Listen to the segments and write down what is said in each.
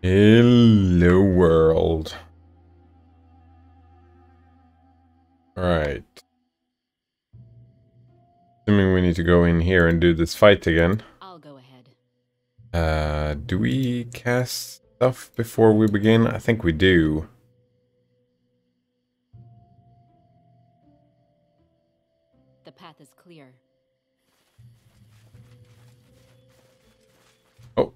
Hello world. Alright. Assuming we need to go in here and do this fight again. I'll go ahead. Do we cast stuff before we begin? I think we do. The path is clear. Oh.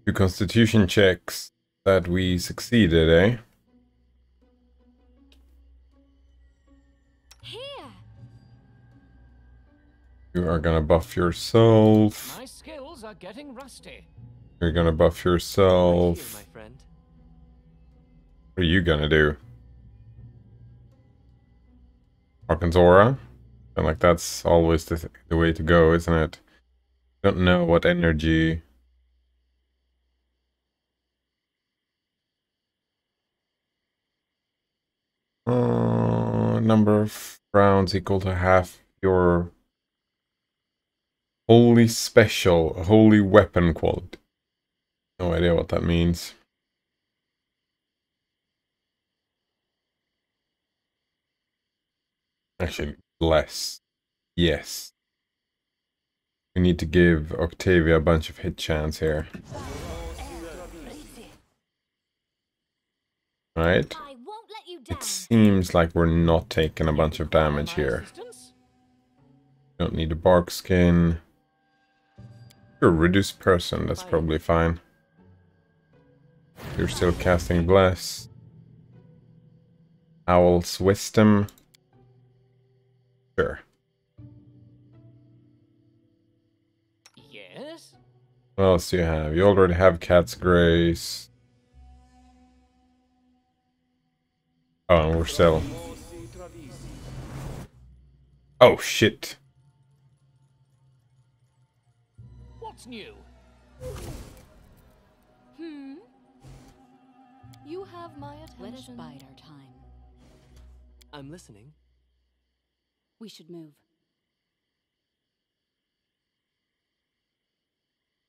2 constitution checks that we succeeded, eh? Here. You are gonna buff yourself. My skills are getting rusty. You're gonna buff yourself. Right here, my friend. What are you gonna do? Arkansas? And like that's always the way to go, isn't it? Don't know what energy. Number of rounds equal to half your holy special, holy weapon quality. No idea what that means. Actually, less. Yes. We need to give Octavia a bunch of hit chance here. Right? I won't let you down. It seems like we're not taking a bunch of damage here. Don't need a bark skin. Sure, reduce person, that's probably fine. You're still casting Bless. Owl's Wisdom. Sure. Yes? What else do you have? You already have Cat's Grace. Oh, and we're still... Oh, shit. What's new? You have my attention. Let us bide our time. I'm listening. We should move.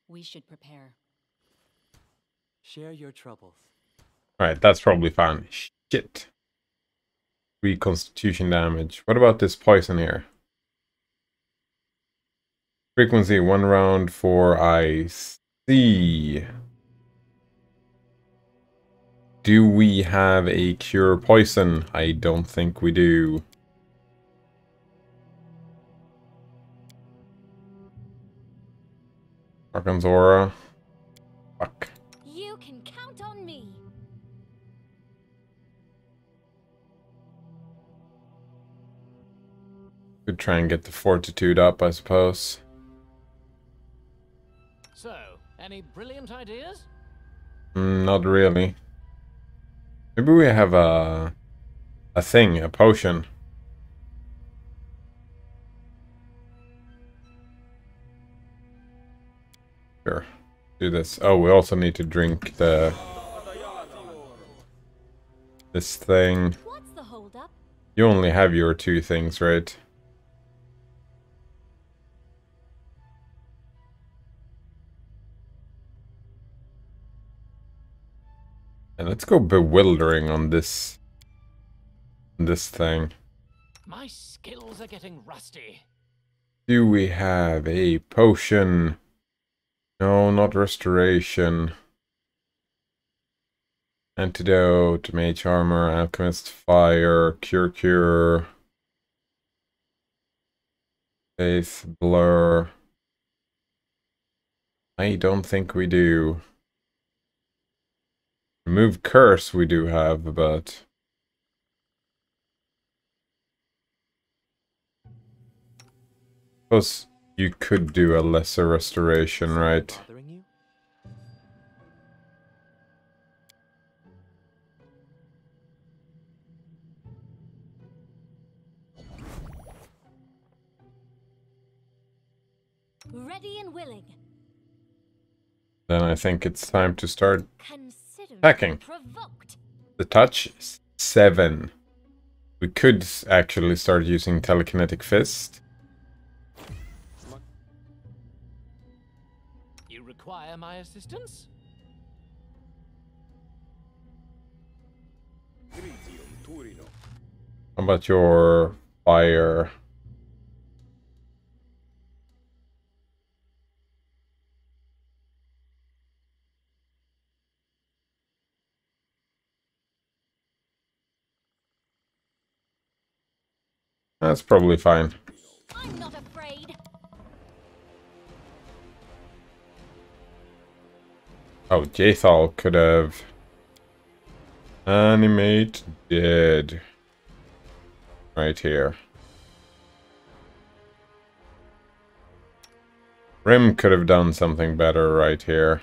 We should prepare. Share your troubles. Alright, that's probably fine. Shit. 3 constitution damage. What about this poison here? Frequency 1 round for ice. Do we have a cure poison? I don't think we do. Arkansas. Fuck. You can count on me. Could try and get the fortitude up, I suppose. So, any brilliant ideas? Not really. Maybe we have a thing, a potion. Sure. Do this. Oh, we also need to drink this thing. What's the holdup? You only have your 2 things, right? And let's go bewildering on this thing. My skills are getting rusty. Do we have a potion? No, not restoration. Antidote, mage armor, alchemist fire, cure, faith, blur. I don't think we do. Remove curse we do have, but suppose you could do a lesser restoration, right? Bothering you? Ready and willing. Then I think it's time to start Consider attacking. provoked. The touch is 7. We could actually start using telekinetic fist. You require my assistance? How about your fire? That's probably fine. I'm not afraid. Oh, Jathal could have animate dead right here. Rim could have done something better right here.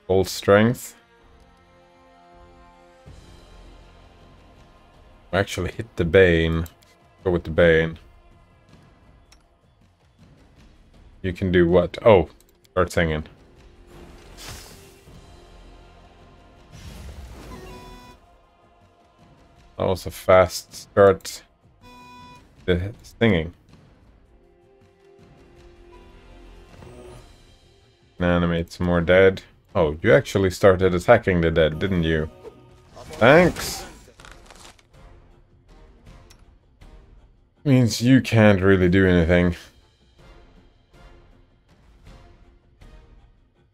Full strength. Actually hit the Bane. Go with the Bane. You can do what? Oh, start singing. That was a fast start. The singing. Animate some more dead. Oh, you actually started attacking the dead, didn't you? Thanks! Means you can't really do anything.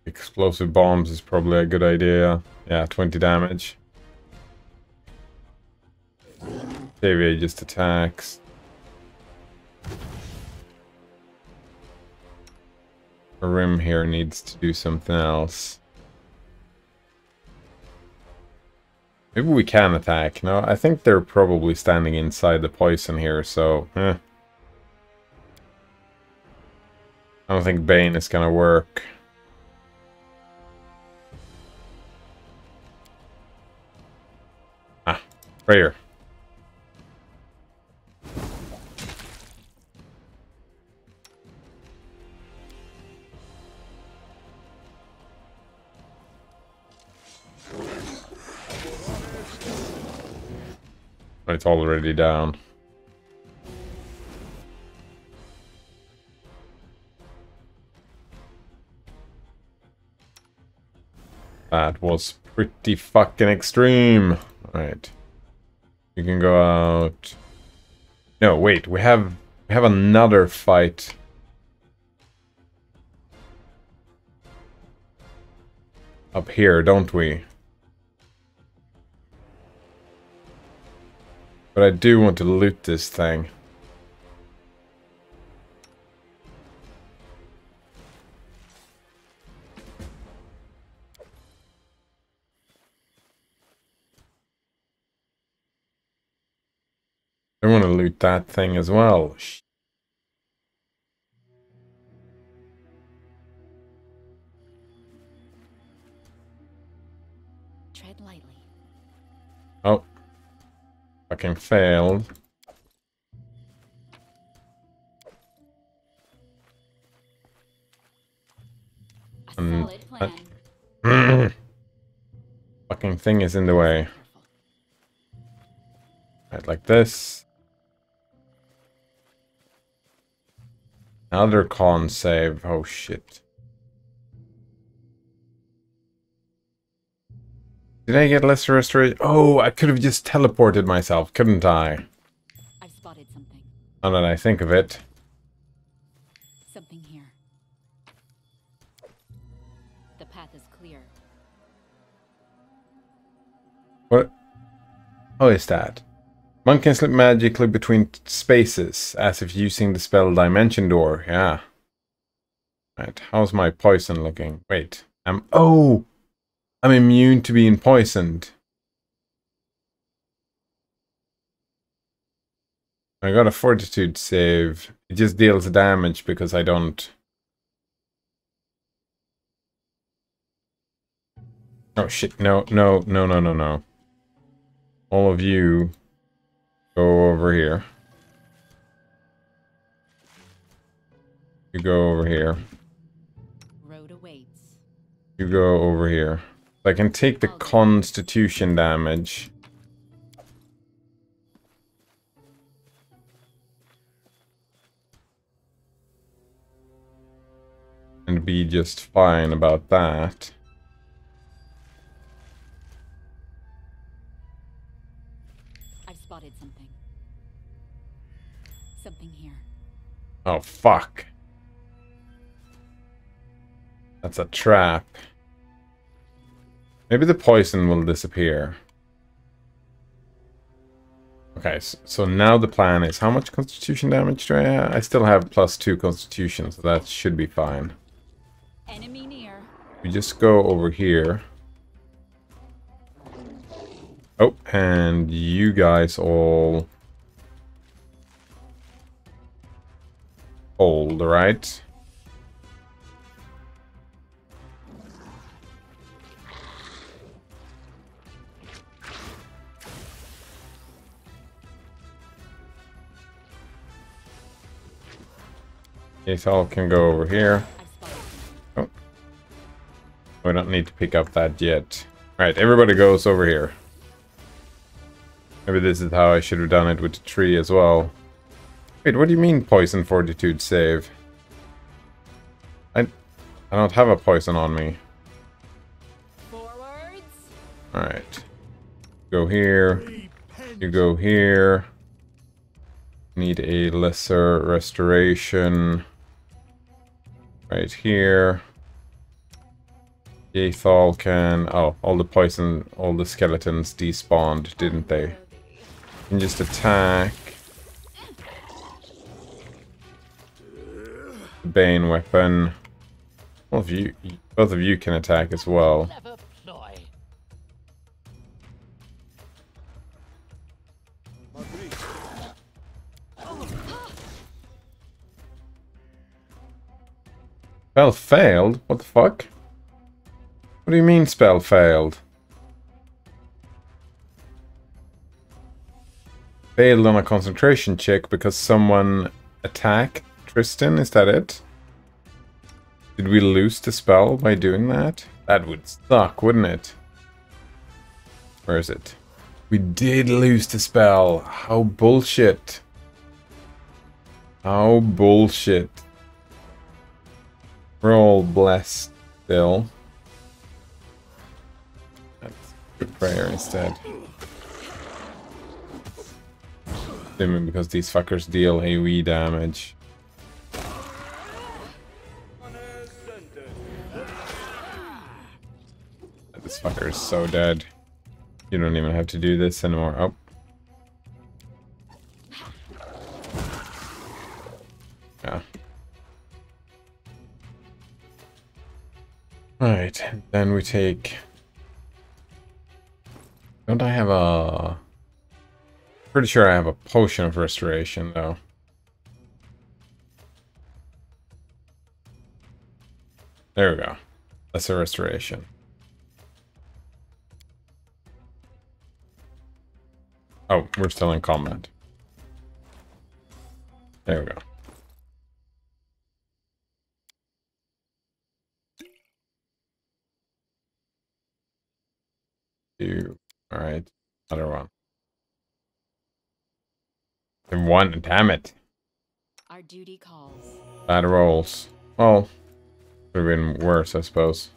Explosive bombs is probably a good idea. Yeah, 20 damage. Xavier just attacks. The rim here needs to do something else. Maybe we can attack. No, I think they're probably standing inside the poison here, so... I don't think Bane is gonna work. Ah, prayer. It's already down. That was pretty fucking extreme. Alright. You can go out. No, wait, we have another fight. Up here, don't we? But I do want to loot this thing. I want to loot that thing as well. Tread lightly. Oh. Fucking failed. A solid plan. Fucking thing is in the way. Right, like this. Another con save. Oh shit. Did I get lesser restoration? Oh, I could have just teleported myself, couldn't I? I've spotted something. Now that I think of it. Something here. The path is clear. What? Oh, is that? One can slip magically between spaces, as if using the spell Dimension Door. Yeah. Right, how's my poison looking? Wait, oh! I'm immune to being poisoned. I got a fortitude save. It just deals damage because I don't... Oh shit, no. All of you go over here. You go over here. Road awaits. You go over here. I can take the constitution damage. And be just fine about that. Oh, fuck. That's a trap. Maybe the poison will disappear. Okay, so now the plan is, how much constitution damage do I have? I still have +2 constitution, so that should be fine. Enemy near. We just go over here. Oh, and you guys all hold, right? All can go over here. I've spotted something. Oh. We don't need to pick up that yet. Alright, everybody goes over here. Maybe this is how I should have done it with the tree as well. Wait, what do you mean poison fortitude save? I don't have a poison on me. Forwards. Alright. Go here. You go here. Need a lesser restoration. Right here. Yathal can... Oh, all the poison, all the skeletons despawned, didn't they? Can just attack. Bane weapon. Well, if you, both of you can attack as well. Clever ploy. Spell failed? What the fuck? What do you mean spell failed? Failed on a concentration check because someone attacked Tristan, is that it? Did we lose the spell by doing that? That would suck, wouldn't it? Where is it? We did lose the spell. How bullshit. How bullshit. We're all blessed still. Let's do prayer instead. Assuming because these fuckers deal AoE damage. This fucker is so dead. You don't even have to do this anymore. Oh. Yeah. Alright, then we take... Don't I have a... Pretty sure I have a potion of restoration, though. There we go. That's a restoration. Oh, we're still in combat. There we go. Alright, another one. And one, damn it. Our duty calls. Bad rolls. Well, could have been worse, I suppose.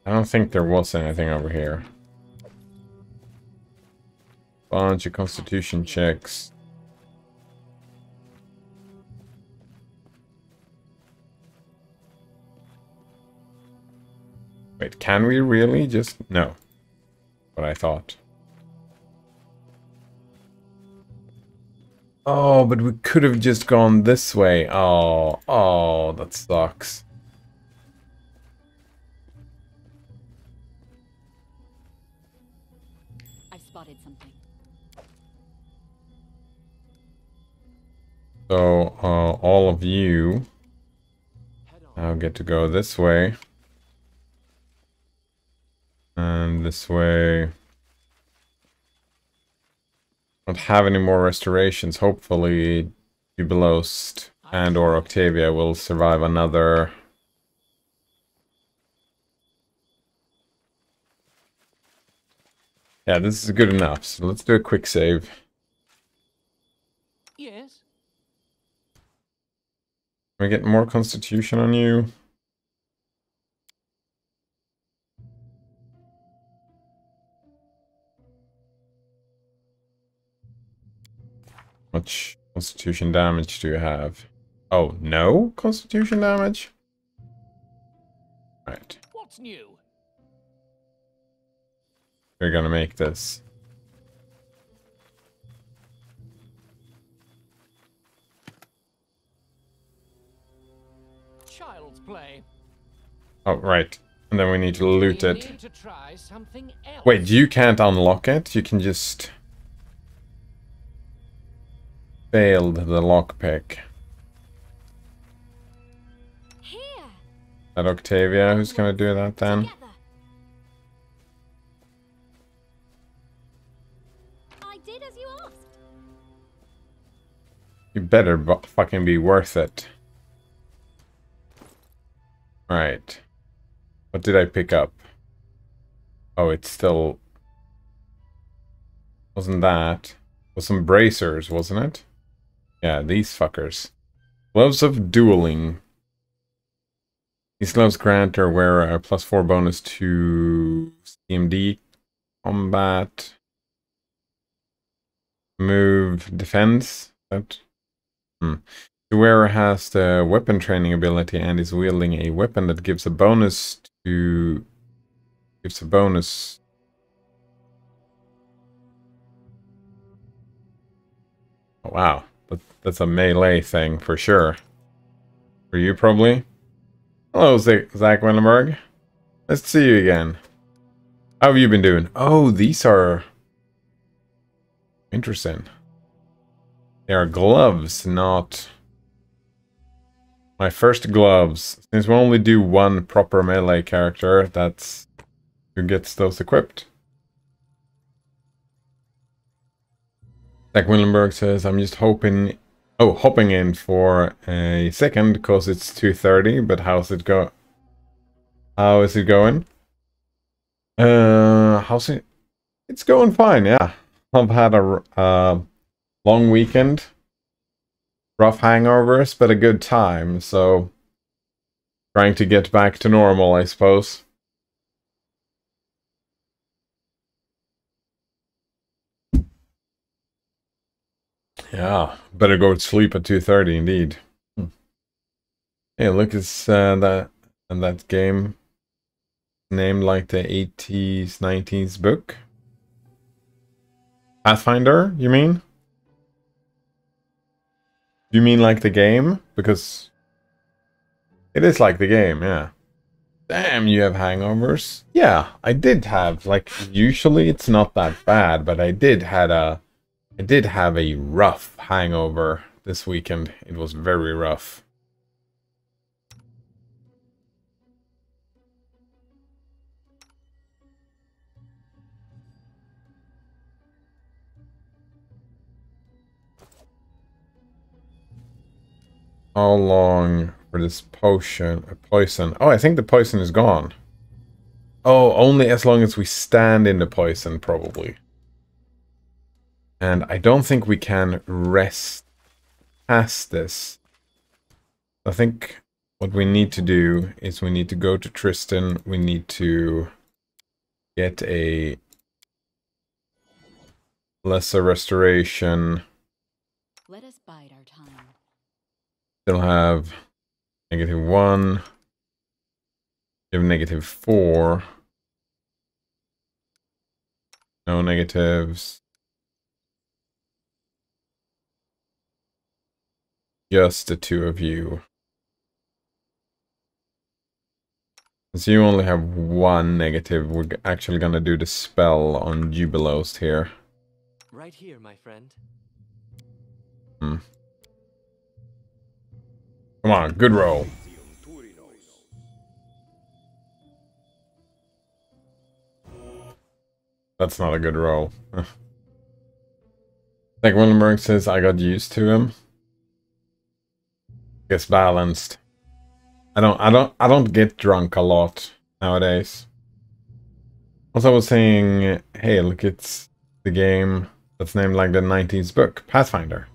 I don't think there was anything over here. Bunch of constitution checks. Wait, can we really just... No. What I thought. Oh, but we could have just gone this way. Oh, that sucks. I've spotted something. So, all of you now get to go this way. And this way. Don't have any more restorations. Hopefully, Jubilost and or Octavia will survive another. Yeah, this is good enough. So let's do a quick save. Yes. Can we get more constitution on you? Much constitution damage do you have? Oh, no constitution damage? Right. What's new? We're gonna make this. Child's play. Oh, right. And then we need to loot We it. need to try something else. Wait, you can't unlock it? You can just... Failed the lockpick. Here. That Octavia who's gonna do that then? Together. I did as you asked. You better fucking be worth it. Right. What did I pick up? Oh, it's still... Wasn't that? Was some bracers, wasn't it? Yeah, these fuckers. Gloves of Dueling. These gloves grant or wear a +4 bonus to CMD, combat, move, defense. That. The wearer has the weapon training ability and is wielding a weapon that gives a bonus to... Gives a bonus... Oh, wow. That's a melee thing for sure. For you, probably. Hello, Zach Windenberg. Nice to see you again. How have you been doing? Oh, these are... Interesting. They are gloves, not... My first gloves. Since we only do one proper melee character, that's... Who gets those equipped. Zach Willenberg says, I'm just hoping... Oh, hopping in for a second, because it's 2:30, but how's it go? How is it going? How's it? It's going fine, yeah. I've had a long weekend. Rough hangovers, but a good time, so... Trying to get back to normal, I suppose. Yeah, better go to sleep at 2:30 indeed. Hey, look, it's that game named like the 80s, 90s book. Pathfinder, you mean? You mean like the game? Because it is like the game, yeah. Damn, you have hangovers. Yeah, I did have, like, usually it's not that bad, but I did have a rough hangover this weekend. It was very rough. How long for this potion? Poison. Oh, I think the poison is gone. Oh, only as long as we stand in the poison, probably. And I don't think we can rest past this. I think what we need to do is we need to go to Tristan. We need to get a lesser restoration. Let us bide our time. Still have -1. You have -4. No negatives. Just the two of you. Since you only have 1 negative, we're actually gonna do the spell on Jubilos here. Right here, my friend. Come on, good roll. That's not a good roll. Like Willenberg says, I got used to him. Gets balanced. I don't get drunk a lot nowadays. Also, I was saying, hey, look, it's the game that's named like the 90s book, Pathfinder.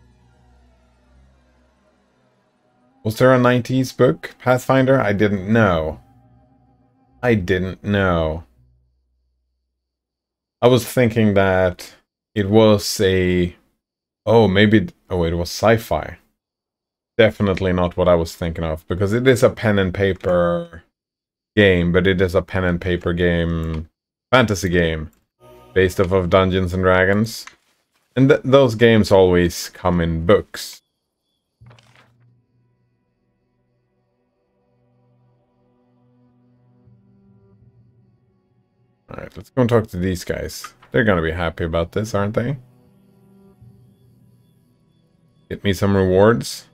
Was there a 90s book, Pathfinder? I didn't know. I didn't know. I was thinking that it was a Oh, maybe... Oh, it was sci-fi. Definitely not what I was thinking of, because it is a pen and paper game, but it is a pen and paper game, fantasy game, based off of Dungeons and Dragons. And those games always come in books. Alright, let's go and talk to these guys. They're gonna be happy about this, aren't they? Get me some rewards.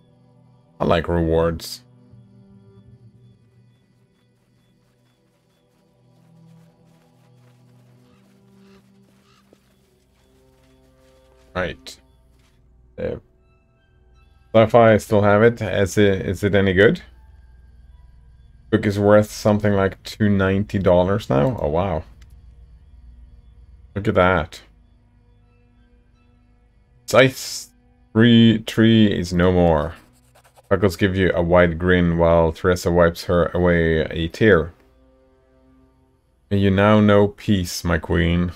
I like rewards. Right. Sci-fi, I still have it. Is it any good? Book is worth something like $290 now. Oh wow. Look at that. Scythe's tree is no more. Puckles give you a wide grin while Teresa wipes her away a tear. And you now know peace, my queen.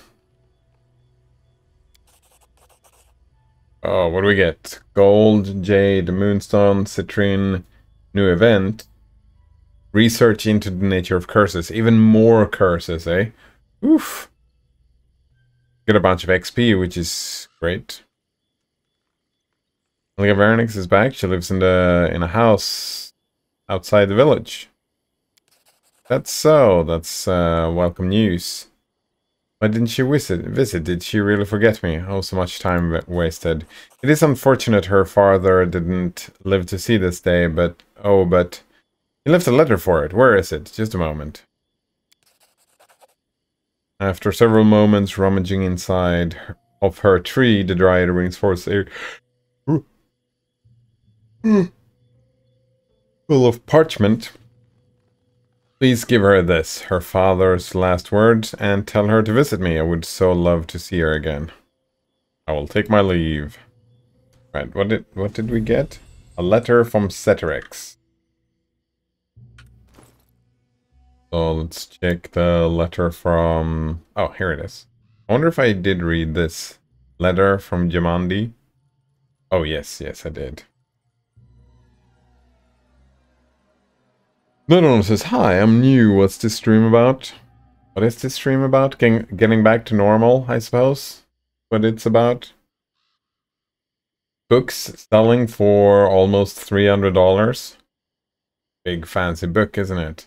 Oh, what do we get? Gold, jade, moonstone, citrine, new event. Research into the nature of curses. Even more curses, eh? Oof. Get a bunch of XP, which is great. Olga Vernix is back. She lives in a house outside the village. That's so. That's welcome news. Why didn't she visit? Did she really forget me? Oh, so much time wasted. It is unfortunate her father didn't live to see this day, but... Oh, but... He left a letter for it. Where is it? Just a moment. After several moments rummaging inside of her tree, the dryad reinforced a... full of parchment. Please give her this, her father's last words, and tell her to visit me. I would so love to see her again. I will take my leave. Right, what did we get? A letter from Ceterex. So let's check the letter from... Oh, here it is. I wonder if I did read this letter from Jamandi. Oh, yes, I did. Noodle says, hi, I'm new. What's this stream about? What is this stream about? Getting back to normal, I suppose. What it's about. Books selling for almost $300. Big fancy book, isn't it?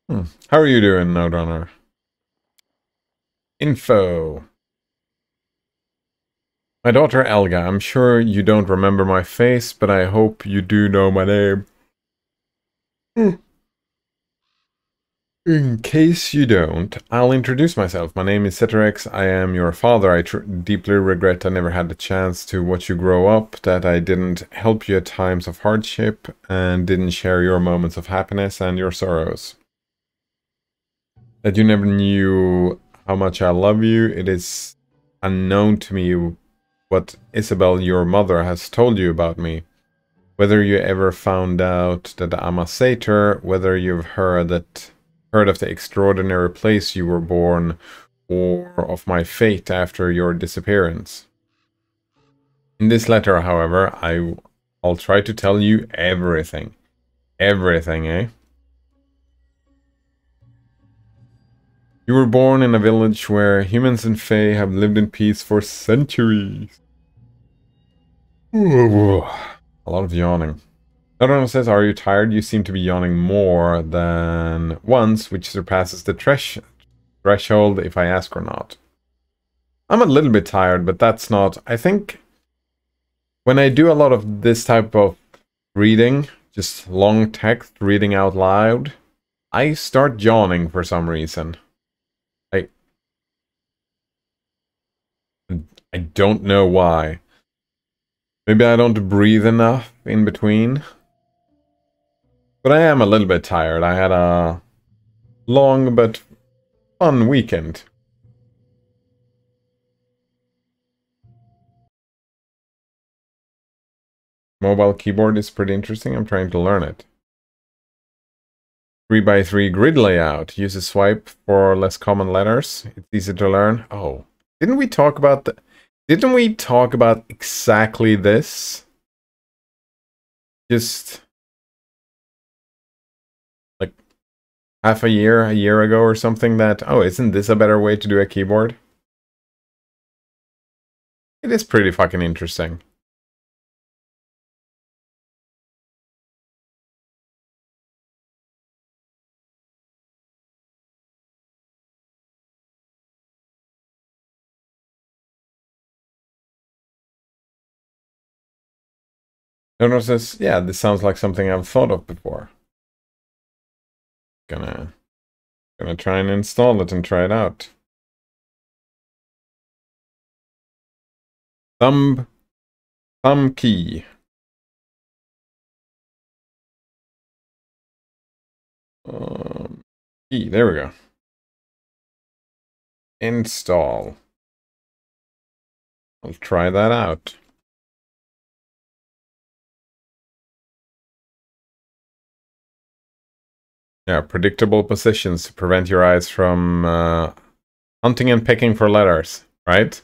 How are you doing, Noderunner? Info. My daughter Elga. I'm sure you don't remember my face, but I hope you do know my name. In case you don't, I'll introduce myself. My name is Ceterex. I am your father. I deeply regret I never had the chance to watch you grow up, that I didn't help you at times of hardship, and didn't share your moments of happiness and your sorrows. That you never knew how much I love you. It is unknown to me what Isabel, your mother, has told you about me. Whether you ever found out that I'm a satyr, whether you've heard of the extraordinary place you were born, or of my fate after your disappearance. In this letter, however, I'll try to tell you everything. Everything, eh? You were born in a village where humans and fae have lived in peace for centuries. A lot of yawning. Another one says, are you tired? You seem to be yawning more than once, which surpasses the threshold if I ask or not. I'm a little bit tired, but that's not... I think when I do a lot of this type of reading, just long text, reading out loud, I start yawning for some reason. I don't know why. Maybe I don't breathe enough in between. But I am a little bit tired. I had a long but fun weekend. Mobile keyboard is pretty interesting. I'm trying to learn it. 3x3 grid layout. Use a swipe for less common letters. It's easy to learn. Oh, didn't we talk about Didn't we talk about exactly this? Just like half a year ago or something that, oh, isn't this a better way to do a keyboard? It is pretty fucking interesting. Jonas says, yeah, this sounds like something I've thought of before. Gonna try and install it and try it out. Thumb key. Key, there we go. Install. I'll try that out. Yeah, predictable positions to prevent your eyes from hunting and picking for letters, right?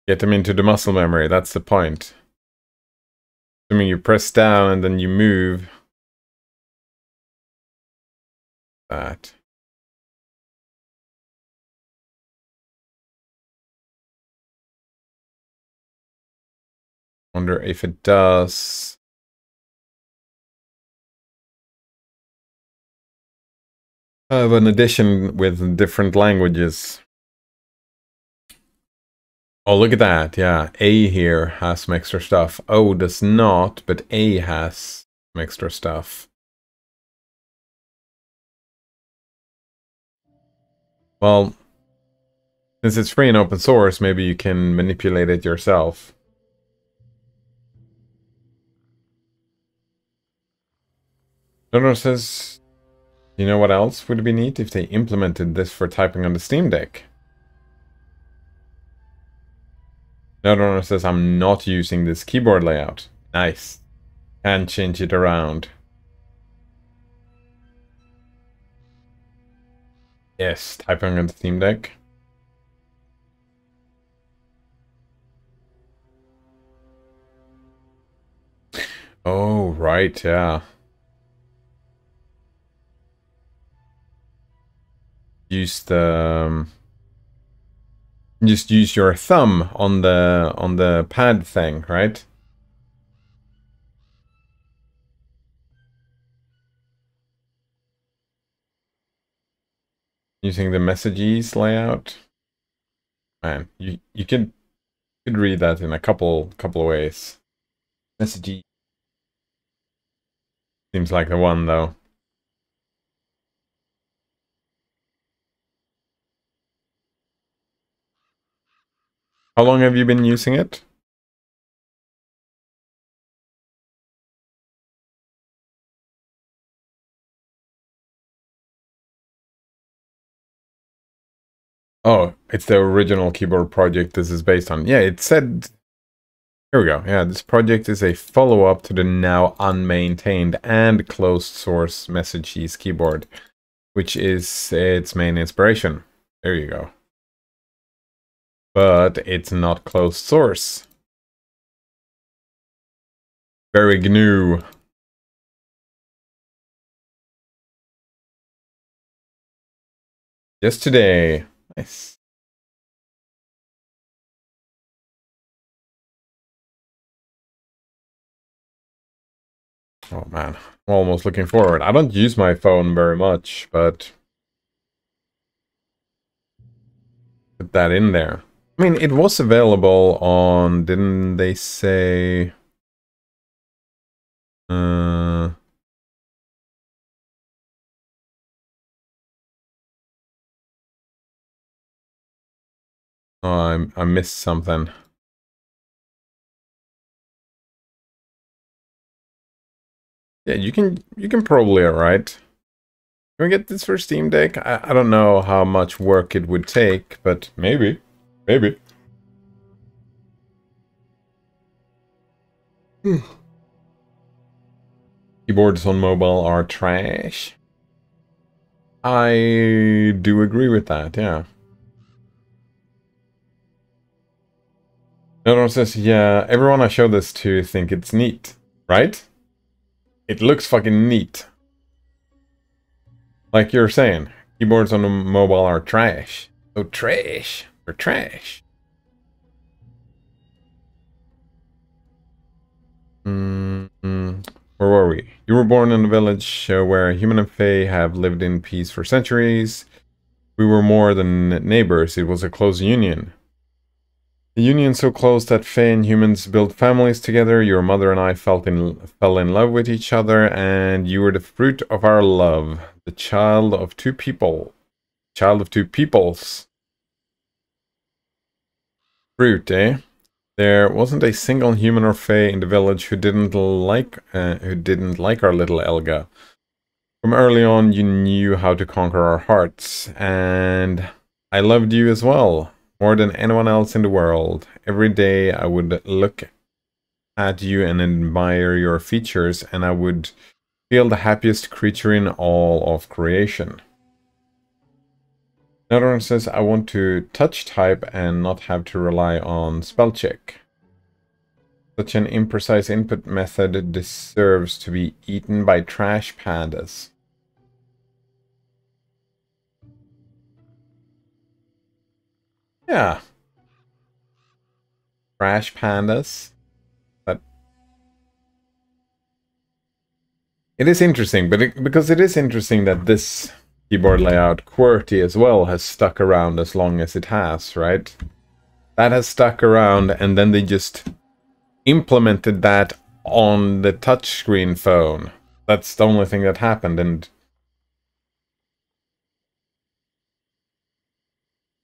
Get them into the muscle memory, that's the point. Assuming you press down and then you move. That. Wonder if it does. I have an edition with different languages. Oh, look at that. Yeah, A here has some extra stuff. O does not, but A has some extra stuff. Well, since it's free and open source, maybe you can manipulate it yourself. Dodo says, you know what else would be neat if they implemented this for typing on the Steam Deck? Dodo says, I'm not using this keyboard layout. Nice. Can change it around. Yes, typing on the Steam Deck. Oh, right, yeah. Use the... just use your thumb on the pad thing, right? Using the messages layout. Man, you could read that in a couple of ways. Messagey seems like the one though. How long have you been using it? Oh, it's the original keyboard project this is based on. Yeah, it said... Here we go. Yeah, this project is a follow-up to the now unmaintained and closed source Messages keyboard, which is its main inspiration. There you go. But it's not closed source. Very GNU. Just today. Nice. Oh man, I'm almost looking forward. I don't use my phone very much, but put that in there. I mean, it was available on, didn't they say... Oh, I missed something. Yeah, you can probably, alright. Can we get this for Steam Deck? I don't know how much work it would take, but maybe. Maybe. Keyboards on mobile are trash. I do agree with that, yeah. Another one says, yeah, everyone I show this to think it's neat, right? It looks fucking neat. Like you're saying, keyboards on the mobile are trash. So trash. They're trash. Where were we? You were born in a village where human and fae have lived in peace for centuries. We were more than neighbors. It was a close union. A union so close that fae and humans built families together. Your mother and I fell in love with each other, and you were the fruit of our love. The child of two people. Child of two peoples. Fruit, eh? There wasn't a single human or fae in the village who didn't like our little Elga. From early on, you knew how to conquer our hearts, and I loved you as well, more than anyone else in the world. Every day I would look at you and admire your features, and I would feel the happiest creature in all of creation. Another one says, I want to touch type and not have to rely on spell check. Such an imprecise input method deserves to be eaten by trash pandas. Yeah. Trash pandas. But it is interesting, because it is interesting that this keyboard layout, QWERTY as well, has stuck around as long as it has, right? That has stuck around, and then they just implemented that on the touchscreen phone. That's the only thing that happened, and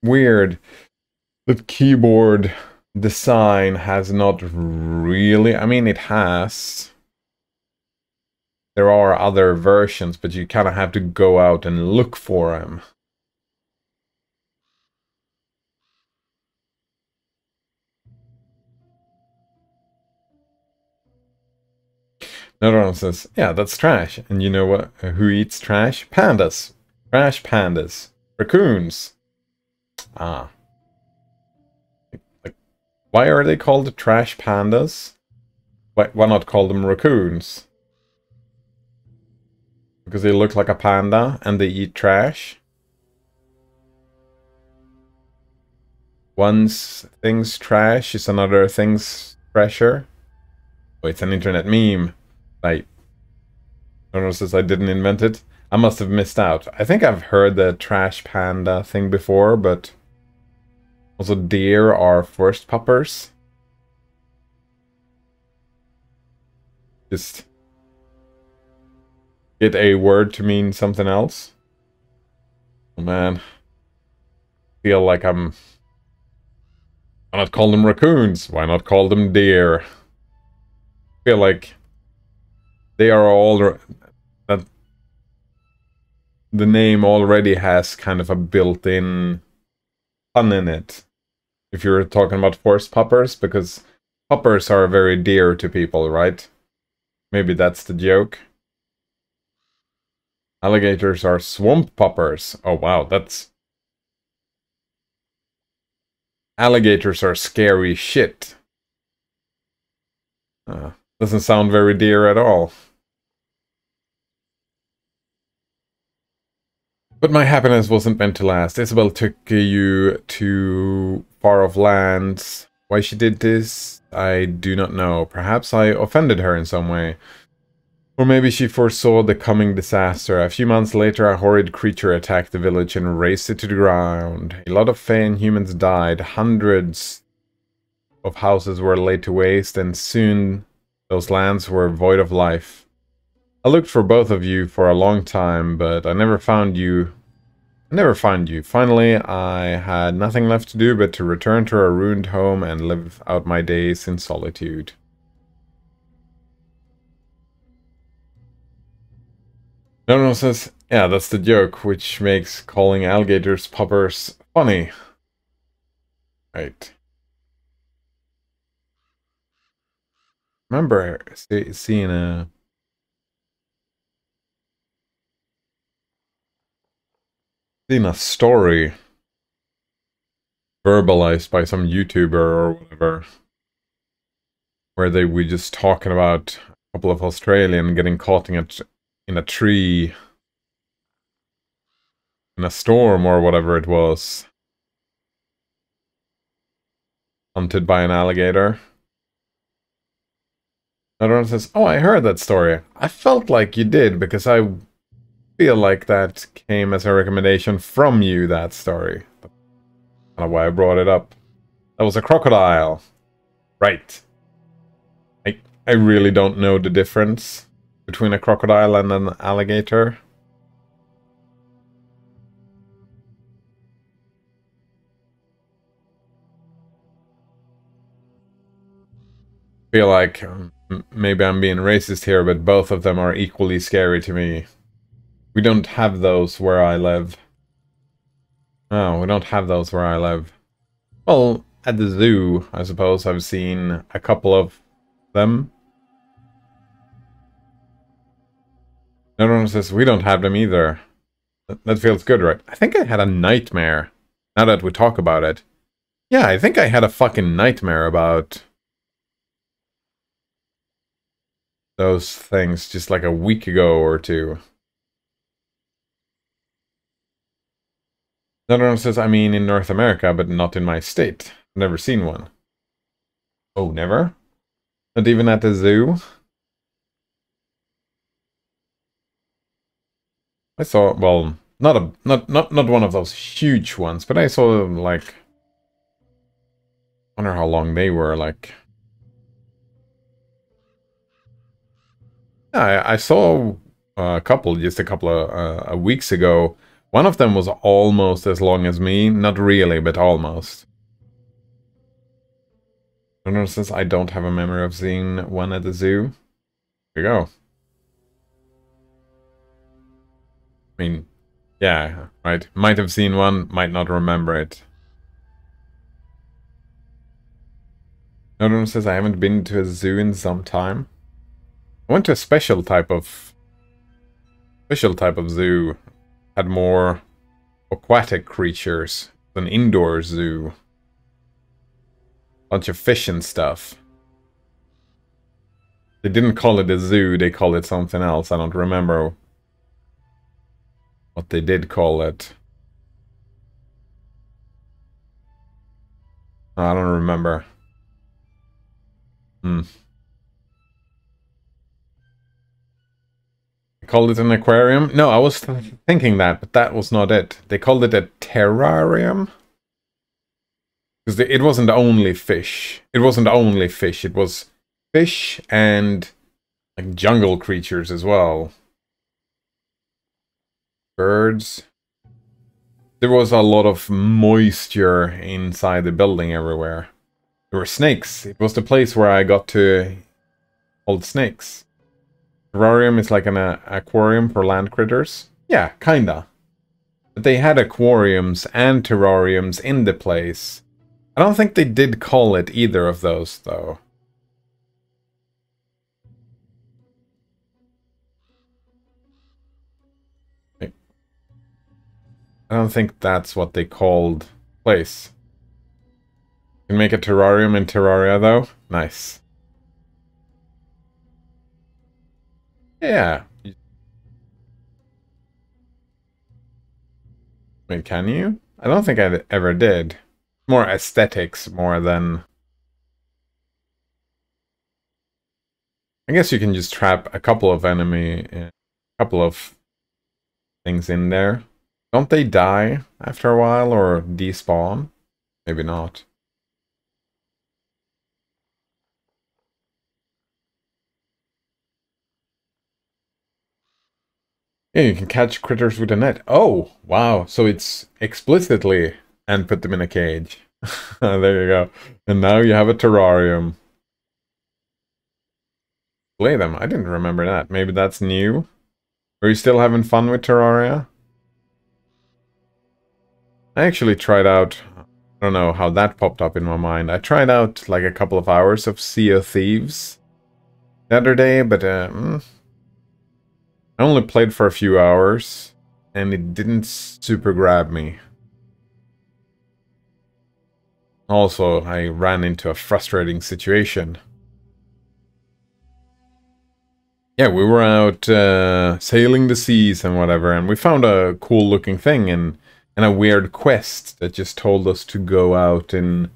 weird that keyboard design has not really, I mean, it has. There are other versions, but you kind of have to go out and look for them. Another one says, yeah, that's trash. And you know what? Who eats trash? Pandas. Trash pandas. Raccoons. Ah. Like, why are they called trash pandas? Why not call them raccoons? Because they look like a panda and they eat trash? One thing's trash is another thing's treasure. Oh, it's an internet meme. I don't know, since I didn't invent it. I must have missed out. I think I've heard the trash panda thing before, but also deer are forest puppers. Just get a word to mean something else. Oh man. Feel like why not call them raccoons? Why not call them deer? Feel like they are all that the name already has kind of a built-in pun in it. If you're talking about forest puppers, because puppers are very dear to people, right? Maybe that's the joke. Alligators are swamp puppers. Oh wow, that's... Alligators are scary shit. Doesn't sound very dear at all. But my happiness wasn't meant to last. Isabel took you to far-off lands. Why she did this, I do not know. Perhaps I offended her in some way. Or maybe she foresaw the coming disaster. A few months later, a horrid creature attacked the village and razed it to the ground. A lot of fae and humans died. Hundreds of houses were laid to waste, and soon those lands were void of life. I looked for both of you for a long time, but I never found you. Finally, I had nothing left to do but to return to our ruined home and live out my days in solitude. No one says, yeah, that's the joke, which makes calling alligators puppers funny. Right. Remember seeing a story verbalized by some YouTuber or whatever where they were just talking about a couple of Australians getting caught in a tree in a storm or whatever it was. Hunted by an alligator. Another one says, oh, I heard that story. I felt like you did, because I feel like that came as a recommendation from you, that story. That's kind of why I brought it up. That was a crocodile. Right. I really don't know the difference between a crocodile and an alligator. Feel like maybe I'm being racist here, but both of them are equally scary to me. We don't have those where I live. No, we don't have those where I live. Well, at the zoo, I suppose I've seen a couple of them. Another one says, we don't have them either. That feels good, right? I think I had a nightmare, now that we talk about it. Yeah, I think I had a fucking nightmare about those things just like a week ago or two. Another one says, I mean in North America, but not in my state. Never seen one. Oh, never? Not even at the zoo? I saw, well, not one of those huge ones, but I saw like, I wonder how long they were, like. Yeah, I saw just a couple of weeks ago. One of them was almost as long as me. Not really, but almost. Since I don't have a memory of seeing one at the zoo. There you go. I mean, yeah, right. Might have seen one, might not remember it. Another one says, I haven't been to a zoo in some time. I went to a special type of zoo. Had more aquatic creatures than indoor zoo. Bunch of fish and stuff. They didn't call it a zoo, they called it something else. I don't remember what they did call it. I don't remember. They called it an aquarium? No, I was thinking that, but that was not it. They called it a terrarium? Because it wasn't only fish. It wasn't only fish. It was fish and like jungle creatures as well. Birds. There was a lot of moisture inside the building everywhere. There were snakes. It was the place where I got to hold snakes. Terrarium is like an aquarium for land critters. Yeah, kinda. But they had aquariums and terrariums in the place. I don't think they did call it either of those, though. I don't think that's what they called place. You can make a terrarium in Terraria, though. Nice. Yeah. Wait, can you? I don't think I ever did. More aesthetics, more than... I guess you can just trap a couple of a couple of things in there. Don't they die after a while, or despawn? Maybe not. Yeah, you can catch critters with a net. Oh, wow. So it's explicitly and put them in a cage. There you go. And now you have a terrarium. Play them. I didn't remember that. Maybe that's new. Are you still having fun with Terraria? I actually tried out... I don't know how that popped up in my mind. I tried out like a couple of hours of Sea of Thieves the other day, but I only played for a few hours, and it didn't super grab me. Also, I ran into a frustrating situation. Yeah, we were out sailing the seas and whatever, and we found a cool looking thing and a weird quest that just told us to go out and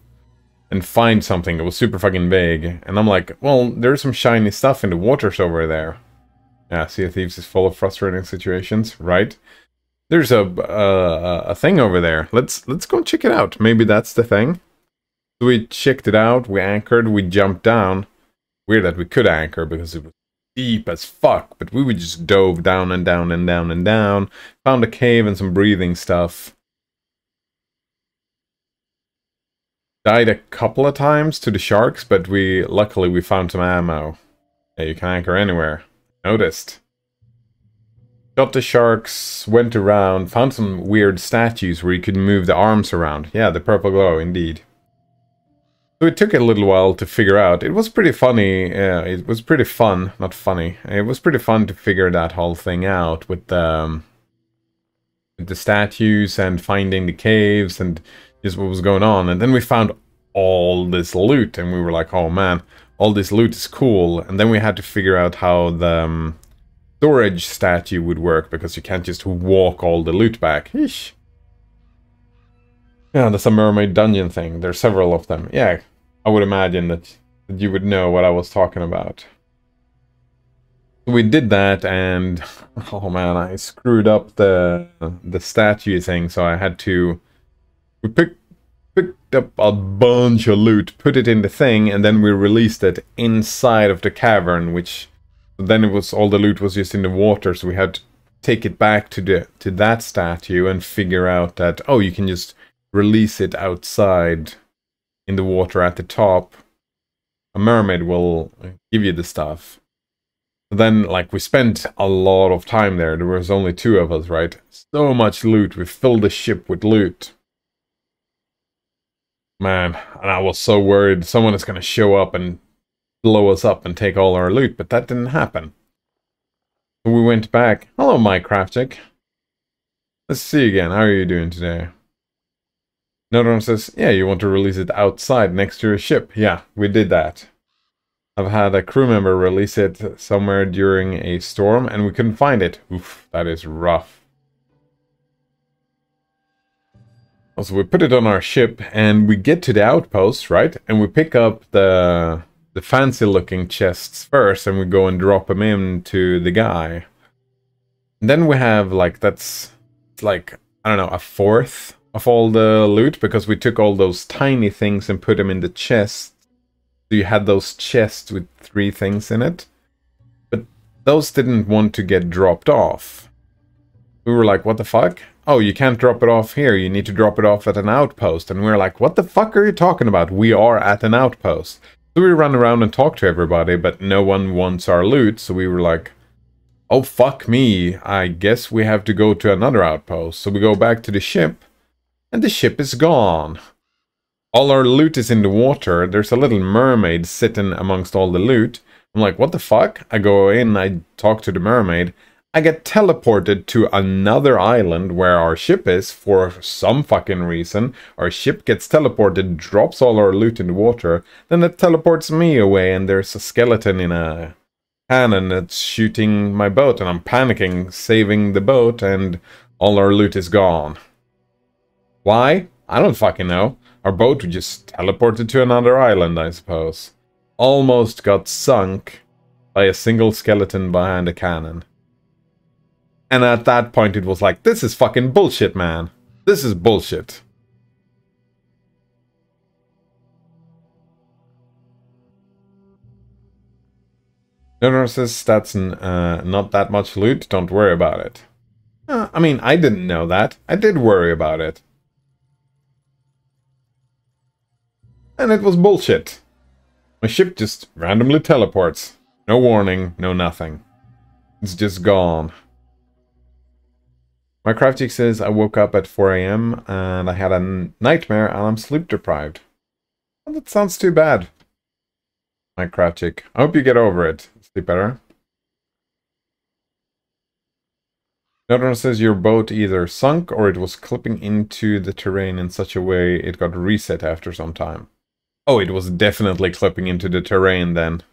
find something. It was super fucking vague. And I'm like, well, there's some shiny stuff in the waters over there. Yeah, Sea of Thieves is full of frustrating situations, right? There's a thing over there. Let's go check it out. Maybe that's the thing. So we checked it out, we anchored, we jumped down. Weird that we could anchor because it was deep as fuck, but we would just dove down and down and down and down. Found a cave and some breathing stuff. Died a couple of times to the sharks, but luckily we found some ammo. Yeah, you can anchor anywhere. Noticed. Got the sharks, went around, found some weird statues where you could move the arms around. Yeah, the purple glow, indeed. So it took a little while to figure out. It was pretty funny. It was pretty fun. Not funny. It was pretty fun to figure that whole thing out with the statues and finding the caves and just what was going on. And then we found all this loot and we were like, oh man, all this loot is cool. And then we had to figure out how the storage statue would work because you can't just walk all the loot back. Eesh. Yeah, that's a mermaid dungeon thing. There's several of them. Yeah, I would imagine that you would know what I was talking about. So we did that and oh man, I screwed up the statue thing, so I had to we picked up a bunch of loot, put it in the thing, and then we released it inside of the cavern, which then it was all the loot was just in the water, so we had to take it back to that statue and figure out that, oh, you can just release it outside in the water at the top. A mermaid will give you the stuff. Then, like, we spent a lot of time there. There was only 2 of us, right? So much loot. We filled the ship with loot. Man, and I was so worried someone is going to show up and blow us up and take all our loot, but that didn't happen. So we went back. Hello, Minecraftic. Let's see again. How are you doing today? Another one says, yeah, you want to release it outside next to your ship. Yeah, we did that. I've had a crew member release it somewhere during a storm and we couldn't find it. Oof, that is rough. Also, we put it on our ship and we get to the outpost, right? And we pick up the fancy looking chests first and we go and drop them into the guy. And then we have like, that's like, I don't know, a fourth of all the loot because we took all those tiny things and put them in the chest. So you had those chests with 3 things in it. But those didn't want to get dropped off. We were like, what the fuck? Oh, you can't drop it off here. You need to drop it off at an outpost. And we were like, what the fuck are you talking about? We are at an outpost. So we run around and talk to everybody, but no one wants our loot. So we were like, oh, fuck me. I guess we have to go to another outpost. So we go back to the ship. And the ship is gone. All our loot is in the water. There's a little mermaid sitting amongst all the loot. I'm like, what the fuck? I go in, I talk to the mermaid. I get teleported to another island where our ship is for some fucking reason. Our ship gets teleported, drops all our loot in the water. Then it teleports me away and there's a skeleton in a cannon that's shooting my boat. And I'm panicking, saving the boat, and all our loot is gone. Why? I don't fucking know. Our boat just teleported to another island, I suppose. Almost got sunk by a single skeleton behind a cannon. And at that point it was like, this is fucking bullshit, man. This is bullshit. No, says that's not that much loot, don't worry about it. I mean, I didn't know that. I did worry about it. And it was bullshit. My ship just randomly teleports. No warning, no nothing. It's just gone. My Craftic says I woke up at 4 AM and I had a nightmare and I'm sleep deprived. Well, that sounds too bad. My Craftic, I hope you get over it. Sleep better. Another one says your boat either sunk or it was clipping into the terrain in such a way it got reset after some time. Oh, it was definitely clipping into the terrain then.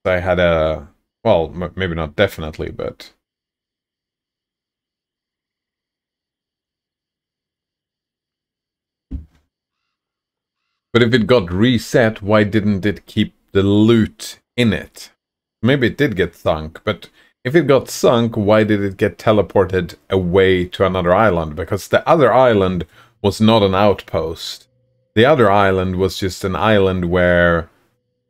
I had a Well, maybe not definitely, but... But if it got reset, why didn't it keep the loot in it? Maybe it did get sunk, but if it got sunk, why did it get teleported away to another island? Because the other island was not an outpost. The other island was just an island where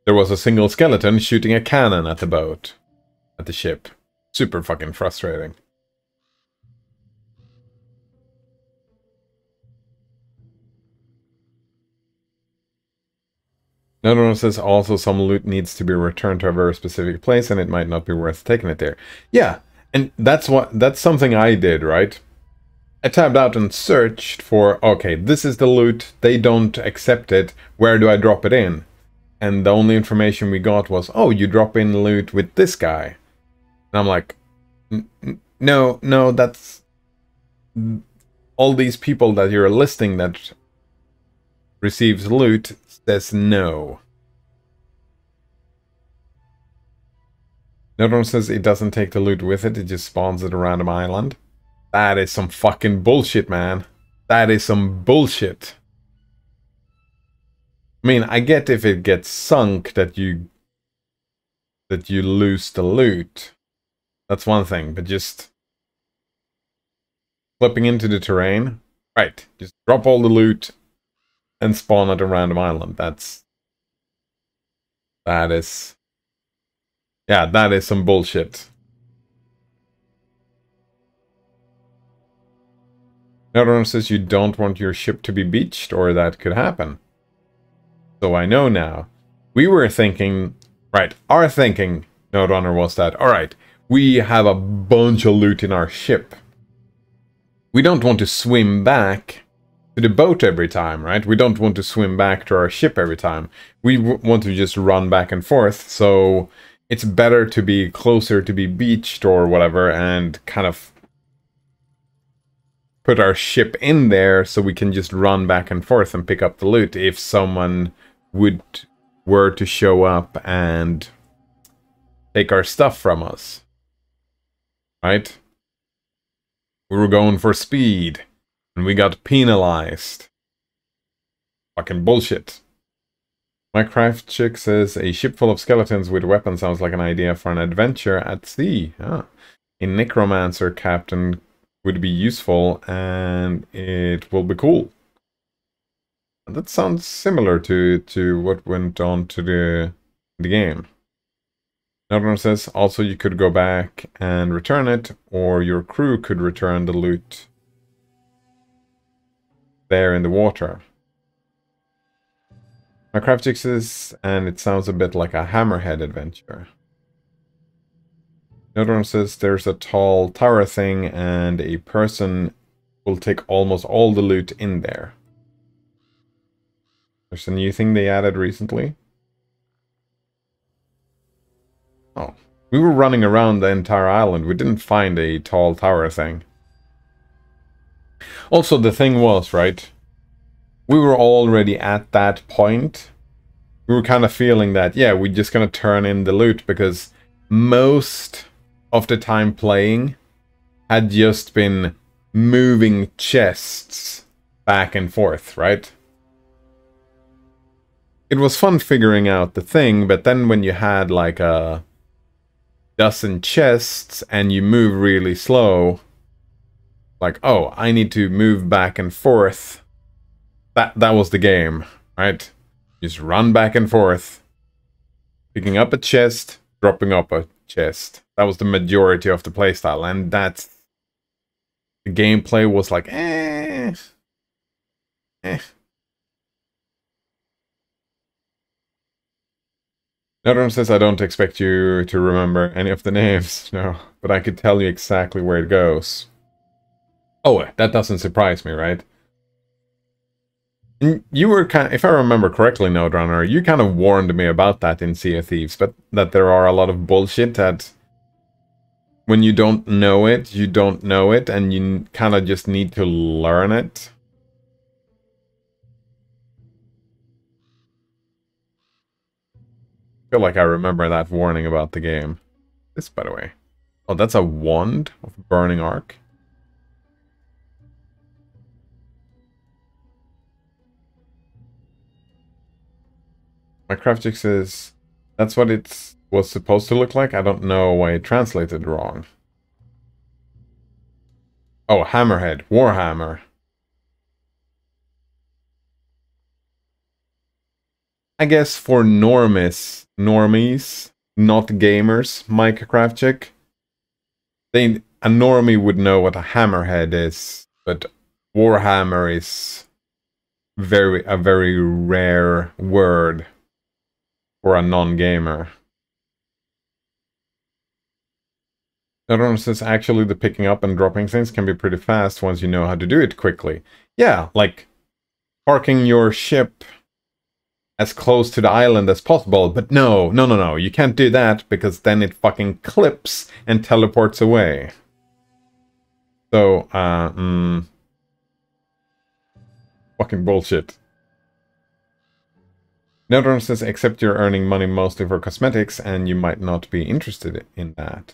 there was a single skeleton shooting a cannon at the boat. At the ship. Super fucking frustrating. Another one says also some loot needs to be returned to a very specific place and it might not be worth taking it there. Yeah, and that's something I did, right? I tabbed out and searched for, okay, this is the loot, they don't accept it, where do I drop it in? And the only information we got was, oh, you drop in loot with this guy. And I'm like, no, that's... all these people that you're listing that receives loot says no. Another one says it doesn't take the loot with it, it just spawns at a random island. That is some fucking bullshit, man. That is some bullshit. I mean, I get if it gets sunk that you lose the loot. That's one thing, but just flipping into the terrain, right, just drop all the loot and spawn at a random island. That is some bullshit. Another one says you don't want your ship to be beached, or that could happen. So I know now. We were thinking, right, our thinking, Noderunner, was that, alright, we have a bunch of loot in our ship. We don't want to swim back to the boat every time, right? We don't want to swim back to our ship every time. We want to just run back and forth, so it's better to be closer to be beached or whatever and kind of put our ship in there so we can just run back and forth and pick up the loot if someone were to show up and take our stuff from us. Right? We were going for speed and we got penalized. Fucking bullshit. My craft chick says a ship full of skeletons with weapons sounds like an idea for an adventure at sea. Ah. A necromancer captain would be useful and it will be cool. And that sounds similar to what went on to the game. Another one says also you could go back and return it, or your crew could return the loot there in the water. My craft chick says, and it sounds a bit like a Hammerhead adventure. Another one says there's a tall tower thing and a person will take almost all the loot in there. There's a new thing they added recently. Oh, we were running around the entire island. We didn't find a tall tower thing. Also, the thing was, right? We were already at that point. We were kind of feeling that, yeah, we're just gonna turn in the loot because most of the time playing had just been moving chests back and forth, right? It was fun figuring out the thing, but then when you had like a dozen chests and you move really slow, like, oh, I need to move back and forth. That was the game, right? Just run back and forth, picking up a chest, dropping up a chest. That was the majority of the playstyle, and the gameplay was like, eh. Another one says, I don't expect you to remember any of the names, no, but I could tell you exactly where it goes. Oh, that doesn't surprise me, right? You were kind of, if I remember correctly, Noderunner, you kind of warned me about that in Sea of Thieves, but that there are a lot of bullshit that when you don't know it, you don't know it, and you kind of just need to learn it. I feel like I remember that warning about the game. this, by the way? Oh, that's a wand of burning arc. My craftchick says that's what it was supposed to look like. I don't know why it translated wrong. Oh, hammerhead, warhammer. I guess for normies, not gamers, Mike Craftchick, a normie would know what a hammerhead is, but warhammer is a very rare word for a non-gamer. Everyone says actually the picking up and dropping things can be pretty fast once you know how to do it quickly. Yeah, like parking your ship as close to the island as possible, but no, you can't do that because then it fucking clips and teleports away. So, fucking bullshit. Netherlands says, except you're earning money mostly for cosmetics and you might not be interested in that.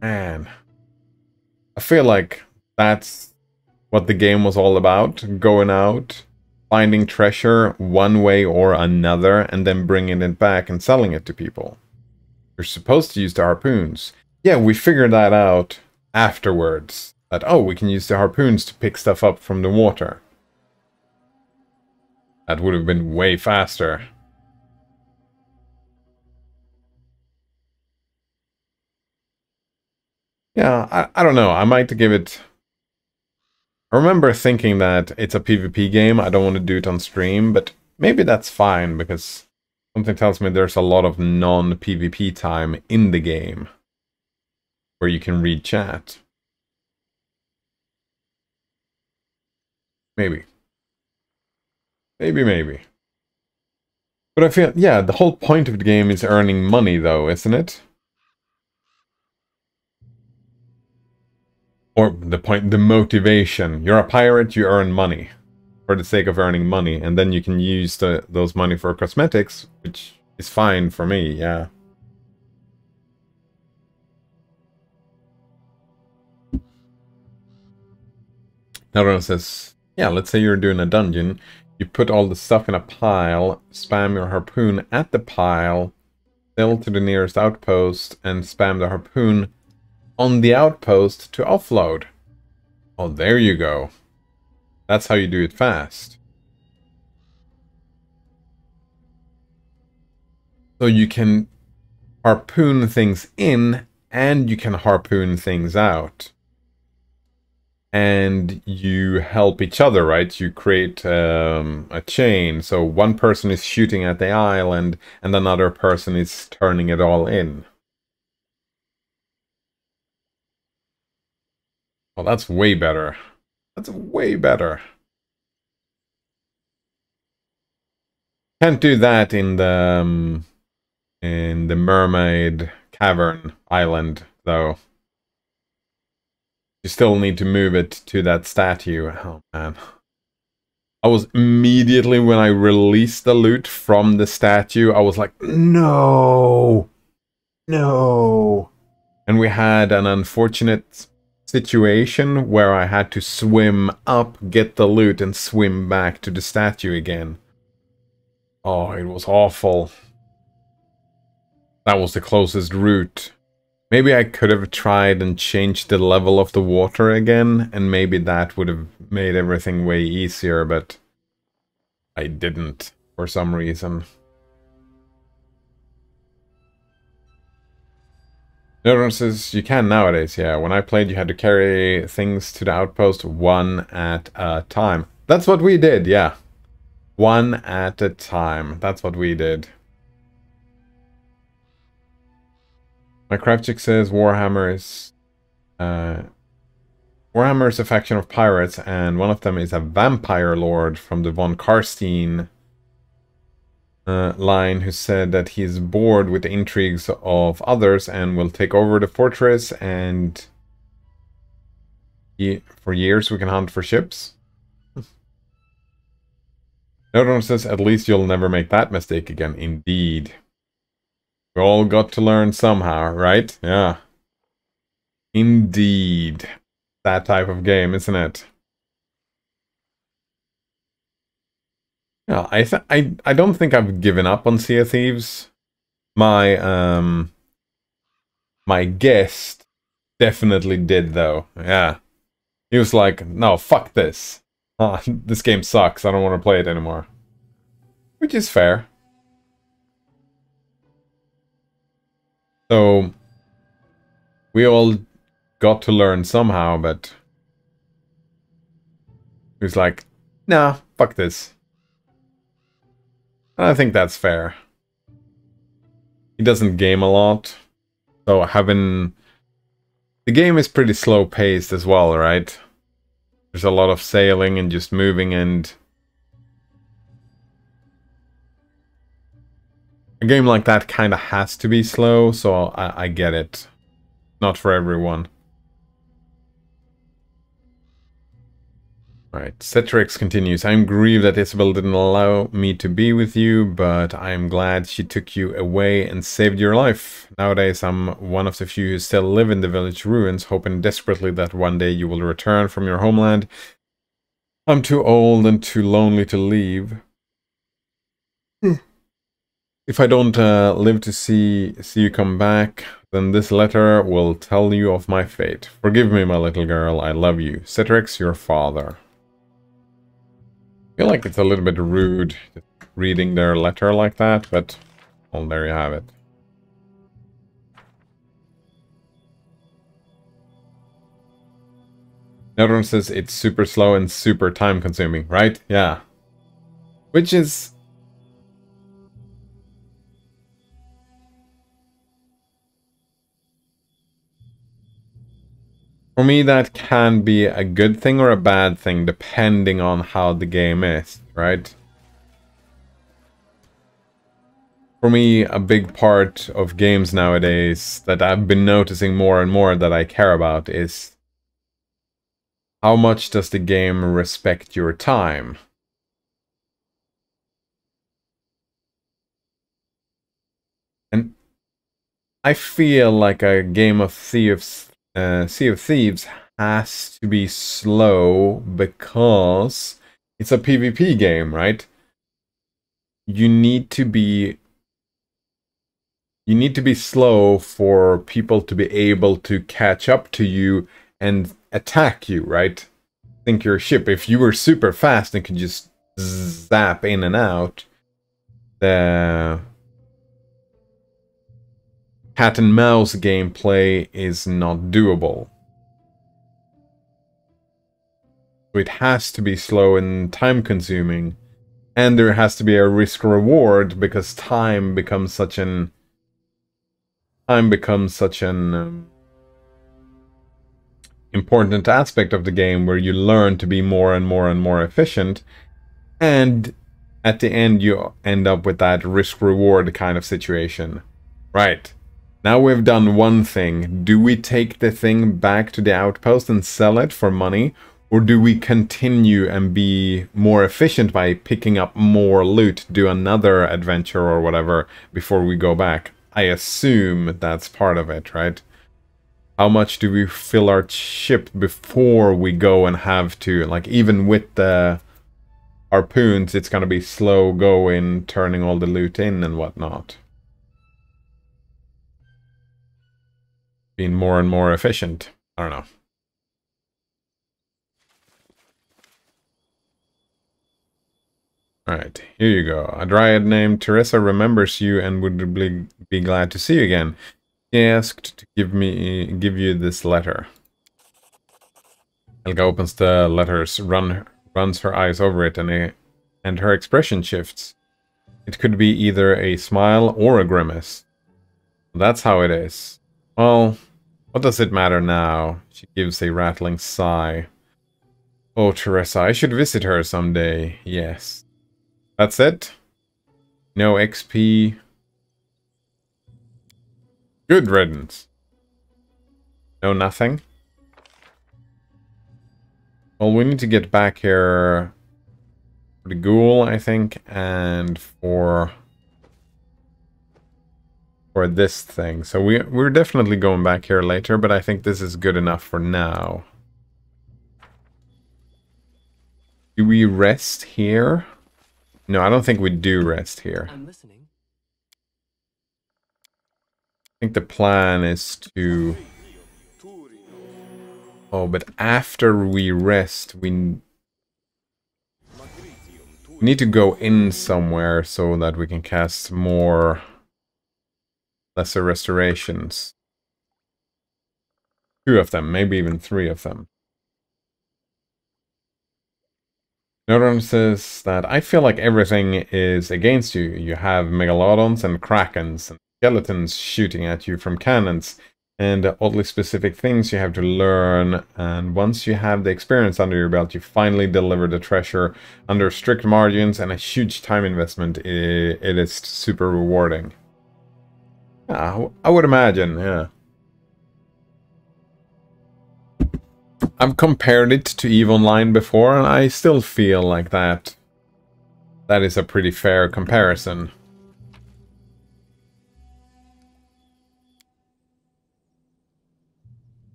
Man. I feel like that's what the game was all about. Going out, finding treasure one way or another, and then bringing it back and selling it to people. You're supposed to use the harpoons. Yeah, we figured that out afterwards. That, oh, we can use the harpoons to pick stuff up from the water. That would have been way faster. Yeah, I don't know. I might give it... I remember thinking that it's a PvP game. I don't want to do it on stream, but maybe that's fine because something tells me there's a lot of non-PvP time in the game where you can read chat. Maybe. Maybe. But I feel, yeah, the whole point of the game is earning money though, isn't it? Or the motivation. You're a pirate, you earn money for the sake of earning money, and then you can use those money for cosmetics, which is fine for me, yeah. Another one says, yeah, let's say you're doing a dungeon. You put all the stuff in a pile, spam your harpoon at the pile, sail to the nearest outpost, and spam the harpoon on the outpost to offload. Oh, there you go. That's how you do it fast. So you can harpoon things in, and you can harpoon things out. And you help each other, right? You create a chain. So one person is shooting at the island, and another person is turning it all in. Well, that's way better. That's way better. Can't do that in the mermaid cavern island, though. You still need to move it to that statue. Oh, man. I was immediately, when I released the loot from the statue, I was like, no! No! And we had an unfortunate situation where I had to swim up, get the loot, and swim back to the statue again. Oh, it was awful. That was the closest route. Maybe I could have tried and changed the level of the water again, and maybe that would have made everything way easier, but I didn't for some reason. Everyone says you can nowadays, yeah. When I played, you had to carry things to the outpost one at a time. That's what we did, yeah. One at a time. That's what we did. My craftchick says Warhammer is a faction of pirates, and one of them is a vampire lord from the von Karstein line who said that he's bored with the intrigues of others and will take over the fortress, and for years we can hunt for ships. Another one says, at least you'll never make that mistake again. Indeed. We all got to learn somehow, right? Yeah. Indeed. That type of game, isn't it? Yeah, I don't think I've given up on Sea of Thieves. My my guest definitely did though. Yeah. He was like, "No, fuck this. This game sucks. I don't want to play it anymore." Which is fair. So we all got to learn somehow, but he was like, "Nah, fuck this." And I think that's fair. He doesn't game a lot, so having... The game is pretty slow paced as well, right? There's a lot of sailing and just moving, and a game like that kind of has to be slow, so I get it. Not for everyone. Alright, Cetrix continues. I'm grieved that Isabel didn't allow me to be with you, but I'm glad she took you away and saved your life. Nowadays, I'm one of the few who still live in the village ruins, hoping desperately that one day you will return from your homeland. I'm too old and too lonely to leave. If I don't live to see you come back, then this letter will tell you of my fate. Forgive me, my little girl. I love you. Cetrix, your father. I feel like it's a little bit rude reading their letter like that, but well, there you have it. Another one says it's super slow and super time consuming, right? Yeah. Which is... For me, that can be a good thing or a bad thing, depending on how the game is, right? For me, a big part of games nowadays that I've been noticing more and more that I care about is how much does the game respect your time? And I feel like a game of Sea of Thieves has to be slow because it's a PvP game, right? You need to be slow for people to be able to catch up to you and attack you, right? Think your ship. If you were super fast and could just zap in and out, the cat and mouse gameplay is not doable. So it has to be slow and time consuming, and there has to be a risk reward because time becomes such an important aspect of the game where you learn to be more and more and more efficient, and at the end you end up with that risk reward kind of situation. Right. Now we've done one thing. Do we take the thing back to the outpost and sell it for money? Or do we continue and be more efficient by picking up more loot, do another adventure or whatever before we go back? I assume that's part of it, right? How much do we fill our ship before we go and have to, like, even with the harpoons, it's gonna be slow going, turning all the loot in and whatnot. Being more and more efficient. I don't know. Alright, here you go. A dryad named Teresa remembers you and would be glad to see you again. She asked to give you this letter. Helga opens the letters, runs her eyes over it, and her expression shifts. It could be either a smile or a grimace. That's how it is. Well, what does it matter now? She gives a rattling sigh. Oh, Teresa, I should visit her someday. Yes. That's it? No XP. Good riddance. No nothing? Well, we need to get back here for the ghoul, I think, and for for this thing. So we're definitely going back here later, but I think this is good enough for now. Do we rest here? No, I don't think we do rest here. I'm listening. I think the plan is to... Oh, but after we rest, we need to go in somewhere so that we can cast more lesser restorations. 2 of them, maybe even 3 of them. Nodon says that I feel like everything is against you. You have megalodons and krakens and skeletons shooting at you from cannons, and oddly specific things you have to learn, and once you have the experience under your belt, you finally deliver the treasure under strict margins and a huge time investment. It is super rewarding. Yeah, I would imagine, yeah. I've compared it to EVE Online before, and I still feel like that is a pretty fair comparison.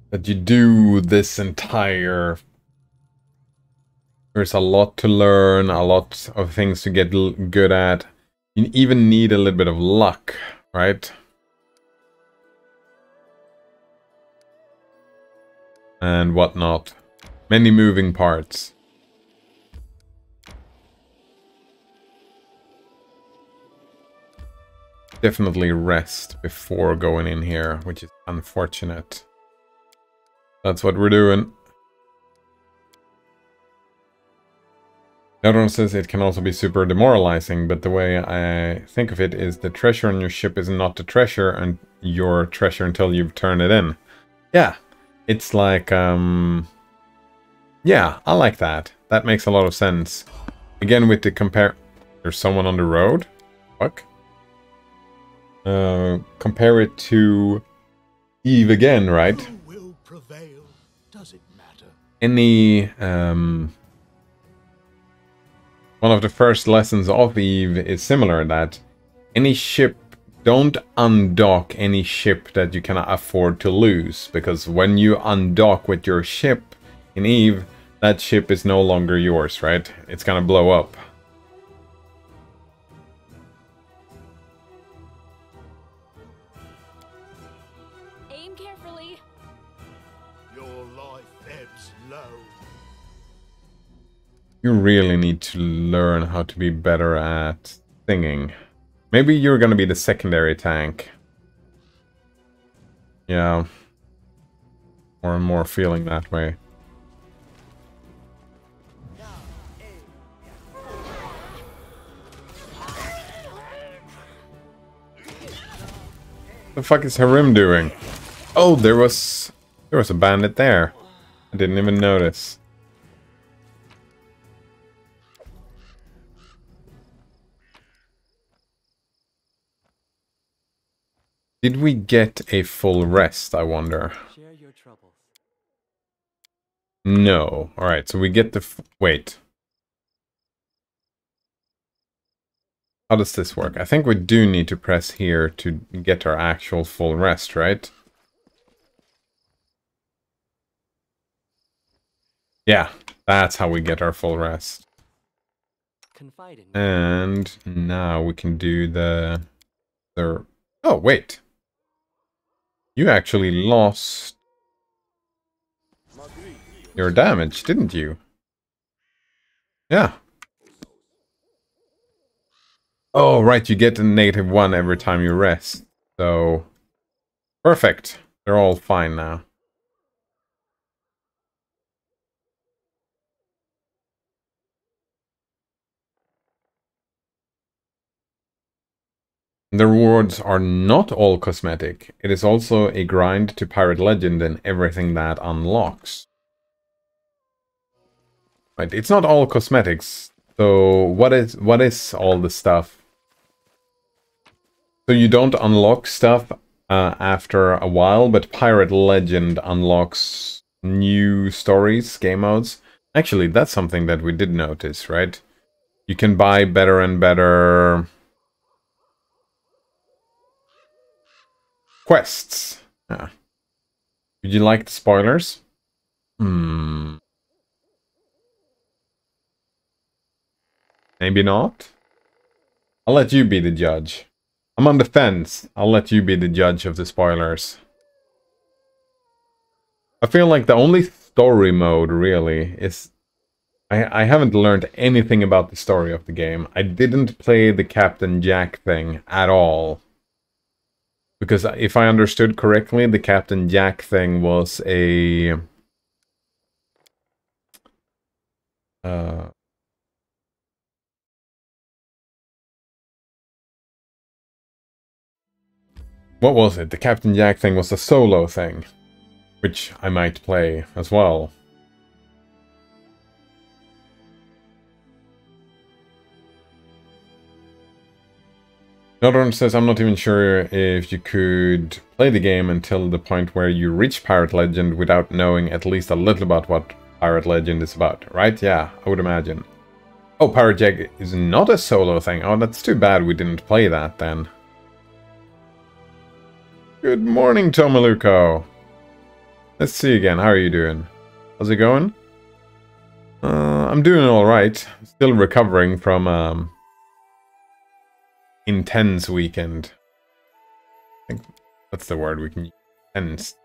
That you do this entire... There's a lot to learn, a lot of things to get good at. You even need a little bit of luck, right? And whatnot. Many moving parts. Definitely rest before going in here, which is unfortunate. That's what we're doing. Everyone says it can also be super demoralizing, but the way I think of it is the treasure on your ship is not the treasure and your treasure until you've turned it in. Yeah, it's like, yeah, I like that. That makes a lot of sense. Again, with the compare... There's someone on the road? Fuck. Compare it to EVE again, right? Who will prevail? Does it matter? Any, one of the first lessons of EVE is similar, that any ship, don't undock any ship that you cannot afford to lose, because when you undock with your ship in EVE, that ship is no longer yours, right? It's gonna blow up. Aim carefully. Your life ebbs low. You really need to learn how to be better at singing. Maybe you're gonna be the secondary tank. Yeah. More and more feeling that way. The fuck is Harim doing? Oh, there was a bandit there. I didn't even notice. Did we get a full rest, I wonder? Share your troubles. No. Alright, so we get the... Wait. How does this work? I think we do need to press here to get our actual full rest, right? Yeah, that's how we get our full rest. Confide in me. And now we can do the... Oh, wait. You actually lost your damage, didn't you? Yeah. Oh, right, you get a -1 every time you rest. So, perfect. They're all fine now. The rewards are not all cosmetic. It is also a grind to Pirate Legend and everything that unlocks. Right, it's not all cosmetics. So what is all the stuff? So you don't unlock stuff after a while, but Pirate Legend unlocks new stories, game modes. Actually, that's something that we did notice, right? You can buy better and better Quests. Yeah. Would you like the spoilers? Hmm. Maybe not. I'll let you be the judge. I'm on the fence. I'll let you be the judge of the spoilers. I feel like the only story mode, really, is... I haven't learned anything about the story of the game. I didn't play the Captain Jack thing at all. Because if I understood correctly, the Captain Jack thing was a... what was it? The Captain Jack thing was a solo thing. Which I might play as well. Another one says, I'm not even sure if you could play the game until the point where you reach Pirate Legend without knowing at least a little about what Pirate Legend is about, right? Yeah, I would imagine. Oh, Pirate Jack is not a solo thing. Oh, that's too bad we didn't play that then. Good morning, Tomaluko. Let's see again. How are you doing? How's it going? I'm doing alright. Still recovering from intense weekend. I think that's the word we can use. Intense.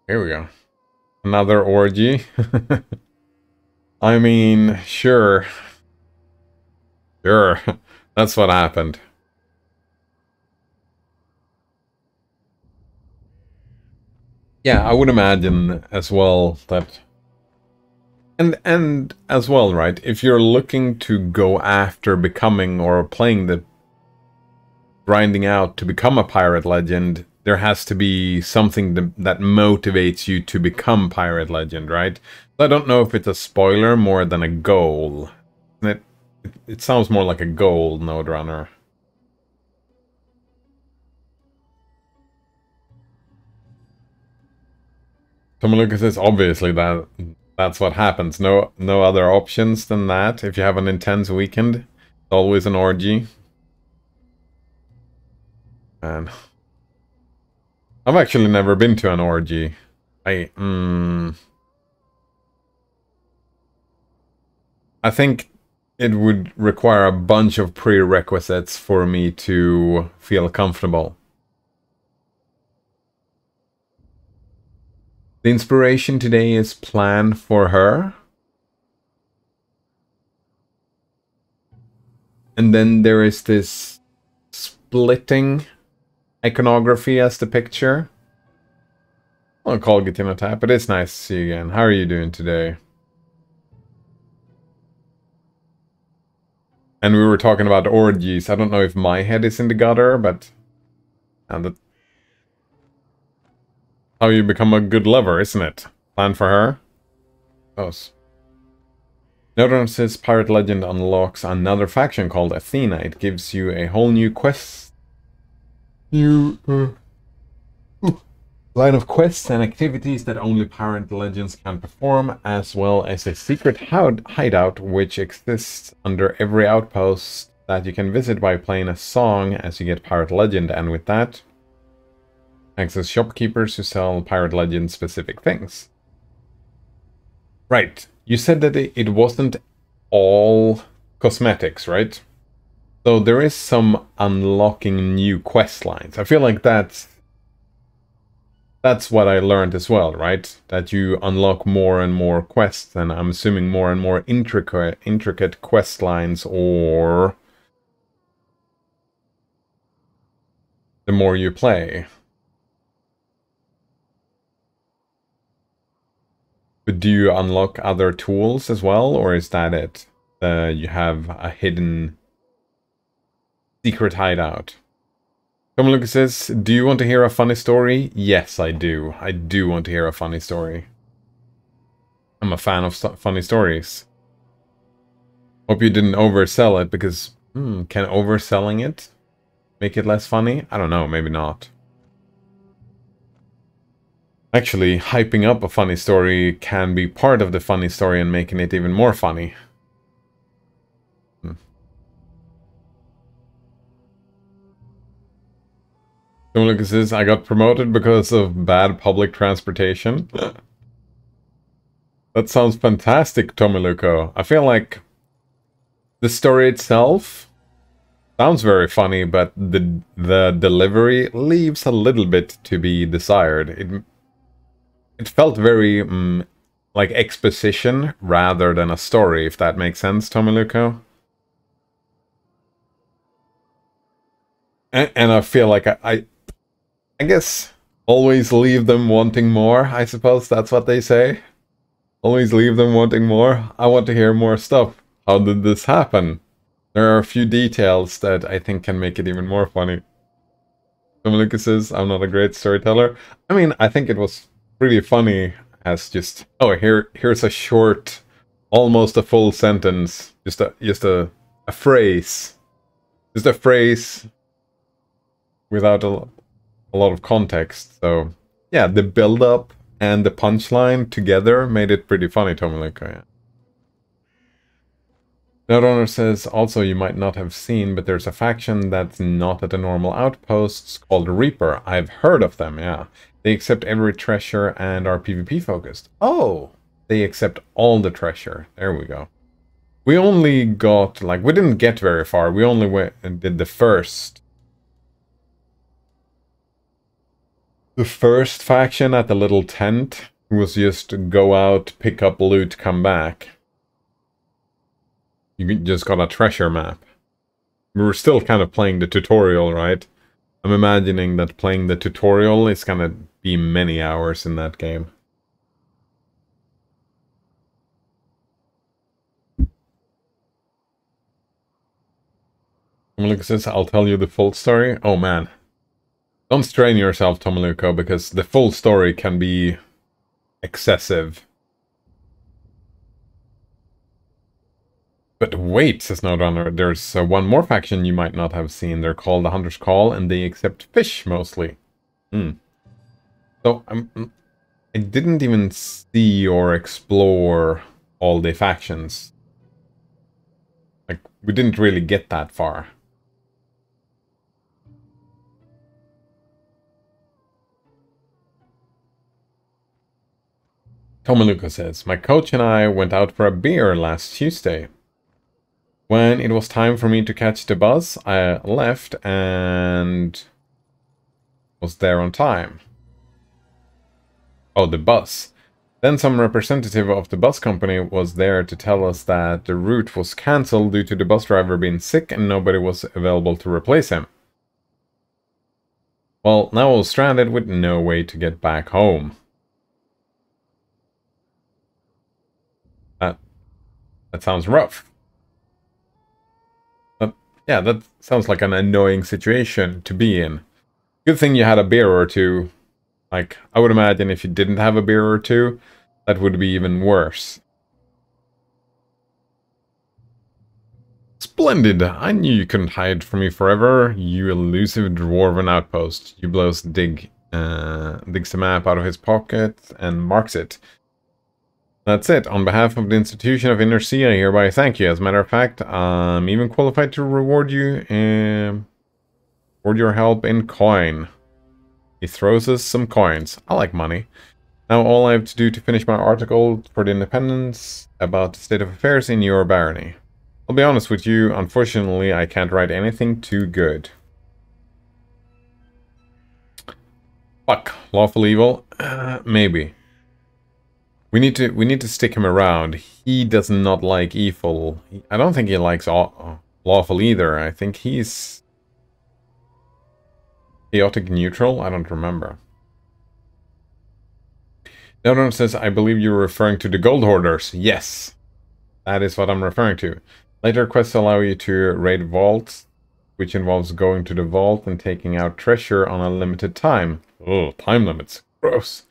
Here we go. Another orgy. I mean, sure. Sure. That's what happened. Yeah, I would imagine as well that... And as well, right? If you're looking to go after becoming or playing the... grinding out to become a Pirate Legend, there has to be something that motivates you to become Pirate Legend, right? So I don't know if it's a spoiler more than a goal. It sounds more like a goal, Node Runner. Someone look at this, obviously that's what happens. No other options than that. If you have an intense weekend, it's always an orgy. And I've actually never been to an orgy. I think it would require a bunch of prerequisites for me to feel comfortable. The inspiration today is Plan for Her. And then there is this splitting iconography as the picture. I'll call Gatina Tap, but it's nice to see you again. How are you doing today? And we were talking about orgies. I don't know if my head is in the gutter, but... that's how you become a good lover, isn't it? Plan for Her? Close. Nodron says Pirate Legend unlocks another faction called Athena. It gives you a whole new quest. Line of quests and activities that only Pirate Legends can perform, as well as a secret hideout which exists under every outpost that you can visit by playing a song as you get Pirate Legend, and with that, access shopkeepers who sell Pirate Legend specific things. Right, you said that it wasn't all cosmetics, right? So there is some unlocking new quest lines. I feel like that's what I learned as well, right? That you unlock more and more quests, and I'm assuming more and more intricate quest lines, or the more you play. But do you unlock other tools as well, or is that it? You have a hidden secret hideout. Someone Lucas says, do you want to hear a funny story? Yes, I do. I do want to hear a funny story. I'm a fan of funny stories. Hope you didn't oversell it, because can overselling it make it less funny? I don't know, maybe not. Actually, hyping up a funny story can be part of the funny story and making it even more funny. Lucas says, I got promoted because of bad public transportation. That sounds fantastic, Tomiluko. I feel like the story itself sounds very funny, but the delivery leaves a little bit to be desired. It felt very like exposition rather than a story, if that makes sense, Tomiluko. And I feel like I guess always leave them wanting more, I suppose that's what they say. Always leave them wanting more. I want to hear more stuff. How did this happen? There are a few details that I think can make it even more funny. Lucas says, I'm not a great storyteller. I mean, I think it was pretty funny as just, oh, here's a short, almost a full sentence. Just a phrase. Just a phrase without a lot of context. So, yeah, the build-up and the punchline together made it pretty funny, Tomiluko, yeah. Noteowner says, also you might not have seen, but there's a faction that's not at the normal outposts called Reaper. I've heard of them, yeah. They accept every treasure and are PvP focused. Oh! They accept all the treasure. There we go. We only got, like, we didn't get very far. We only went and did the first faction at the little tent was just go out, pick up loot, come back. You just got a treasure map. We were still kind of playing the tutorial, right? I'm imagining that playing the tutorial is gonna be many hours in that game. Tomiluko says, I'll tell you the full story. Oh man. Don't strain yourself, Tomiluko, because the full story can be excessive. But wait, says Noteowner, there's one more faction you might not have seen. They're called the Hunter's Call, and they accept fish, mostly. So, I didn't even see or explore all the factions. Like, we didn't really get that far. Tomiluko says, my coach and I went out for a beer last Tuesday. When it was time for me to catch the bus, I left and was there on time. Oh, the bus. Then some representative of the bus company was there to tell us that the route was cancelled due to the bus driver being sick and nobody was available to replace him. Well, now I was stranded with no way to get back home. That sounds rough. Yeah, that sounds like an annoying situation to be in. Good thing you had a beer or two. Like, I would imagine if you didn't have a beer or two, that would be even worse. Splendid! I knew you couldn't hide from me forever, you elusive dwarven outpost. Ublos digs the map out of his pocket and marks it. That's it. On behalf of the Institution of Inner Sea, I hereby thank you. As a matter of fact, I'm even qualified to reward you for your help in coin. He throws us some coins. I like money. Now all I have to do to finish my article for the Independence about the state of affairs in your barony. I'll be honest with you, unfortunately I can't write anything too good. Fuck. Lawful evil? Maybe. We need to stick him around. He does not like evil. I don't think he likes lawful either. I think he's chaotic neutral. I don't remember. Noteowner says, I believe you're referring to the gold hoarders. Yes, that is what I'm referring to. Later quests allow you to raid vaults, which involves going to the vault and taking out treasure on a limited time. Oh, time limits. Gross.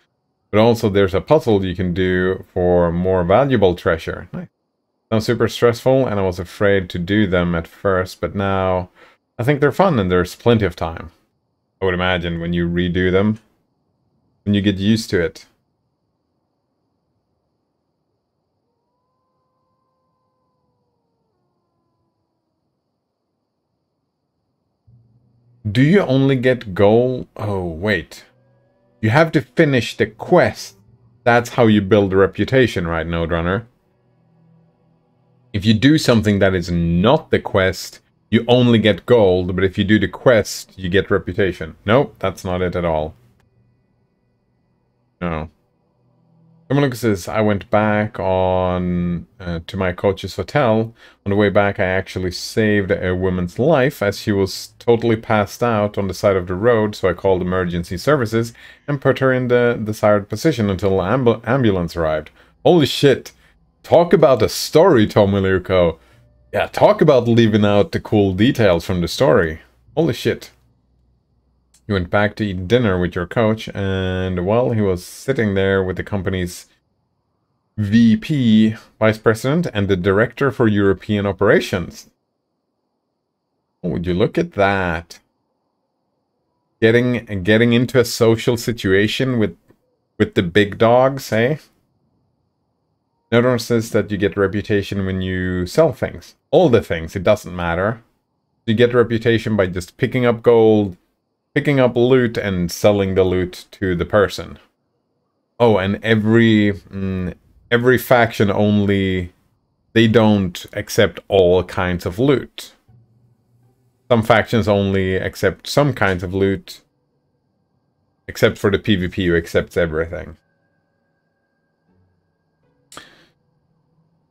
But also there's a puzzle you can do for more valuable treasure. Nice. Sounds super stressful, and I was afraid to do them at first, but now I think they're fun and there's plenty of time. I would imagine when you redo them. when you get used to it. Do you only get gold? Oh, wait. You have to finish the quest. That's how you build a reputation, right, Node Runner? If you do something that is not the quest, you only get gold, but if you do the quest, you get reputation. Nope, that's not it at all. No. Someone says, I went back on to my coach's hotel. On the way back, I actually saved a woman's life as she was totally passed out on the side of the road, so I called emergency services and put her in the desired position until ambulance arrived. Holy shit. Talk about a story, Tomiluko. Yeah, talk about leaving out the cool details from the story. Holy shit. You went back to eat dinner with your coach, and while he was sitting there with the company's VP, Vice President, and the Director for European Operations. Oh, would you look at that? Getting into a social situation with the big dogs, eh? Another one says that you get reputation when you sell things. All the things, it doesn't matter. You get reputation by just picking up gold, picking up loot, and selling the loot to the person. Oh, and every faction only... They don't accept all kinds of loot. Some factions only accept some kinds of loot. Except for the PvP, who accepts everything.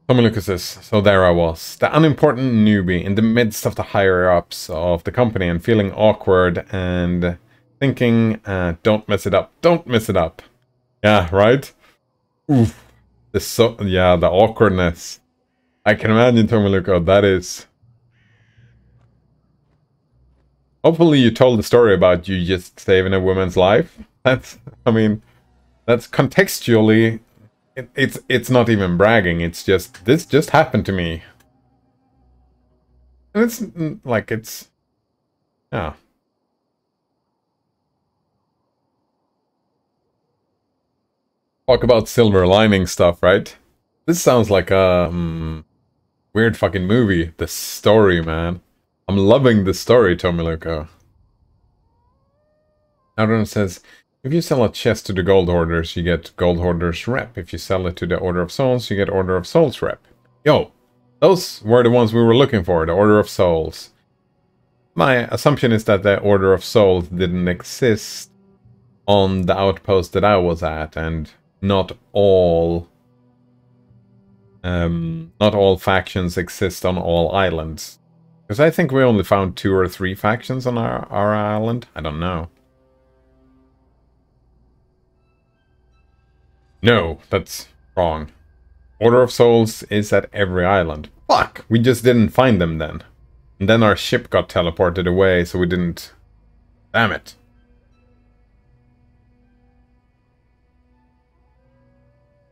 Look at this. So there I was, the unimportant newbie in the midst of the higher-ups of the company and feeling awkward and thinking, don't mess it up, don't mess it up. Yeah, right? Oof. The awkwardness. I can imagine, Tomiluko, that is... Hopefully you told the story about you just saving a woman's life. That's, I mean, that's contextually... It's not even bragging, it's just, this just happened to me. And it's, like, it's... Yeah. Talk about silver lining stuff, right? This sounds like a weird fucking movie. The story, man. I'm loving the story, Tomiluko. Everyone says... If you sell a chest to the Gold Hoarders, you get Gold Hoarders rep. If you sell it to the Order of Souls, you get Order of Souls rep. Yo, those were the ones we were looking for, the Order of Souls. My assumption is that the Order of Souls didn't exist on the outpost that I was at, and not all factions exist on all islands. Because I think we only found 2 or 3 factions on our island. I don't know. No, that's wrong. Order of Souls is at every island. Fuck! We just didn't find them then. And then our ship got teleported away, so we didn't... Damn it.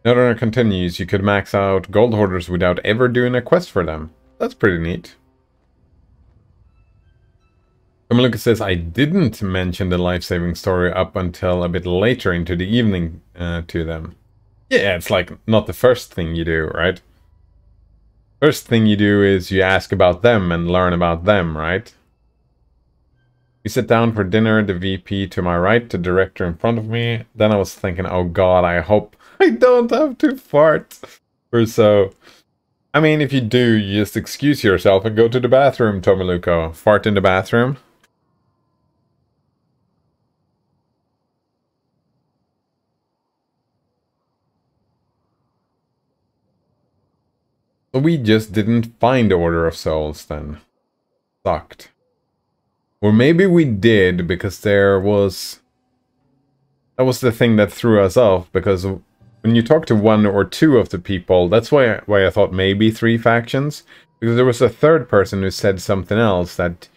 Another continues, you could max out Gold Hoarders without ever doing a quest for them. That's pretty neat. Kameluka says, I didn't mention the life-saving story up until a bit later into the evening to them. Yeah, it's like not the first thing you do, right? First thing you do is you ask about them and learn about them, right? We sit down for dinner, the VP to my right, the director in front of me. Then I was thinking, oh god, I hope I don't have to fart or so. I mean, if you do, you just excuse yourself and go to the bathroom, Tomiluko. Fart in the bathroom. We just didn't find the Order of Souls then. Sucked. Or maybe we did, because there was... That was the thing that threw us off, because when you talk to 1 or 2 of the people, that's why I thought maybe 3 factions. Because there was a third person who said something else that,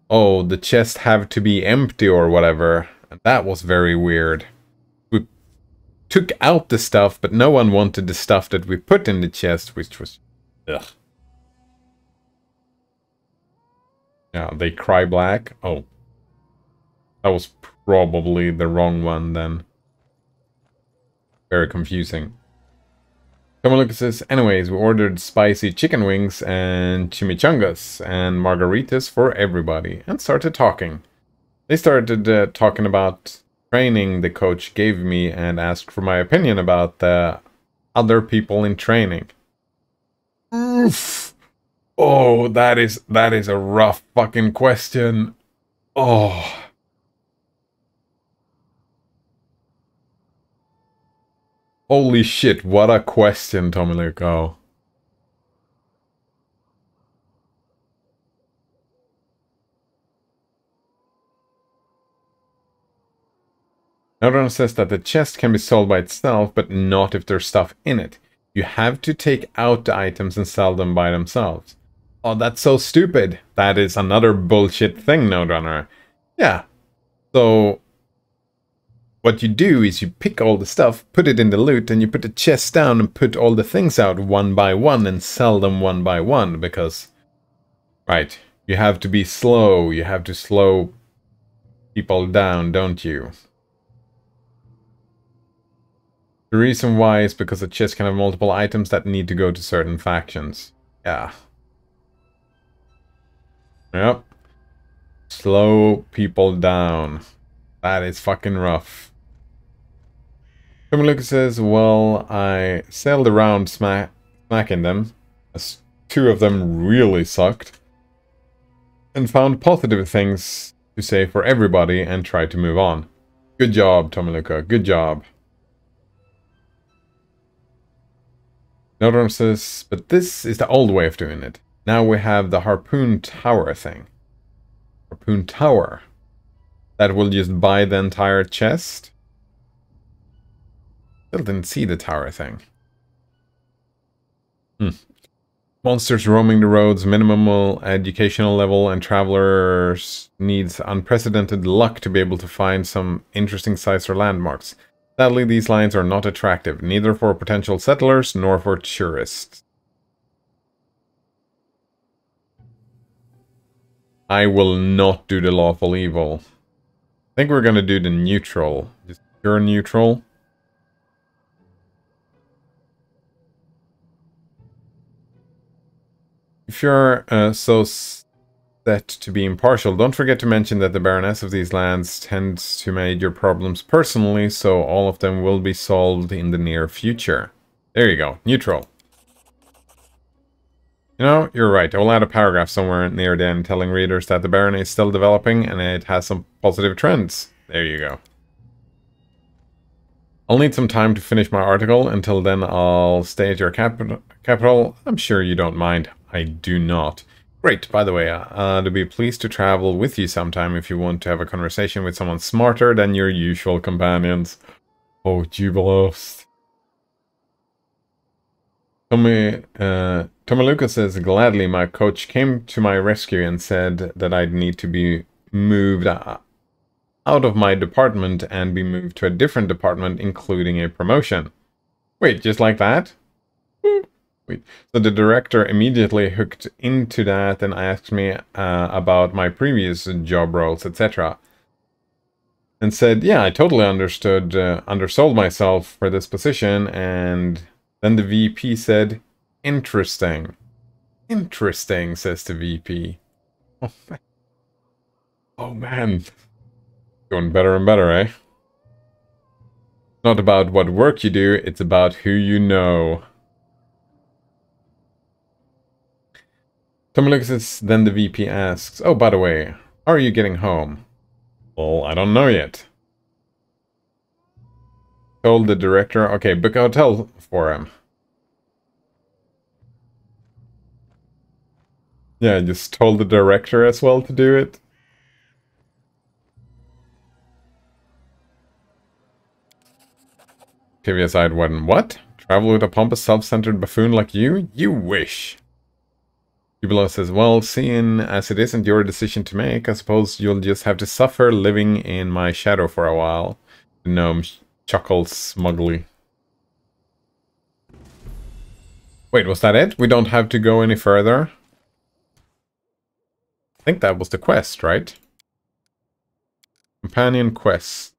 oh, the chests have to be empty or whatever. And that was very weird. We took out the stuff, but no one wanted the stuff that we put in the chest, which was... Ugh. Yeah, they cry black. Oh. That was probably the wrong one then. Very confusing. Tomaluka says, anyways, we ordered spicy chicken wings and chimichangas and margaritas for everybody and started talking. They started talking about training the coach gave me and asked for my opinion about the other people in training. Oof. Oh, that is a rough fucking question. Oh. Holy shit, what a question, Tomaluko. Another one says that the chest can be sold by itself, but not if there's stuff in it. You have to take out the items and sell them by themselves. Oh, that's so stupid. That is another bullshit thing, Node Runner. Yeah. So what you do is you pick all the stuff, put it in the loot, and you put the chest down and put all the things out one by one and sell them one by one, because, right, you have to be slow. You have to slow people down, don't you? The reason why is because the chest can have multiple items that need to go to certain factions. Yeah. Yep. Slow people down. That is fucking rough. Lucas says, well, I sailed around smacking them, as 2 of them really sucked, and found positive things to say for everybody and tried to move on. Good job, Tomaluka. Good job. Another one says, but this is the old way of doing it. Now we have the Harpoon Tower thing. Harpoon Tower. That will just buy the entire chest? Still didn't see the tower thing. Monsters roaming the roads, minimal educational level, and travelers needs unprecedented luck to be able to find some interesting sites or landmarks. Sadly, these lines are not attractive, neither for potential settlers nor for tourists. I will not do the lawful evil. I think we're gonna do the neutral. Just pure neutral. If you're so set to be impartial, don't forget to mention that the Baroness of these lands tends to manage your problems personally, so all of them will be solved in the near future. There you go, neutral. You know, you're right. I will add a paragraph somewhere near the end telling readers that the Baroness is still developing and it has some positive trends. There you go. I'll need some time to finish my article. Until then, I'll stay at your capital. I'm sure you don't mind. I do not. Great, by the way, I'd be pleased to travel with you sometime if you want to have a conversation with someone smarter than your usual companions. Oh, Jubilos. Tomaluka says, gladly, my coach came to my rescue and said that I'd need to be moved out of my department and be moved to a different department, including a promotion. Wait, just like that? Wait. So the director immediately hooked into that and asked me about my previous job roles, etc. And said, yeah, I totally undersold myself for this position. And then the VP said, interesting. Interesting, says the VP. Oh, man. Oh, man. Going better and better, eh? Not about what work you do, it's about who you know. Tomaluka says, then the VP asks, oh, by the way, how are you getting home? Well, I don't know yet. Told the director, okay, book a hotel for him. Yeah, I just told the director as well to do it. Previous side one, what? Travel with a pompous, self-centered buffoon like you? You wish. Jubilee says, well, seeing as it isn't your decision to make, I suppose you'll just have to suffer living in my shadow for a while. The gnome chuckles smugly. Wait, was that it? We don't have to go any further? I think that was the quest, right? Companion quest.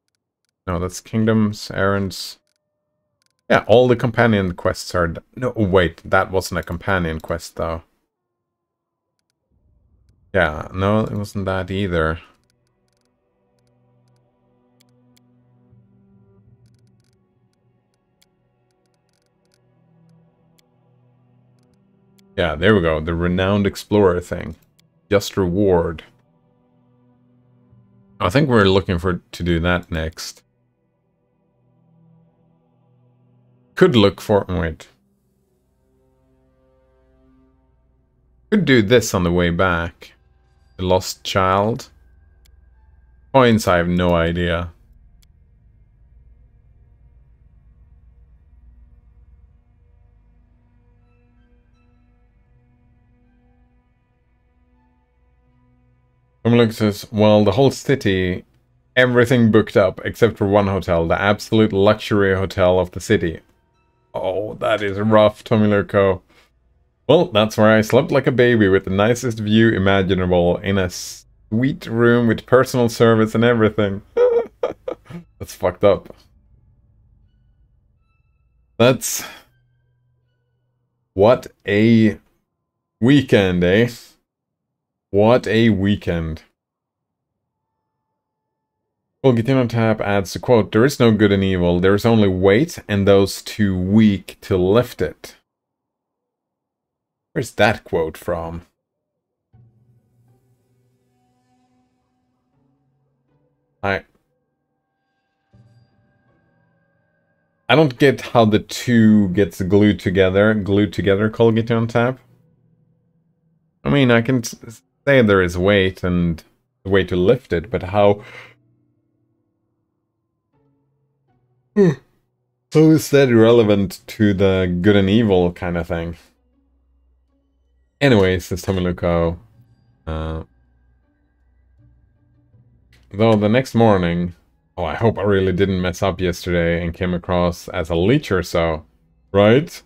No, that's kingdoms, errands. Yeah, all the companion quests are... No, wait, that wasn't a companion quest, though. Yeah, no, it wasn't that either. Yeah, there we go. The Renowned Explorer thing. Just reward. I think we're looking to do that next. Could look for... Wait. Could do this on the way back. The Lost Child. Points, I have no idea. Someone says, well, the whole city, everything booked up except for one hotel, the absolute luxury hotel of the city. Oh, that is rough, Tomiluko. Well, that's where I slept like a baby with the nicest view imaginable in a sweet room with personal service and everything. That's fucked up. That's... What a weekend, eh? What a weekend. Well, Getting on Tap adds the quote, there is no good and evil, there is only weight and those too weak to lift it. Where's that quote from? I don't get how the two gets glued together, called Getting on Tap. I mean, I can say there is weight and the way to lift it, but how... How is that relevant to the good and evil kind of thing? Anyways, says Tomiluko. Though the next morning... Oh, I hope I really didn't mess up yesterday and came across as a leech or so. Right?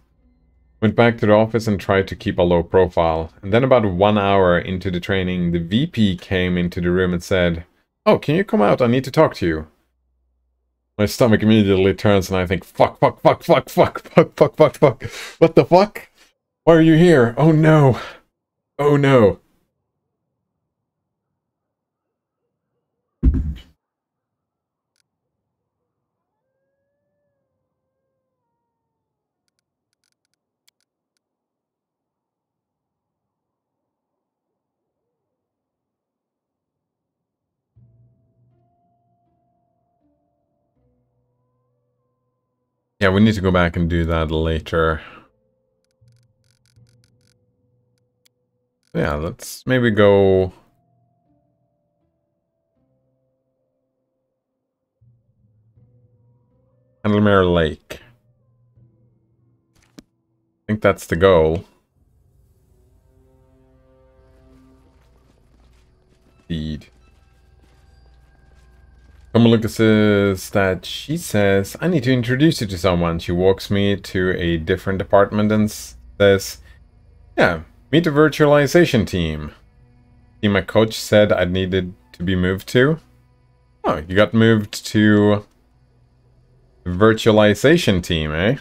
Went back to the office and tried to keep a low profile. And then about 1 hour into the training, the VP came into the room and said, oh, can you come out? I need to talk to you. My stomach immediately turns and I think, fuck. What the fuck? Why are you here? Oh no. Oh no. Yeah, we need to go back and do that later. Yeah, let's maybe go... Candlemere Lake. I think that's the goal. Indeed. Tomiluko says that she says, I need to introduce you to someone. She walks me to a different department and says, yeah, meet the virtualization team. See, my coach said I needed to be moved to. Oh, you got moved to the virtualization team, eh?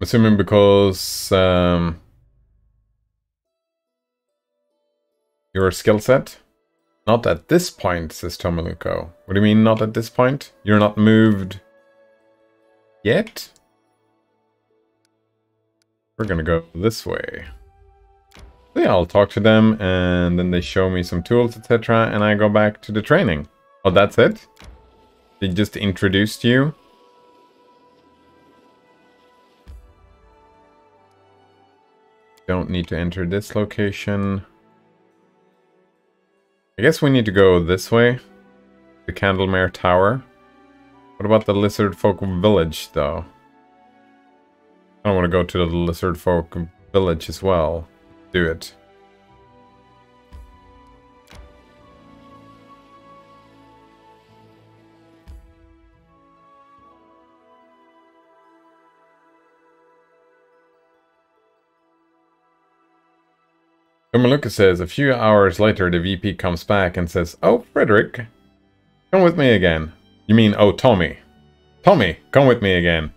Assuming because your skill set? Not at this point, says Tomiluko. What do you mean, not at this point? You're not moved yet? We're gonna go this way. So yeah, I'll talk to them, and then they show me some tools, etc., and I go back to the training. Oh, that's it? They just introduced you? Don't need to enter this location. I guess we need to go this way. The Candlemere Tower. What about the Lizard Folk Village, though? I don't want to go to the Lizard Folk Village as well. Do it. Lucas says, a few hours later, the VP comes back and says, "Oh, Frederick, come with me again." You mean, oh, Tommy. Tommy, come with me again.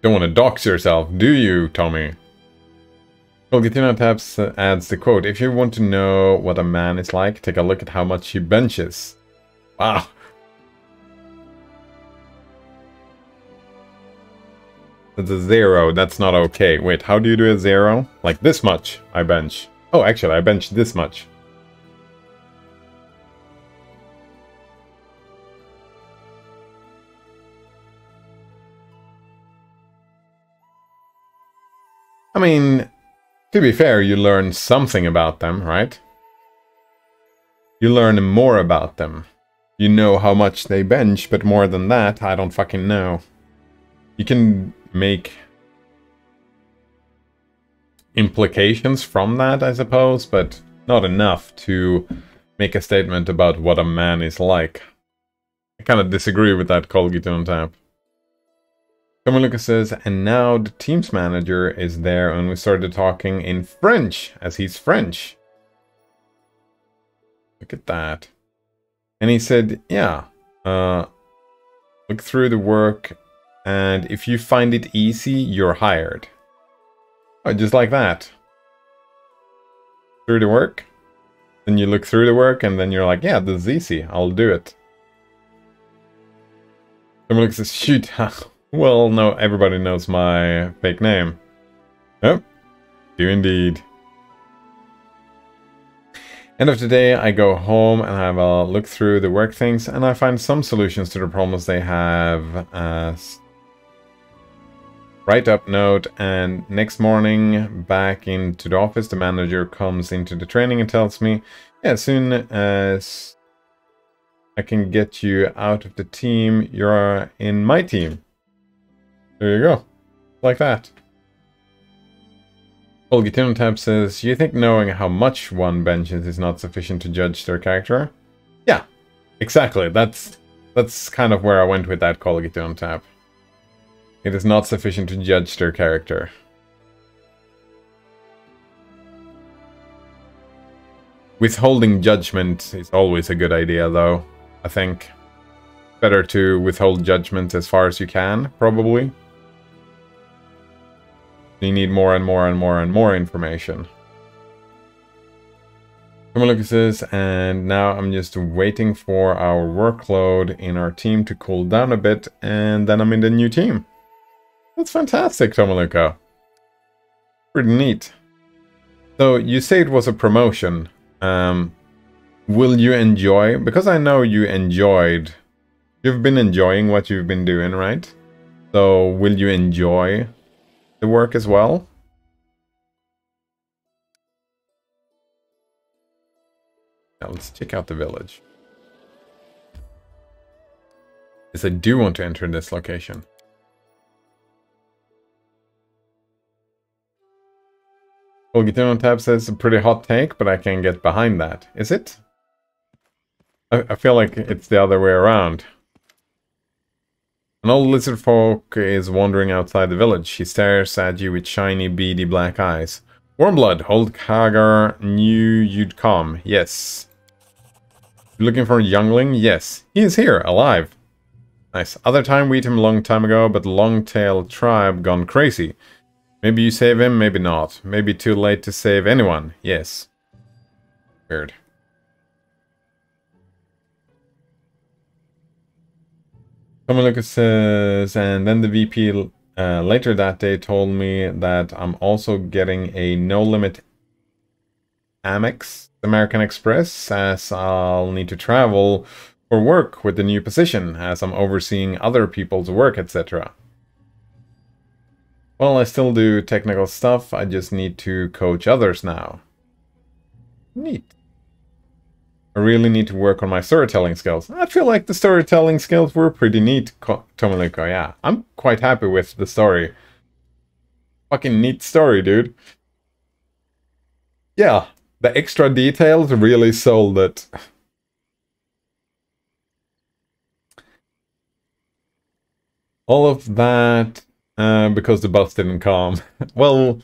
Don't want to dox yourself, do you, Tommy? Well, Gitino Tabs adds the quote, "If you want to know what a man is like, take a look at how much he benches." Wow. That's a 0. That's not okay. Wait, how do you do a 0? Like this much I bench. Oh, actually, I bench this much. I mean, to be fair, you learn something about them, right? You learn more about them. You know how much they bench, but more than that, I don't fucking know. You can make implications from that, I suppose, but not enough to make a statement about what a man is like. I kind of disagree with that, Colgate on tap. Lucas says, and now the team's manager is there and we started talking in French, as he's French. Look at that. And he said, yeah, look through the work, and if you find it easy, you're hired. Oh, just like that. Through the work. Then you look through the work, and then you're like, yeah, this is easy. I'll do it. Someone says, shoot. Well, no, everybody knows my fake name. Oh, do indeed. End of the day, I go home and have a look through the work things, and I find some solutions to the problems they have. Write up note, and next morning, back into the office, the manager comes into the training and tells me, yeah, as soon as I can get you out of the team, you're in my team. There you go. Like that. Olgitino Tab says, you think knowing how much one benches is not sufficient to judge their character? Yeah, exactly. That's kind of where I went with that, Olgitino Tab. It is not sufficient to judge their character. Withholding judgment is always a good idea, though, I think. Better to withhold judgment as far as you can, probably. You need more and more and more and more information. Lucas says, and now I'm just waiting for our workload in our team to cool down a bit, and then I'm in the new team. That's fantastic, Tomaluka. Pretty neat. So, you say it was a promotion. Will you enjoy? Because I know you enjoyed. You've been enjoying what you've been doing, right? So, will you enjoy the work as well? Now, let's check out the village. Yes, I do want to enter this location. Olgitino Tab says a pretty hot take, but I can get behind that. Is it? I feel like it's the other way around. An old lizard folk is wandering outside the village. He stares at you with shiny, beady black eyes. Warmblood, old Kagar knew you'd come. Yes. You're looking for a youngling? Yes. He is here, alive. Nice. Other time we ate him a long time ago, but long-tailed tribe gone crazy. Maybe you save him, maybe not. Maybe too late to save anyone. Yes. Weird. Lucas says, and then the VP later that day told me that I'm also getting a no-limit Amex American Express, as I'll need to travel for work with the new position, as I'm overseeing other people's work, etc. Well, I still do technical stuff, I just need to coach others now. Neat. I really need to work on my storytelling skills. I feel like the storytelling skills were pretty neat, Tomaliko, yeah. I'm quite happy with the story. Fucking neat story, dude. Yeah, the extra details really sold it. All of that... because the bus didn't come. Well,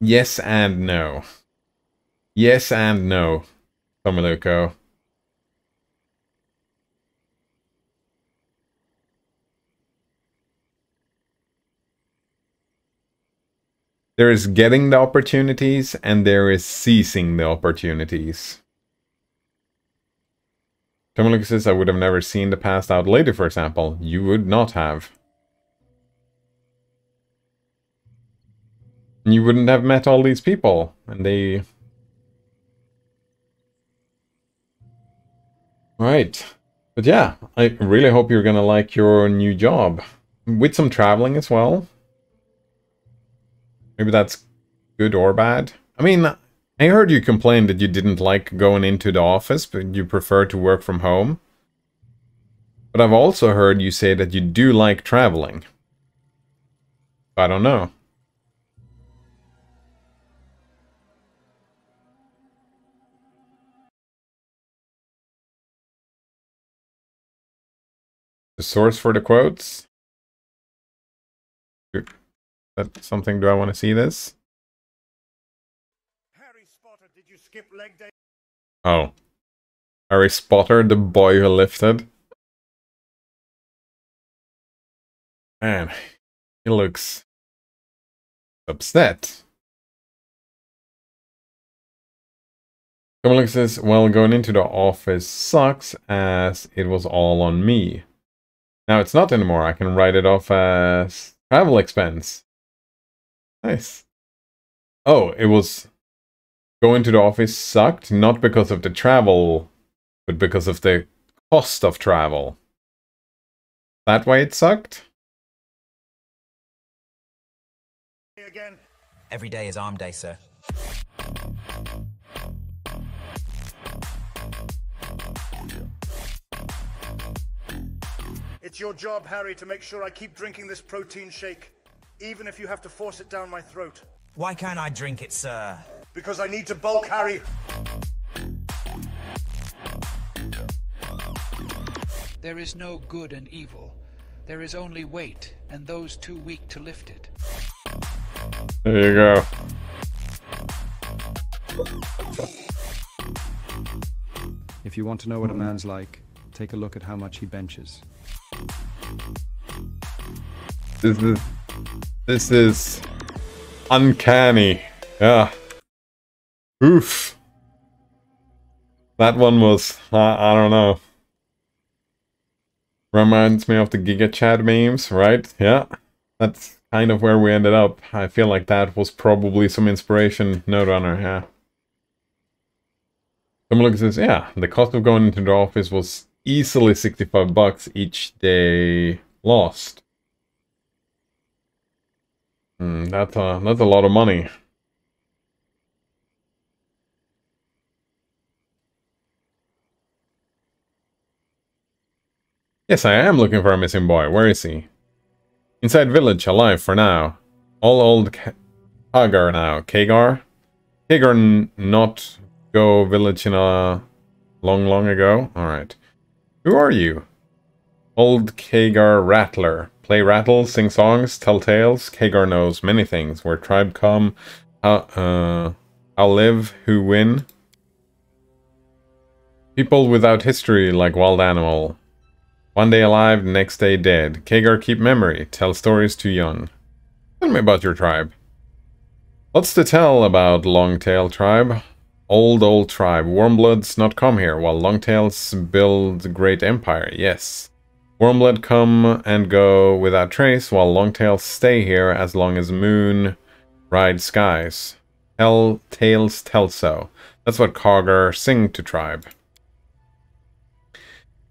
Yes and no. Yes and no, Tomaluko. There is getting the opportunities, and there is seizing the opportunities. Tomaluko says, I would have never seen the Passed Out Lady, for example. You would not have. You wouldn't have met all these people, and they... Right. But yeah, I really hope you're gonna like your new job. With some traveling as well. Maybe that's good or bad. I mean, I heard you complain that you didn't like going into the office, but you prefer to work from home. But I've also heard you say that you do like traveling. I don't know. The source for the quotes? Is that something? Do I want to see this? Harry Spotter, did you skip leg day? Oh. Harry Spotter, the boy who lifted. Man, he looks upset. Someone says, well, going into the office sucks as it was all on me. Now it's not anymore. I can write it off as travel expense. Nice. Oh, it was... Going to the office sucked, not because of the travel, but because of the cost of travel. That way it sucked? Again. Every day is arm day, sir. It's your job, Harry, to make sure I keep drinking this protein shake, even if you have to force it down my throat. Why can't I drink it, sir? Because I need to bulk, Harry. There is no good and evil. There is only weight, and those too weak to lift it. There you go. If you want to know what a man's like, take a look at how much he benches. This is uncanny. Yeah. Oof. That one was, I don't know. Reminds me of the Giga Chat memes, right? Yeah. That's kind of where we ended up. I feel like that was probably some inspiration. Node Runner, yeah. Someone looks at this, yeah. The cost of going into the office was easily $65 each day lost. That's a lot of money. Yes, I am looking for a missing boy. Where is he? Inside village, alive for now. All old Kagar now. Kagar? Kagar not go village in a long ago? Alright. Who are you? Old Kagar Rattler. Play rattles, sing songs, tell tales. Kagar knows many things. Where tribe come, I'll live, who win. People without history like wild animal. One day alive, the next day dead. Kagar keep memory, tell stories too young. Tell me about your tribe. What's to tell about Longtail tribe? Old tribe. Warmbloods not come here, while Longtails build great empire, yes. Warmblood come and go without trace, while Longtails stay here as long as moon ride skies. Tales tell so. That's what Kagar sing to tribe.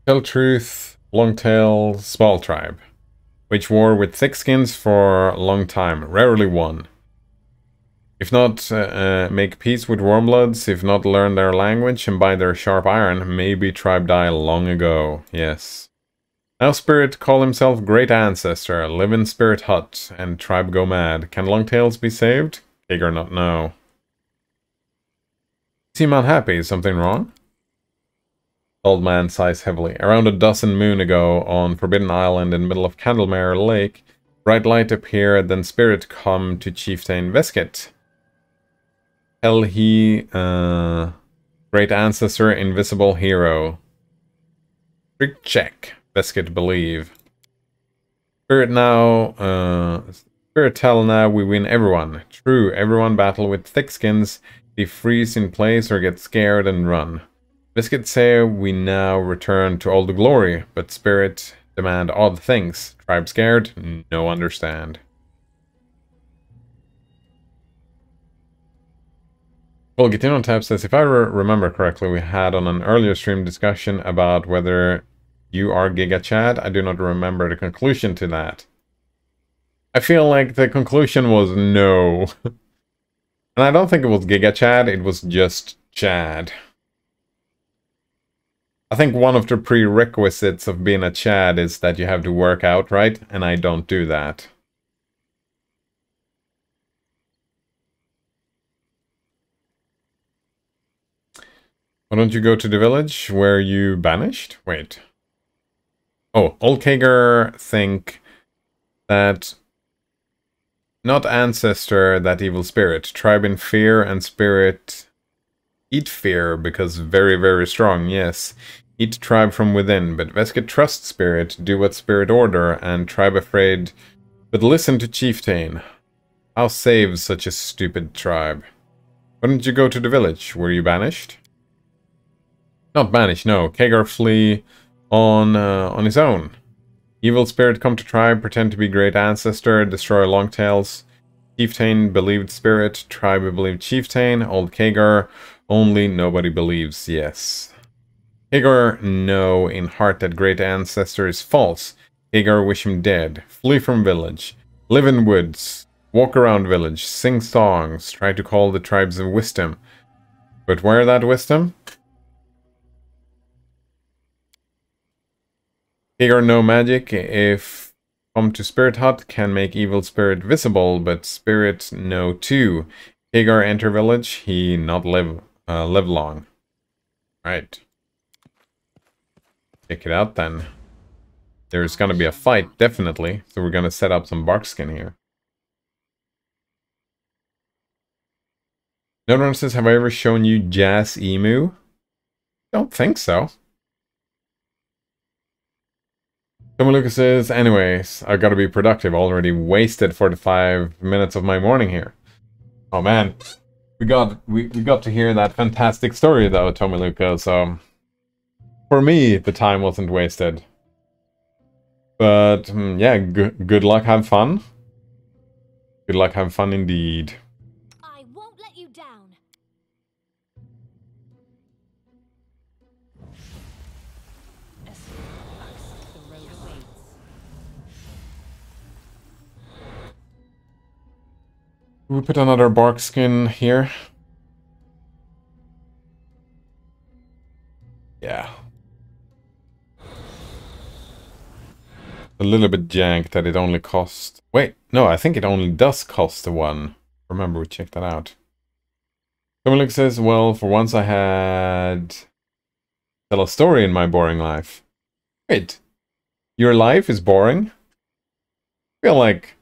Tell truth, Longtail small tribe. Wage war with thickskins for a long time, rarely won. If not make peace with Warmbloods, if not learn their language and buy their sharp iron, maybe tribe die long ago, yes. Now Spirit call himself Great Ancestor, live in Spirit Hut, and tribe go mad. Can Longtails be saved? Kagar not know. Seem unhappy, is something wrong? Old man sighs heavily. Around a dozen moon ago, on Forbidden Island in the middle of Candlemere Lake, Bright light appear, then spirit come to Chieftain Veskit. Tell he, great ancestor, invisible hero. Trick check. Veskit believe. Spirit now, Spirit tell now we win everyone. True, everyone battle with thick skins. They freeze in place or get scared and run. Veskit say we now return to old glory, but Spirit demand odd things. Tribe scared? No understand. Well, Getino Tab says, if I remember correctly, we had on an earlier stream discussion about whether you are Giga Chad. I do not remember the conclusion to that. I feel like the conclusion was no. And I don't think it was Giga Chad, it was just Chad. I think one of the prerequisites of being a Chad is that you have to work out, right? And I don't do that. Why don't you go to the village where you banished? Wait. Oh, Old Kager think that not ancestor, that evil spirit. Tribe in fear and spirit eat fear because very, very strong, yes. Eat tribe from within, but Veskit trust spirit, do what spirit order, and tribe afraid, but listen to chieftain. How save such a stupid tribe? Why don't you go to the village? Were you banished? Not banished, no. Kagar flee on his own. Evil spirit come to tribe, pretend to be great ancestor, destroy longtails. Chieftain believed spirit, tribe believed chieftain, old Kagar, only nobody believes, yes. Kagar know in heart that great ancestor is false. Kagar wish him dead. Flee from village. Live in woods. Walk around village. Sing songs. Try to call the tribes of wisdom. But where that wisdom? Kagar know magic. If come to spirit hut, can make evil spirit visible, but spirit know too. Kagar enter village, he not live long. Right. Check it out then. There's gonna be a fight, definitely. So we're gonna set up some barkskin here. No says, have I ever shown you Jazz Emu? Don't think so. Tommy Lucas says, anyways, I gotta be productive. Already wasted 45 minutes of my morning here. Oh man. We got to hear that fantastic story though, Tommy Lucas, so for me, the time wasn't wasted. But, yeah, good luck, have fun. Good luck, have fun indeed. I won't let you down. The road awaits. We put another bark skin here. Yeah. A little bit jank that it only cost... Wait, no, I think it only does cost the one. Remember, we checked that out. Someone says, well, for once I had... tell a story in my boring life. Wait, your life is boring? I feel like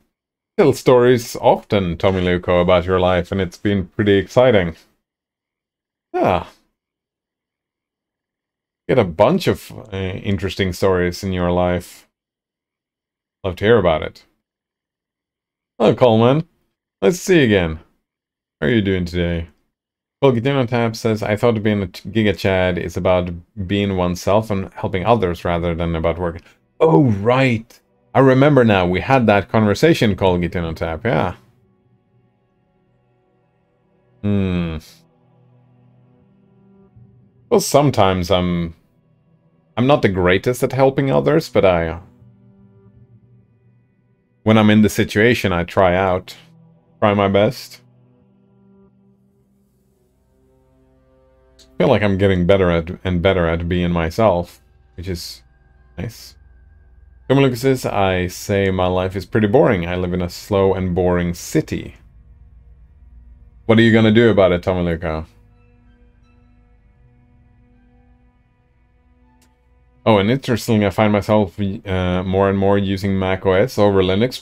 tell stories often, Tommy Luco, about your life, and it's been pretty exciting. Yeah. Get a bunch of interesting stories in your life. Love to hear about it. Hello, Coleman. Let's see again. How are you doing today? Well, Gideon Tab says, I thought being a Giga Chad is about being oneself and helping others rather than about working. Oh, right. I remember now. We had that conversation, called Gideon Tab. Yeah. Well, sometimes I'm not the greatest at helping others, but when I'm in the situation, I try my best. I feel like I'm getting better at being myself, which is nice. Tommy Lucas says, I say my life is pretty boring. I live in a slow and boring city. What are you gonna do about it, Tommy Lucas? Oh, and interestingly, I find myself more and more using macOS over Linux.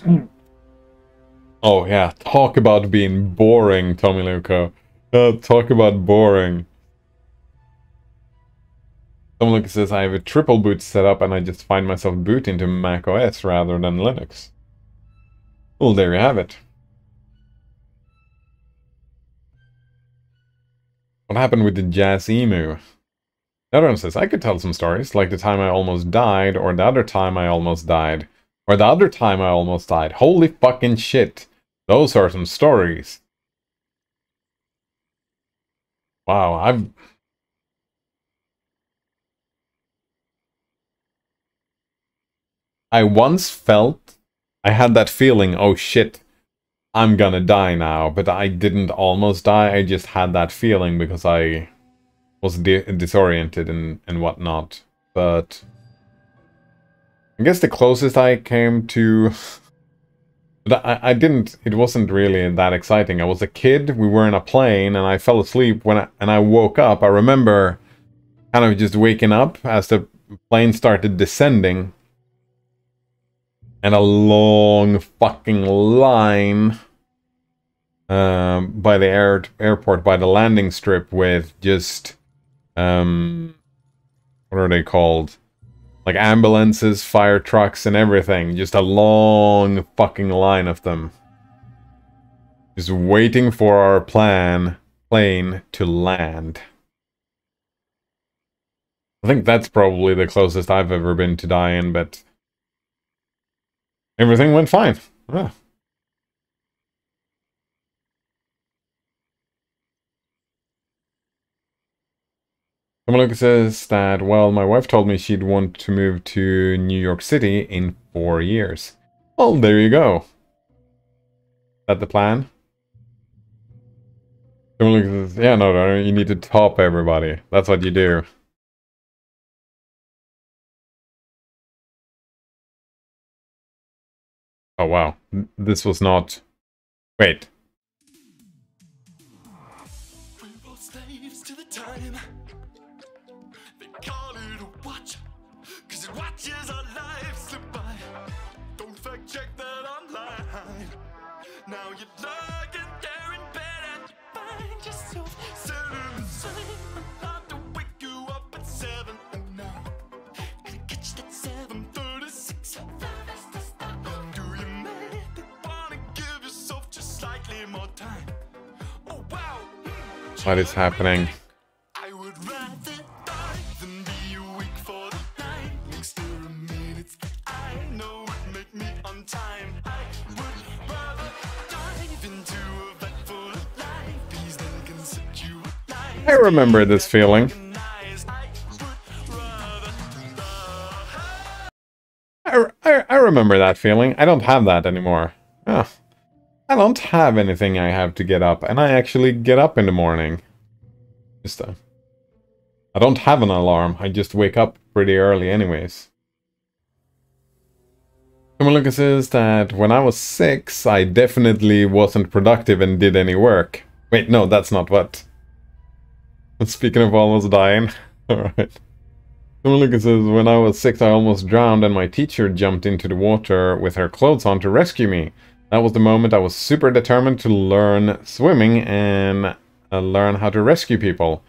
Oh yeah, talk about being boring, Tommy Luco. Talk about boring. Tommy Luco says, I have a triple boot set up and I just find myself booting to macOS rather than Linux. Well, there you have it. What happened with the Jazz Emu? The other one says, I could tell some stories, like the time I almost died, or the other time I almost died. Or the other time I almost died. Holy fucking shit. Those are some stories. Wow, I once felt, I had that feeling, oh shit, I'm gonna die now. But I didn't almost die, I just had that feeling because I was disoriented and whatnot. But I guess the closest I came to... But I didn't, it wasn't really that exciting. I was a kid, we were in a plane, and I fell asleep and I woke up. I remember kind of just waking up as the plane started descending. And a long fucking line by the airport, by the landing strip with just, what are they called? Like ambulances, fire trucks, and everything. Just a long fucking line of them. Just waiting for our plane to land. I think that's probably the closest I've ever been to dying, but everything went fine. Yeah. Someone says that, well, my wife told me she'd want to move to New York City in 4 years. Well, there you go. Is that the plan? Someone says, yeah, no, you need to top everybody. That's what you do. Oh, wow. This was not... Wait. We're all slaves to the time. They call it a watch, 'cause it watches our lives slip by. Don't fact check that online. Now you're lying there in bed and you find yourself selling the same. About to wake you up at 7:09 and catch that 7:36. Do you maybe wanna give yourself just slightly more time? Oh wow. What is happening? I would rather die than be awake for the night. Next to a minute, I know would make me on time. I would rather dive into a vat full of life. These then can set you alive. I remember this feeling. I remember that feeling. I don't have that anymore. Oh. I don't have anything I have to get up, and I actually get up in the morning. Just I don't have an alarm, I just wake up pretty early anyways. Someone Lucas says that when I was 6, I definitely wasn't productive and did any work. Wait, no, that's not what. Speaking of almost dying. Alright. Someone Lucas says, when I was 6, I almost drowned and my teacher jumped into the water with her clothes on to rescue me. That was the moment I was super determined to learn swimming and learn how to rescue people.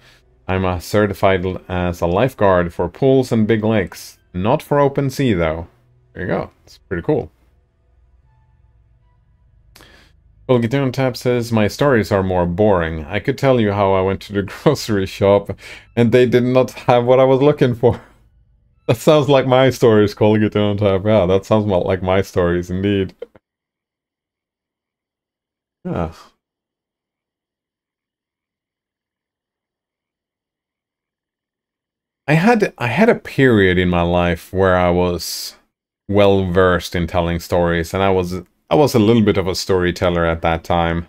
I'm certified as a lifeguard for pools and big lakes. Not for open sea, though. There you go. It's pretty cool. Well, Guitar on Tap says, my stories are more boring. I could tell you how I went to the grocery shop and they did not have what I was looking for. That sounds like my stories, Call Guitar on Tap. Yeah, that sounds like my stories, indeed. Yeah. I had a period in my life where I was well versed in telling stories, and I was a little bit of a storyteller at that time.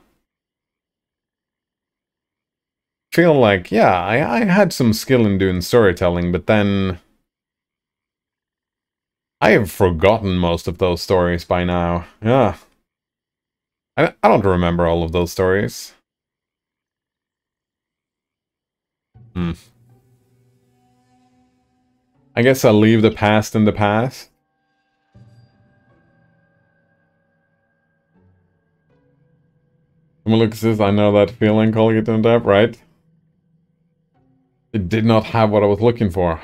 Feel like, yeah, I had some skill in doing storytelling, but then I have forgotten most of those stories by now. Yeah. I don't remember all of those stories. I guess I'll leave the past in the past. Look says, I know that feeling, calling it on tap, right? It did not have what I was looking for.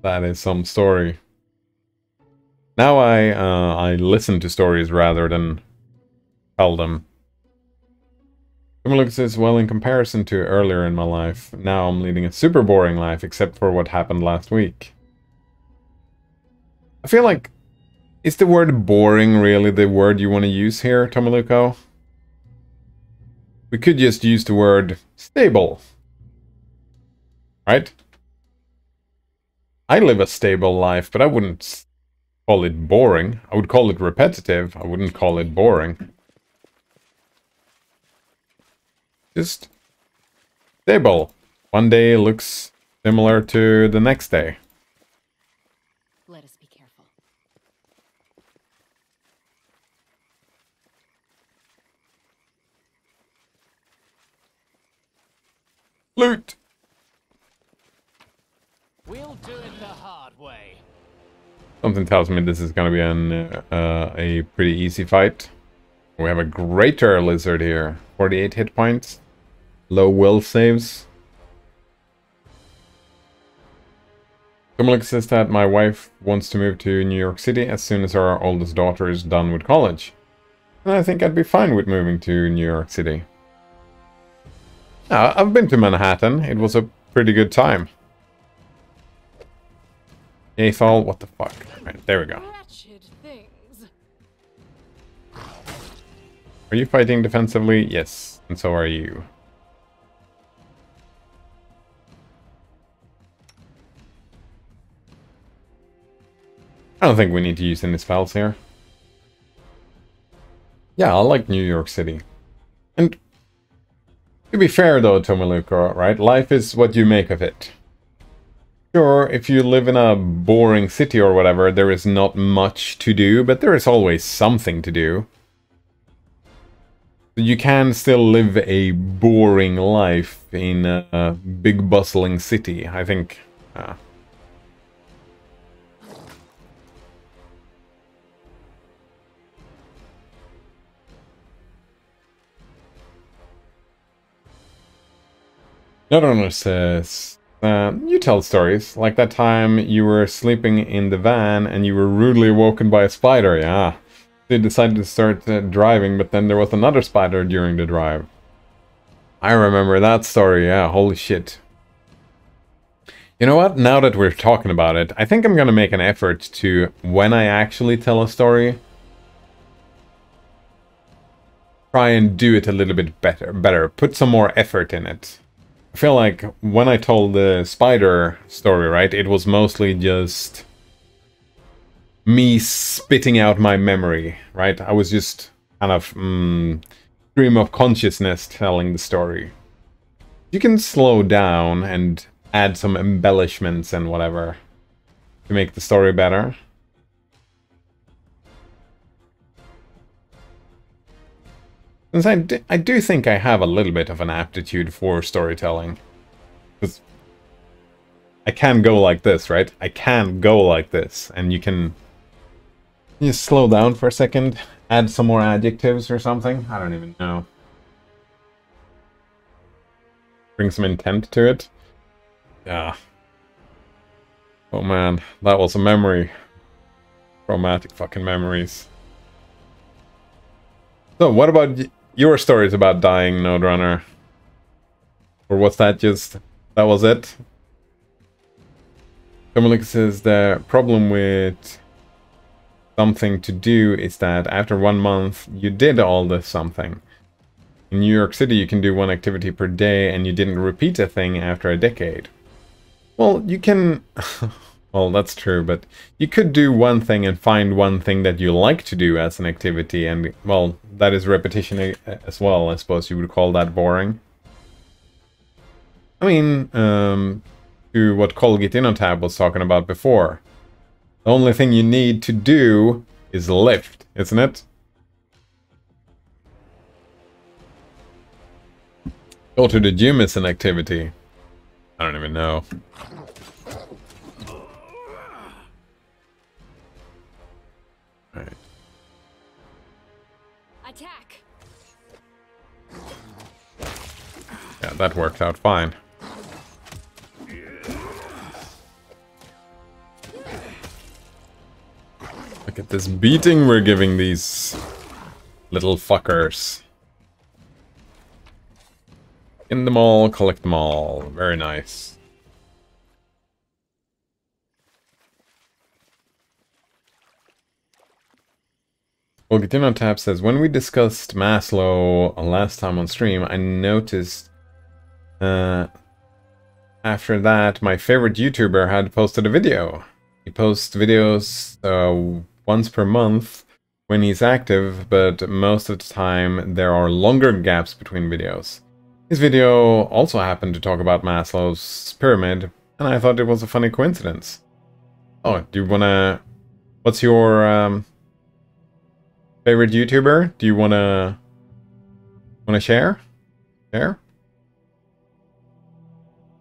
That is some story. Now I listen to stories rather than tell them. Look says, well, in comparison to earlier in my life, now I'm leading a super boring life, except for what happened last week. I feel like, is the word boring really the word you want to use here, Tomaluko? We could just use the word stable. Right? I live a stable life, but I wouldn't call it boring. I would call it repetitive. I wouldn't call it boring. Just stable. One day looks similar to the next day. Let us be careful. Loot! We'll do it the hard way. Something tells me this is gonna be a pretty easy fight. We have a greater lizard here. 48 hit points. Low will saves. Someone says that my wife wants to move to New York City as soon as our oldest daughter is done with college. And I think I'd be fine with moving to New York City. Yeah, I've been to Manhattan. It was a pretty good time. Athol, what the fuck? Right, there we go. Wretched things. Are you fighting defensively? Yes, and so are you. I don't think we need to use any spells here. Yeah, I like New York City. And to be fair though, Tomaluko, right? Life is what you make of it. Sure, if you live in a boring city or whatever, there is not much to do, but there is always something to do. You can still live a boring life in a big bustling city, I think. Another says, you tell stories, like that time you were sleeping in the van and you were rudely awoken by a spider, yeah. You decided to start driving, but then there was another spider during the drive. I remember that story, yeah, holy shit. You know what, now that we're talking about it, I think I'm gonna make an effort to, when I actually tell a story, try and do it a little bit better, put some more effort in it. I feel like when I told the spider story, right, it was mostly just me spitting out my memory, right? I was just kind of stream of consciousness telling the story. You can slow down and add some embellishments and whatever to make the story better. Since I do think I have a little bit of an aptitude for storytelling. Because I can go like this, right? I can go like this, and you can just slow down for a second, add some more adjectives or something. I don't even know. Bring some intent to it. Yeah. Oh man, that was a memory. Traumatic fucking memories. So, what about your stories about dying, Node Runner? Or was that just... that was it? Dominic says the problem with something to do is that after 1 month, you did all this something. In New York City, you can do one activity per day, and you didn't repeat a thing after a decade. Well, you can... well, that's true, but you could do one thing and find one thing that you like to do as an activity, and, well, that is repetition as well. I suppose you would call that boring. I mean, to what Colgate InnoTab was talking about before. The only thing you need to do is lift, isn't it? Go to the gym is an activity. I don't even know. Attack. that worked out fine. Look at this beating we're giving these little fuckers. In them all, collect them all. Very nice. Well, Gatino Tap says, when we discussed Maslow last time on stream, I noticed after that my favorite YouTuber had posted a video. He posts videos once per month when he's active, but most of the time there are longer gaps between videos. His video also happened to talk about Maslow's pyramid, and I thought it was a funny coincidence. Oh, do you wanna... What's your favorite YouTuber? Do you wanna share? Share?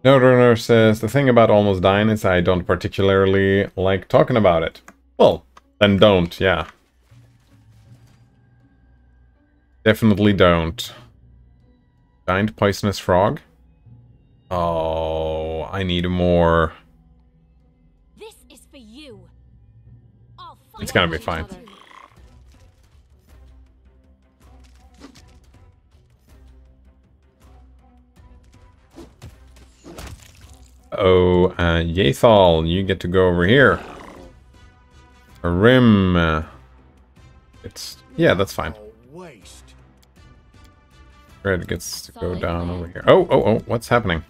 No Runner says, the thing about Almost Dying is I don't particularly like talking about it. Well, then don't, yeah. Definitely don't. Giant poisonous frog? Oh, I need more. This is for you. I'll fight It's gonna be each fine. other. Oh, Yathal, you get to go over here. A rim. Yeah, that's fine. Waste. Red gets to go down over here. Oh, oh, oh, what's happening?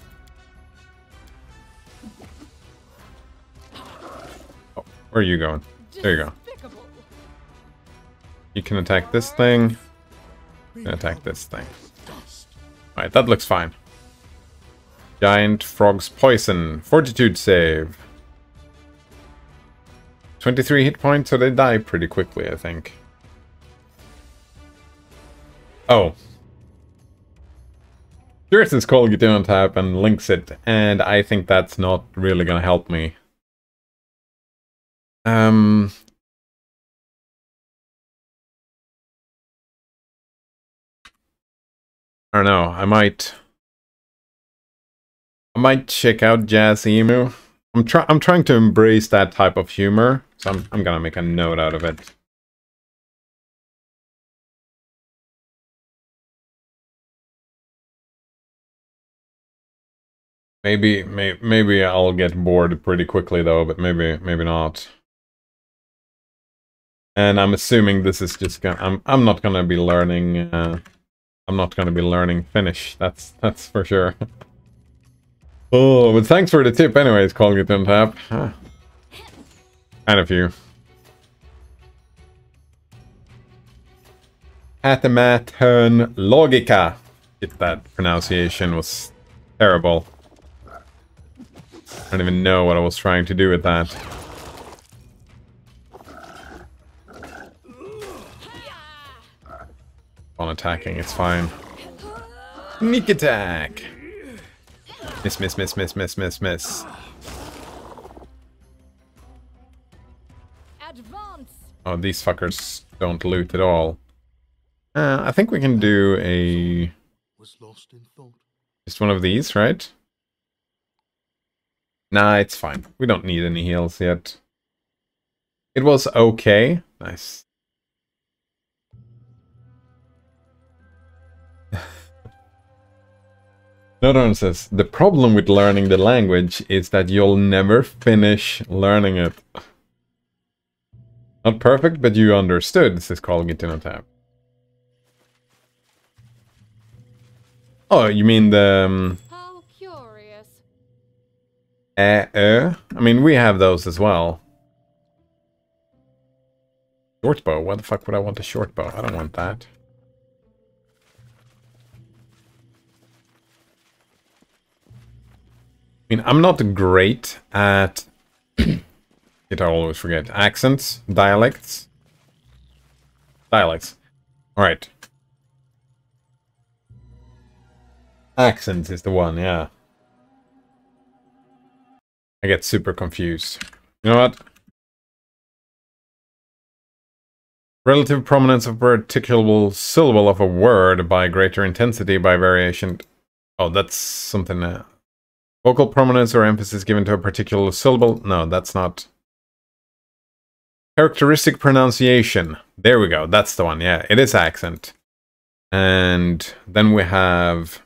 Oh, where are you going? There you go. Despicable. You can attack this thing. You can attack this thing. Alright, that looks fine. Giant frog's poison. Fortitude save. 23 hit points, so they die pretty quickly, I think. Oh. Yours is called Get In on Tap and links it, and I think that's not really gonna help me. I don't know, I might check out Jazz Emu. I'm trying to embrace that type of humor, so I'm gonna make a note out of it. Maybe I'll get bored pretty quickly though, but maybe not. And I'm assuming this is just gonna I'm not gonna be learning I'm not gonna be learning Finnish. That's for sure. Oh, but thanks for the tip anyways, calling it on tap. Huh. Kind of you. Hätämätön logika. If that pronunciation was terrible. I don't even know what I was trying to do with that. On attacking, it's fine. Sneak attack! Miss, miss, miss, miss, miss, miss, miss. Advance. Oh, these fuckers don't loot at all. I think we can do a... Was lost in thought. Just one of these, right? Nah, it's fine. We don't need any heals yet. It was okay. Nice. Another one says, the problem with learning the language is that you'll never finish learning it. Not perfect, but you understood, says Carl Tab. Oh, you mean the... How curious. I mean, we have those as well. Short bow? Why the fuck would I want a short bow? I don't want that. I mean, I'm not great at... I always forget. Accents? Dialects? Dialects. Alright. Accents is the one, yeah. I get super confused. You know what? Relative prominence of particular syllable of a word by greater intensity by variation Oh, that's something. Vocal prominence or emphasis given to a particular syllable. No, that's not. Characteristic pronunciation. There we go. That's the one. Yeah, it is accent. And then we have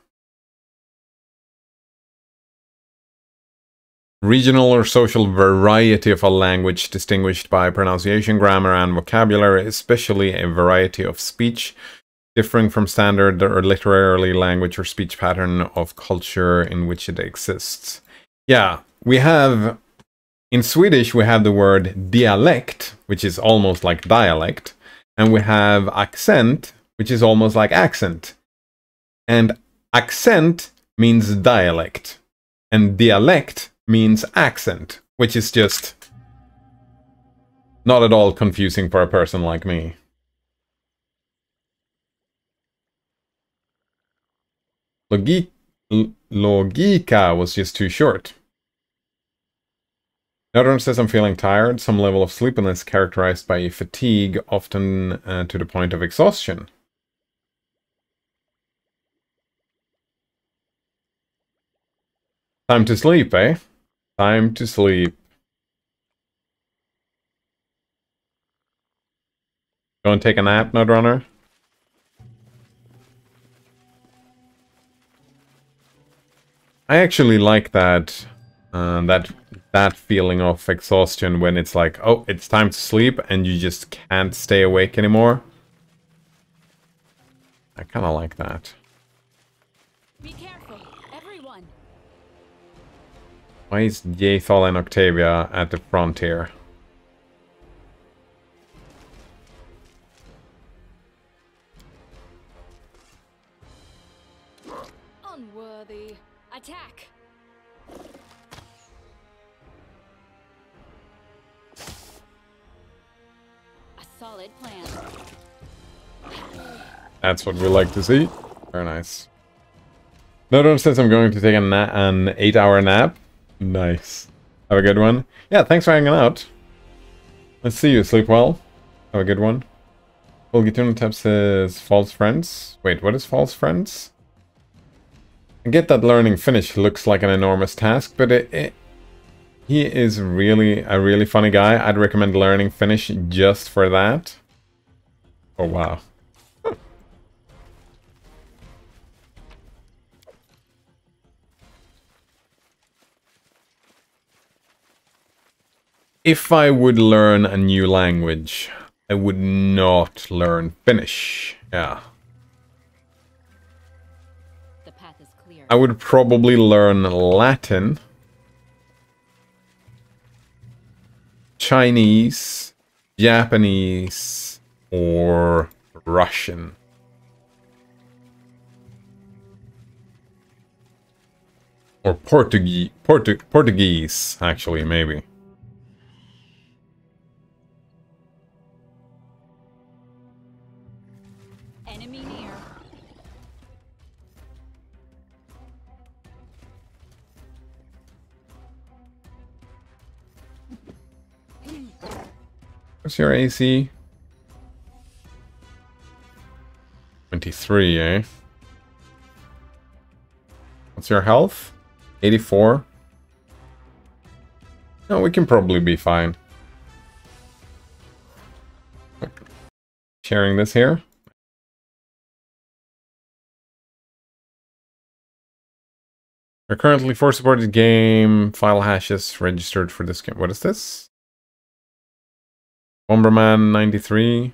regional or social variety of a language distinguished by pronunciation, grammar, and vocabulary, especially a variety of speech differing from standard or literary language or speech pattern of culture in which it exists. Yeah, we have, in Swedish, we have the word dialect, which is almost like dialect, and we have accent, which is almost like accent. And accent means dialect, and dialect means accent, which is just not at all confusing for a person like me. Logika was just too short. Another one says I'm feeling tired, some level of sleepiness characterized by fatigue, often to the point of exhaustion. Time to sleep, eh? Time to sleep. Go and take a nap, Nodrunner? I actually like that that feeling of exhaustion when it's like, oh, it's time to sleep and you just can't stay awake anymore. I kind of like that. Be careful, everyone. Why is Yathal and Octavia at the front here? Unworthy. Attack. A solid plan. That's what we like to see. Very nice. Another one says I'm going to take an 8-hour nap. Nice. Have a good one. Yeah, thanks for hanging out. Let's see you. Sleep well. Have a good one. Fulgituna Tab says false friends. Wait, what is false friends? I get that learning Finnish looks like an enormous task, but he is really a really funny guy. I'd recommend learning Finnish just for that. Oh, wow. If I would learn a new language, I would not learn Finnish. Yeah. The path is clear. I would probably learn Latin, Chinese, Japanese, or Russian. Or Portuguese, actually, maybe. Enemy near. What's your AC? 23, eh? What's your health? 84. No, we can probably be fine. Sharing this here. We're currently 4 supported game file hashes registered for this game. What is this? Bomberman 93.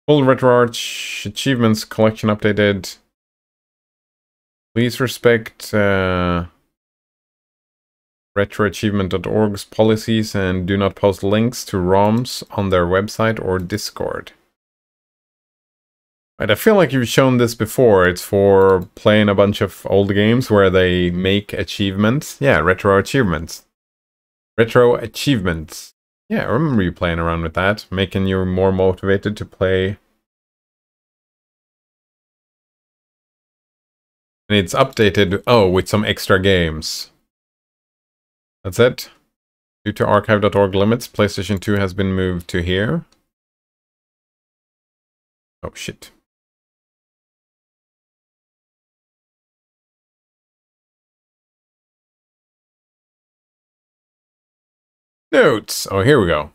Full RetroArch achievements collection updated. Please respect retroachievement.org's policies and do not post links to ROMs on their website or Discord. Right, I feel like you've shown this before. It's for playing a bunch of old games where they make achievements. Yeah, retro achievements. Retro achievements. Yeah, I remember you playing around with that, making you more motivated to play. And it's updated, oh, with some extra games. That's it. Due to archive.org limits, PlayStation 2 has been moved to here. Oh, shit. Notes. Oh, here we go.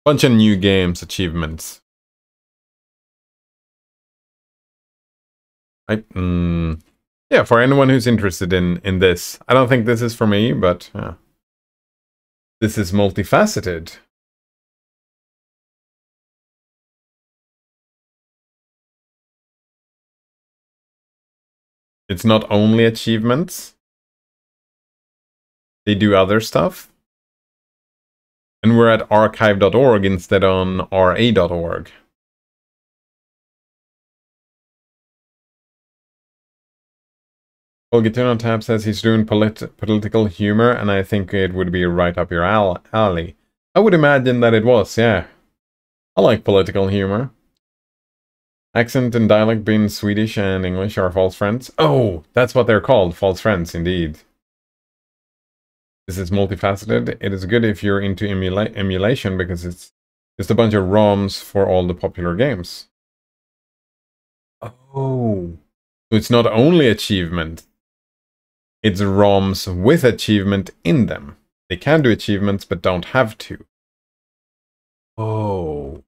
Bunch of new games achievements. Yeah, for anyone who's interested in this. I don't think this is for me, but this is multifaceted. It's not only achievements. They do other stuff. And we're at archive.org instead on ra.org. Well, Gitano Tab says he's doing political humor, and I think it would be right up your alley. I would imagine that it was, yeah. I like political humor. Accent and dialect being Swedish and English are false friends. Oh, that's what they're called, false friends, indeed. This is multifaceted. It is good if you're into emulation because it's just a bunch of ROMs for all the popular games. Oh. So it's not only achievement. It's ROMs with achievement in them. They can do achievements, but don't have to. Oh.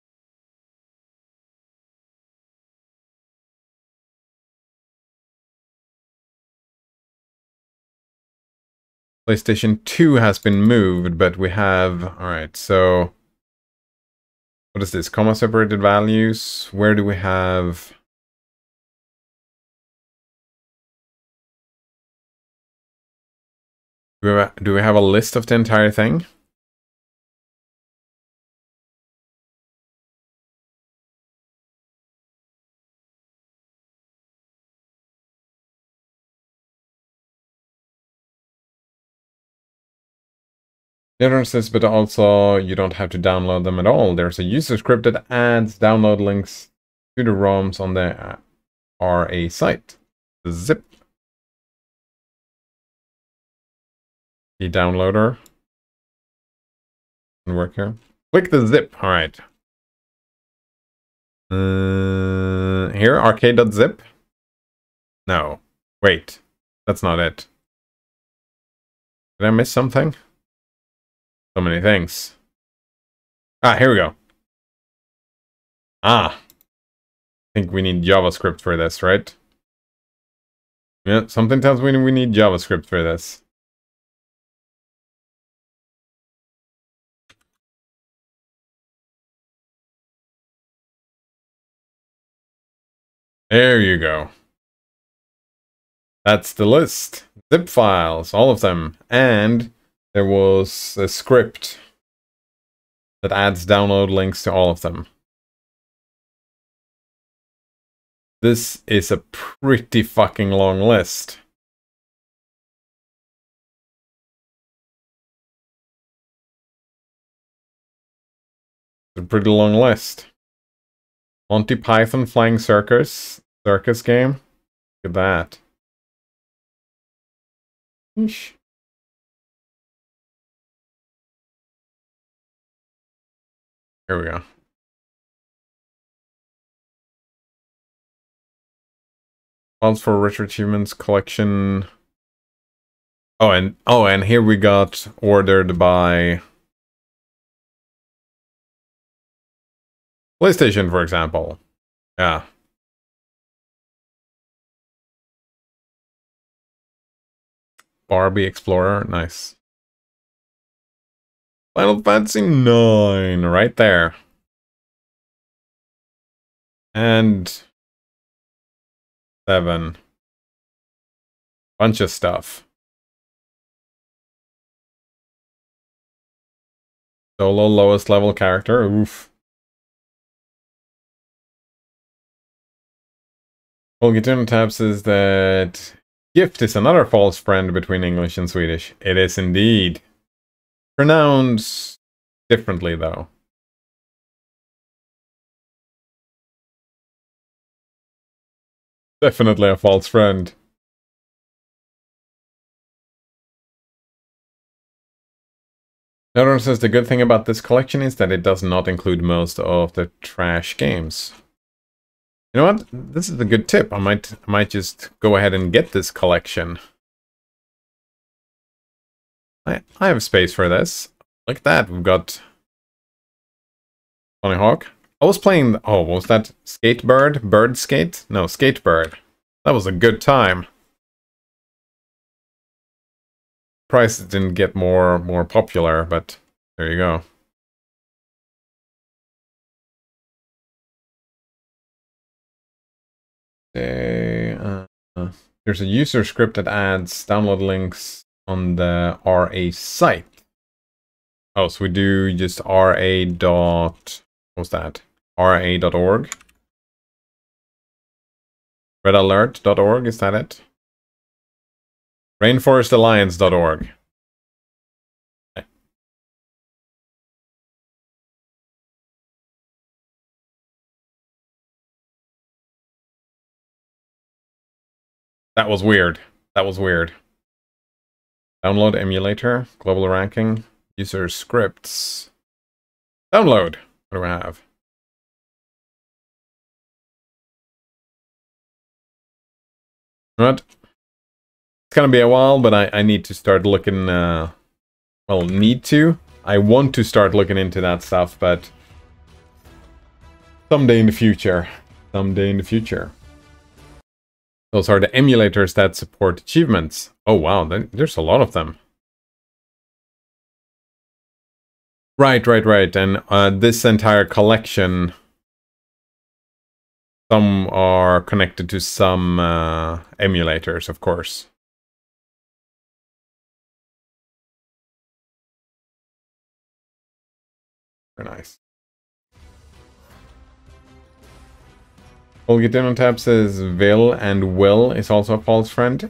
PlayStation 2 has been moved, but we have... Alright, so... What is this? Comma separated values. Where do we have... Do we have a list of the entire thing? Differences, but also you don't have to download them at all. There's a user script that adds download links to the ROMs on the RA site. The zip. The downloader. Doesn't work here. Click the zip. All right. Here, arcade.zip. No. Wait. That's not it. Did I miss something? So many things. Ah, here we go. Ah. I think we need JavaScript for this, right? Yeah, something tells me we need JavaScript for this. There you go. That's the list. Zip files, all of them. And there was a script that adds download links to all of them. This is a pretty fucking long list. It's a pretty long list. Monty Python Flying Circus game. Look at that. Eesh. Here we go. Files for Rich Achievements collection. Oh, and here we got ordered by PlayStation, for example. Yeah. Barbie Explorer, nice. Final Fantasy 9, right there. And 7. Bunch of stuff. Solo lowest level character, oof. Well, Gitano Tab says that gift is another false friend between English and Swedish. It is indeed. Pronounced differently, though. Definitely a false friend. Another says the good thing about this collection is that it does not include most of the trash games. You know what? This is a good tip. I might just go ahead and get this collection. I have space for this. Look at that. We've got Tony Hawk. I was playing... Oh, what was that? Skatebird? Bird Skate? No, Skatebird. That was a good time. Price didn't get more popular, but there you go. There's a user script that adds download links on the RA site. Oh, so we do just RA dot... What's that? RA.org? RedAlert.org, is that it? RainforestAlliance.org. That was weird. That was weird. Download emulator, global ranking, user scripts. Download. What do I have? Right. It's gonna be a while, but I need to start looking, well, need to. I want to start looking into that stuff, but someday in the future. Someday in the future. Those are the emulators that support achievements. Oh wow, there's a lot of them. Right. And this entire collection, some are connected to some emulators, of course. Very nice. Get in on tab says Vil and Will is also a false friend.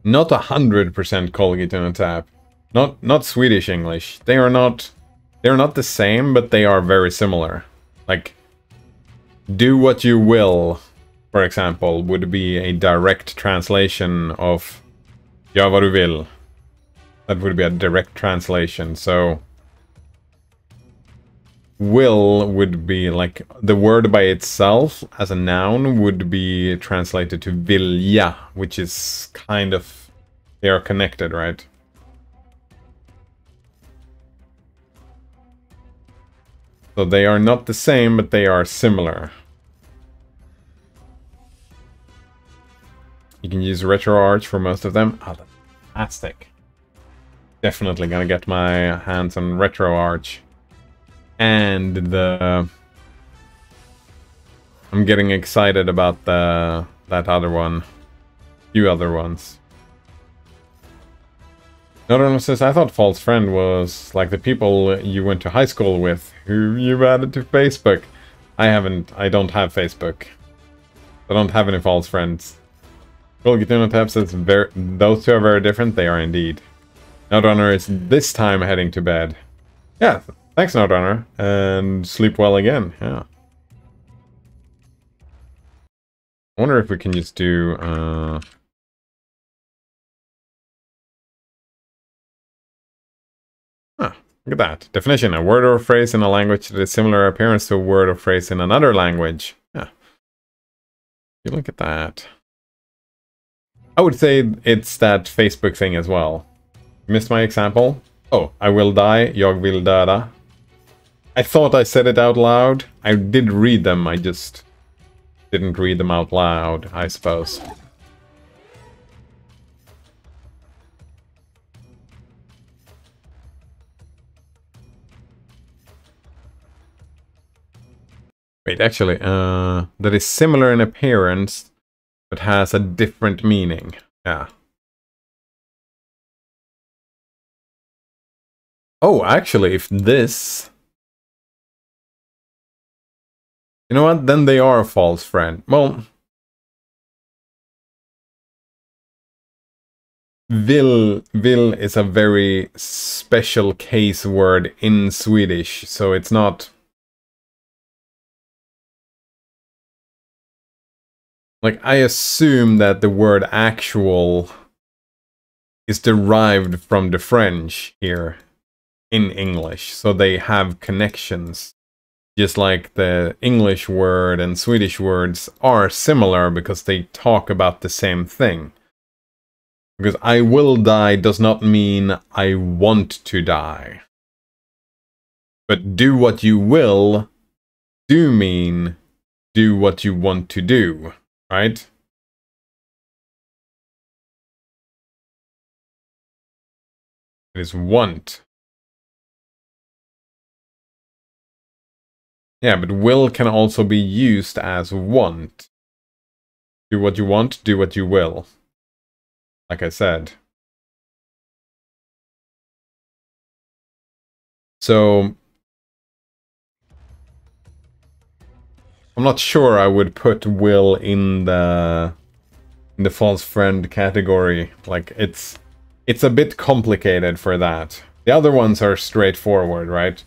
Not 100% Colgate on tap. Not Swedish English. They're not the same, but they are very similar. Like, do what you will, for example, would be a direct translation of ja vad du vill. That would be a direct translation. So will would be like the word by itself as a noun would be translated to vilja, which is kind of, they are connected, right? So they are not the same, but they are similar. You can use RetroArch for most of them. Oh, that's fantastic. Definitely gonna get my hands on RetroArch. And I'm getting excited about that other one. Few other ones. Another one says, I thought false friend was like the people you went to high school with, who you added to Facebook. I don't have Facebook. I don't have any false friends. Well, Gitino Tab says, those two are very different. They are indeed. Notrunner is this time heading to bed. Yeah, thanks Notrunner. And sleep well again, yeah. I wonder if we can just do... Look at that. Definition. A word or phrase in a language that is similar appearance to a word or phrase in another language. Yeah. You look at that. I would say it's that Facebook thing as well. Missed my example? Oh, I will die, jag vill döda. I thought I said it out loud. I did read them, I just didn't read them out loud, I suppose. Wait, actually, that is similar in appearance, but has a different meaning. Yeah. Oh, actually, if this... You know what? Then they are a false friend. Well... Vill is a very special case word in Swedish, so it's not... Like, I assume that the word actual is derived from the French here in English, so they have connections. Just like the English word and Swedish words are similar because they talk about the same thing. Because I will die does not mean I want to die. But do what you will do mean do what you want to do, right? It is want. Yeah, but will can also be used as want. Do what you want, do what you will. Like I said. So I'm not sure I would put will in the false friend category. Like it's a bit complicated for that. The other ones are straightforward, right?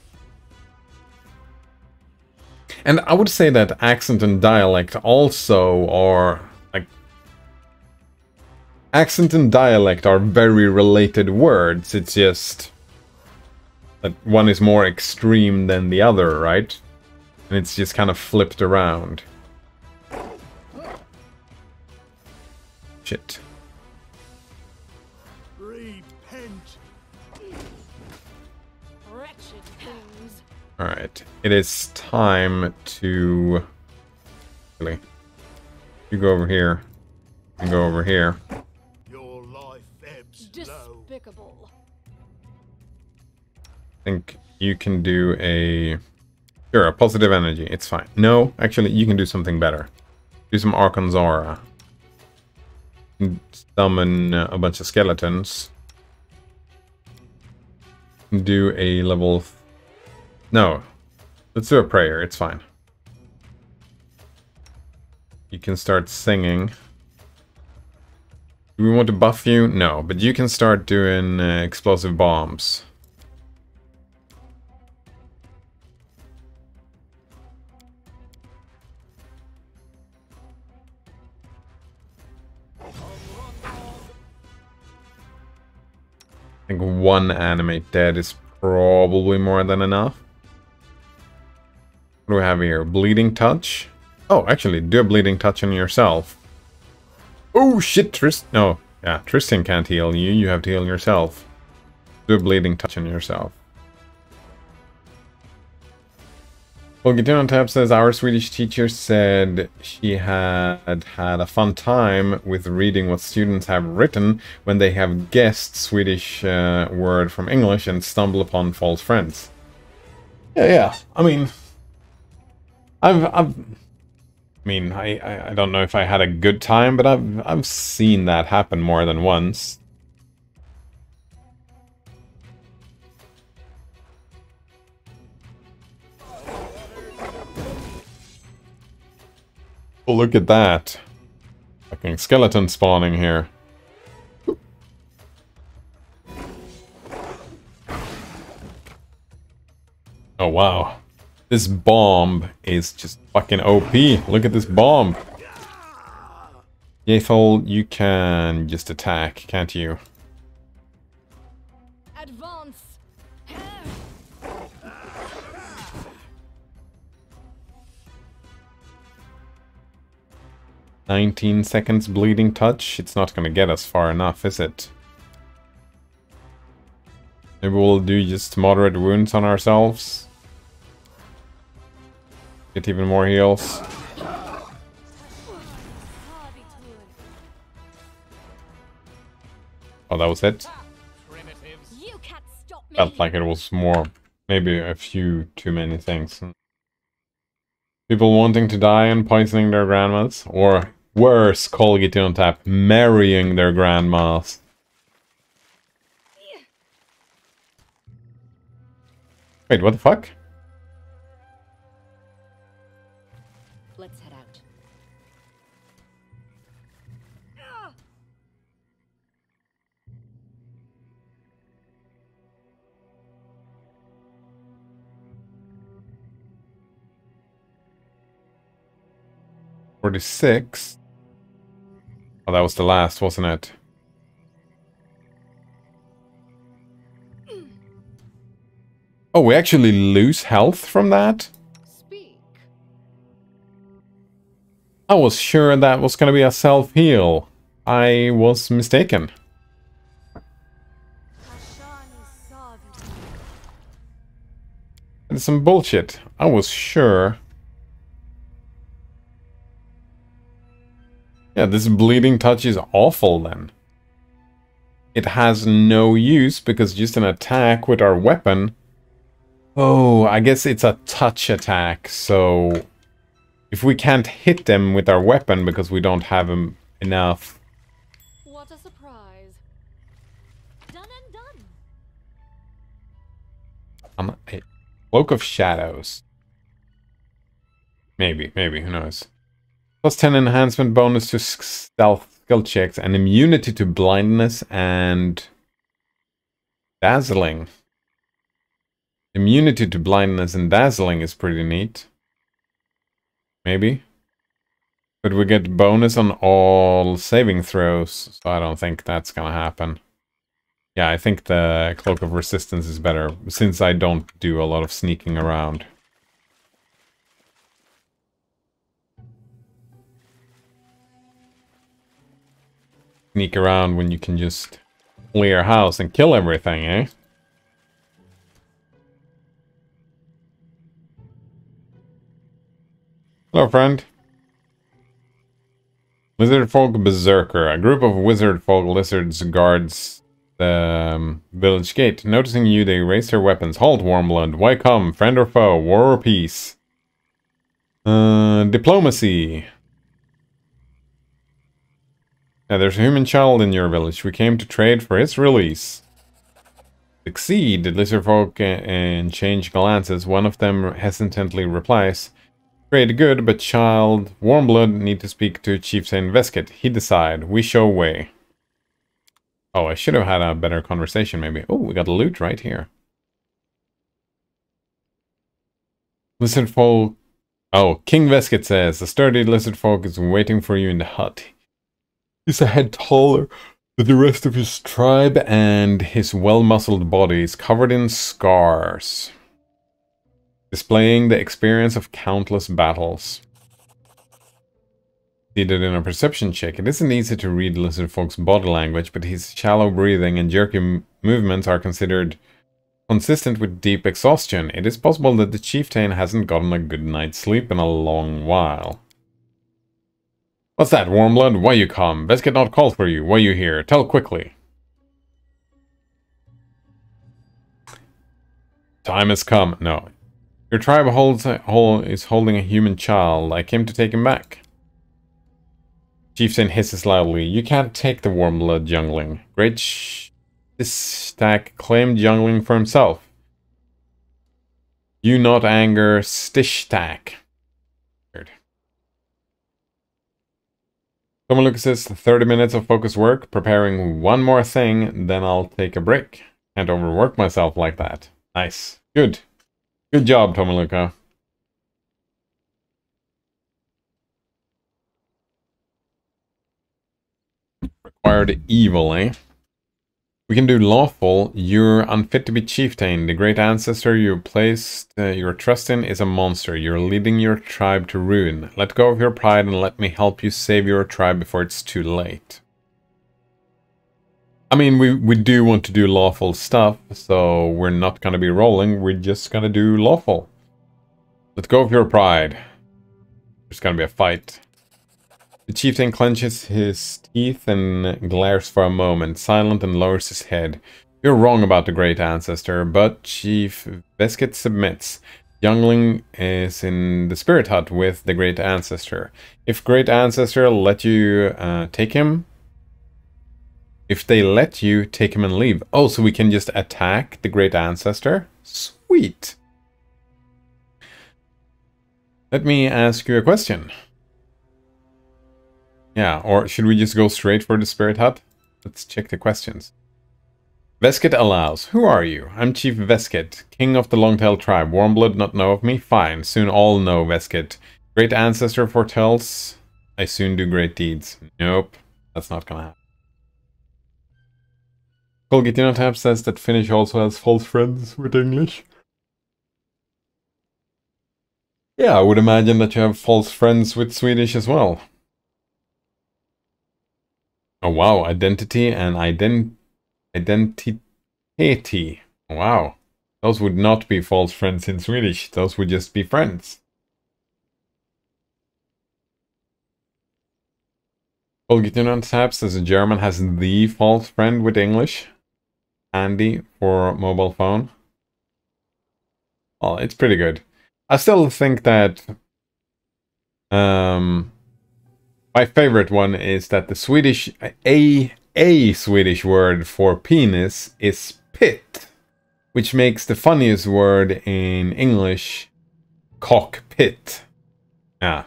And I would say that accent and dialect also are like accent and dialect are very related words. It's just that one is more extreme than the other, right? And it's just kind of flipped around. Shit. Repent. Wretched things. Alright. It is time to... Really. You go over here. You go over here. Your life ebbs low. Despicable. I think you can do a... Sure, a positive energy. It's fine. No, actually, you can do something better. Do some Archon's Aura. Summon a bunch of skeletons. Do a level... No. Let's do a prayer. It's fine. You can start singing. Do we want to buff you? No, but you can start doing explosive bombs. I think one animate dead is probably more than enough. What do we have here? Bleeding touch? Oh, actually, do a bleeding touch on yourself. Oh shit, no, yeah, Tristan can't heal you. You have to heal yourself. Do a bleeding touch on yourself. Well, Getting on Tap says, our Swedish teacher said she had a fun time with reading what students have written when they have guessed Swedish word from English and stumble upon false friends. Yeah. I mean, I don't know if I had a good time, but I've seen that happen more than once. Oh, look at that. Fucking skeleton spawning here. Oh, wow. This bomb is just fucking OP. Look at this bomb. Yathol, you can just attack, can't you? Advance. 19 seconds bleeding touch. It's not going to get us far enough, is it? Maybe we'll do just moderate wounds on ourselves. Get even more heals. Oh, that was it? You can't stop me. Felt like it was more, maybe a few too many things. People wanting to die and poisoning their grandmas, or worse, Call Getting on Tap, marrying their grandmas. Wait, what the fuck? Let's head out. 46. Oh, that was the last, wasn't it? Oh, we actually lose health from that? I was sure that was gonna be a self-heal. I was mistaken. It's some bullshit. I was sure. Yeah, this bleeding touch is awful then. It has no use because just an attack with our weapon. Oh, I guess it's a touch attack, so if we can't hit them with our weapon because we don't have enough. What a surprise. Done and done. A Cloak of Shadows. Maybe, who knows. Plus 10 enhancement bonus to stealth skill checks and immunity to blindness and dazzling. Immunity to blindness and dazzling is pretty neat. Maybe. But we get bonus on all saving throws, so I don't think that's gonna happen. Yeah, I think the Cloak of Resistance is better, since I don't do a lot of sneaking around. Sneak around when you can just clear house and kill everything, eh? Hello, friend. Lizard Folk Berserker. A group of wizard folk lizards guards the village gate. Noticing you, they raise their weapons. Halt, Warmblood. Why come? Friend or foe? War or peace? Diplomacy. Yeah, there's a human child in your village. We came to trade for his release. Succeed, the lizard folk and change glances. One of them hesitantly replies, trade good, but child Warmblood need to speak to Chieftain Veskit. He decide. We show way. Oh, I should have had a better conversation maybe. Oh, we got loot right here. Lizard folk. Oh, King Veskit says, the sturdy lizard folk is waiting for you in the hut. He's a head taller than the rest of his tribe, and his well-muscled body is covered in scars, displaying the experience of countless battles. Seated in a perception check, it isn't easy to read lizard folk's body language, but his shallow breathing and jerky movements are considered consistent with deep exhaustion. It is possible that the chieftain hasn't gotten a good night's sleep in a long while. What's that, Warmblood? Why you come? Veskit not called for you. Why you here? Tell quickly. Time has come. No. Your tribe is holding a human child. I came to take him back. Chieftain hisses loudly. You can't take the Warmblood jungling. Great Stack claimed jungling for himself. You not anger Stishstack. Someone says 30 minutes of focused work, preparing one more thing, then I'll take a break. Can't overwork myself like that. Nice. Good. Good job, Tomaluka. Required evil, eh? We can do lawful. You're unfit to be chieftain. The great ancestor you placed your trust in is a monster. You're leading your tribe to ruin. Let go of your pride and let me help you save your tribe before it's too late. I mean, we do want to do lawful stuff, so we're not going to be rolling. We're just going to do lawful. Let go of your pride. There's going to be a fight. The chieftain clenches his teeth and glares for a moment, silent, and lowers his head. You're wrong about the great ancestor, but Chief Veskit submits. Youngling is in the spirit hut with the great ancestor. If great ancestor let you take him... If they let you, take him and leave. Oh, so we can just attack the great ancestor? Sweet! Let me ask you a question. Yeah, or should we just go straight for the spirit hut? Let's check the questions. Veskit allows. Who are you? I'm Chief Veskit, king of the Longtail tribe. Warmblood not know of me? Fine, soon all know Veskit. Great ancestor foretells. I soon do great deeds. Nope, that's not gonna happen. Colgitinotab says that Finnish also has false friends with English. Yeah, I would imagine that you have false friends with Swedish as well. Oh wow, identity and identity. Wow. Those would not be false friends in Swedish. Those would just be friends. Olgitunan Taps as a German has the false friend with English. Handy for mobile phone. Well, it's pretty good. I still think that my favorite one is that the Swedish a Swedish word for penis is pit, which makes the funniest word in English cockpit. Yeah,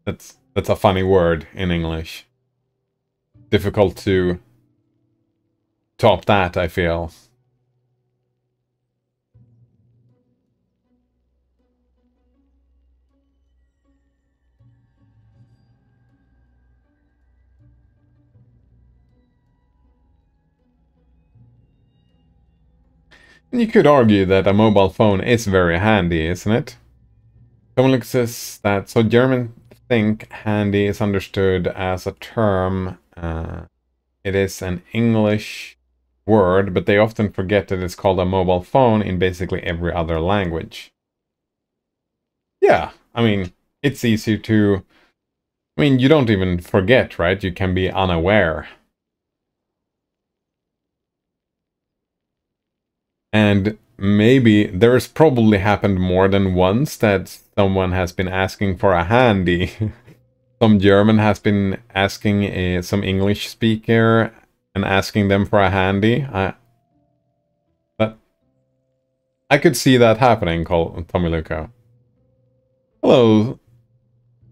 that's a funny word in English. Difficult to top that, I feel. You could argue that a mobile phone is very handy, isn't it? Someone says that, so German think handy is understood as a term. It is an English word, but they often forget that it's called a mobile phone in basically every other language. Yeah, I mean, it's easy to... I mean, you don't even forget, right? You can be unaware. And maybe there's probably happened more than once that someone has been asking for a handy. Some German has been asking some English speaker and asking them for a handy. But I could see that happening, Tommy Luca. Hello,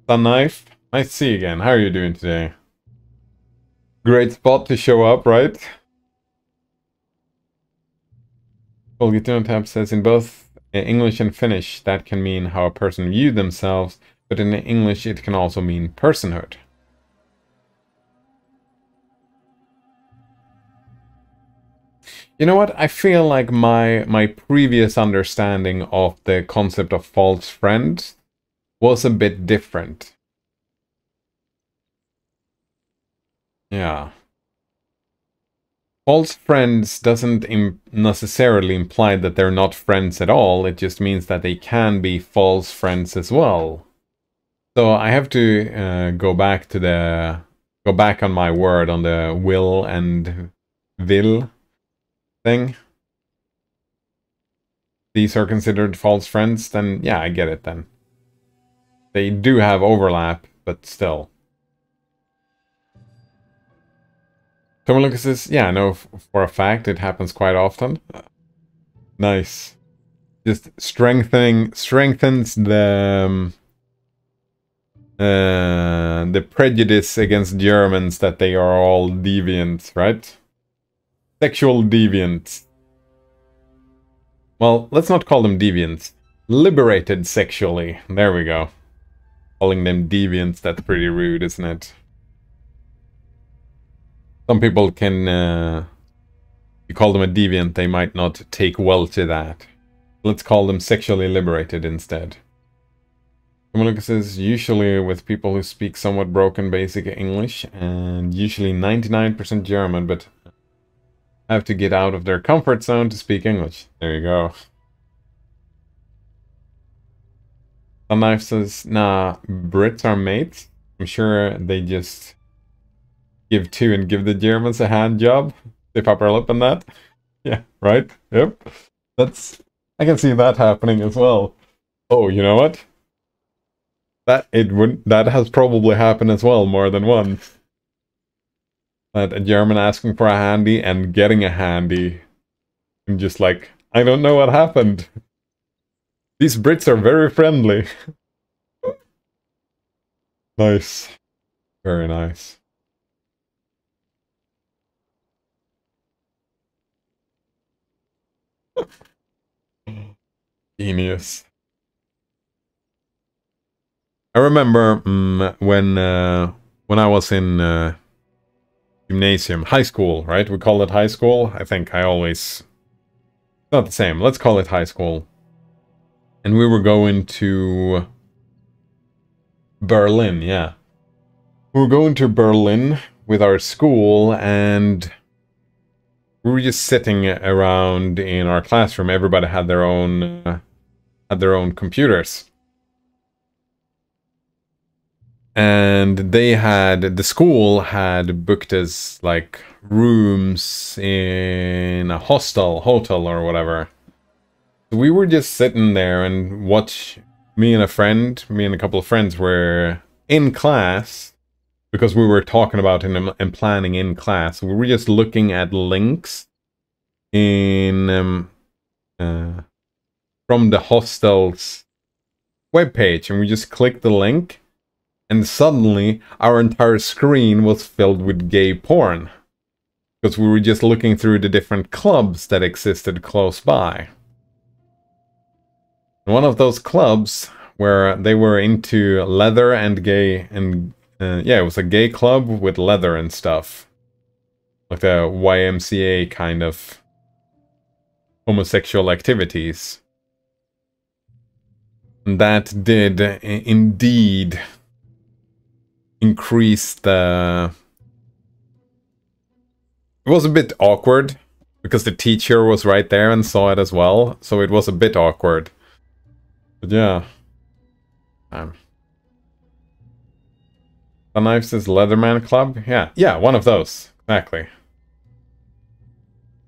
Sunknife. Nice to see you again. How are you doing today? Great spot to show up, right? Tab says in both English and Finnish, that can mean how a person viewed themselves, but in English it can also mean personhood. You know what? I feel like my previous understanding of the concept of false friend was a bit different. Yeah. False friends doesn't necessarily imply that they're not friends at all. It just means that they can be false friends as well. So I have to go back on my word on the will and will thing. These are considered false friends. Then yeah, I get it. Then they do have overlap, but still. Someone look at this. Yeah, I know for a fact it happens quite often. Nice. Just strengthens the prejudice against Germans that they are all deviants, right? Sexual deviants. Well, let's not call them deviants. Liberated sexually. There we go. Calling them deviants, that's pretty rude, isn't it? Some people can, you call them a deviant, they might not take well to that. Let's call them sexually liberated instead. Someone says, usually with people who speak somewhat broken basic English, and usually 99% German, but have to get out of their comfort zone to speak English. There you go. Sunknife says, nah, Brits are mates. I'm sure they just... give two and give the Germans a hand job. Stiff upper lip and that. Yeah, right? Yep. I can see that happening as well. Oh, you know what? That has probably happened as well more than once. That a German asking for a handy and getting a handy. And just like, I don't know what happened. These Brits are very friendly. Nice. Very nice. Genius. I remember when I was in gymnasium, high school, right? We call it high school. I think I always... Not the same. Let's call it high school. And we were going to Berlin, yeah. We were going to Berlin with our school, and we were just sitting around in our classroom. Everybody had their own computers. And the school had booked us like rooms in a hotel or whatever. So we were just sitting there and me and a couple of friends were in class because we were talking about it and planning in class. We were just looking at links in from the hostel's webpage, and we just clicked the link. And suddenly, our entire screen was filled with gay porn. Because we were just looking through the different clubs that existed close by. And one of those clubs, where they were into leather and gay, and yeah, it was a gay club with leather and stuff. Like the YMCA kind of homosexual activities. And that did indeed increase the... It was a bit awkward because the teacher was right there and saw it as well, so it was a bit awkward. But yeah. The Knives' Leatherman Club? Yeah, one of those. Exactly. It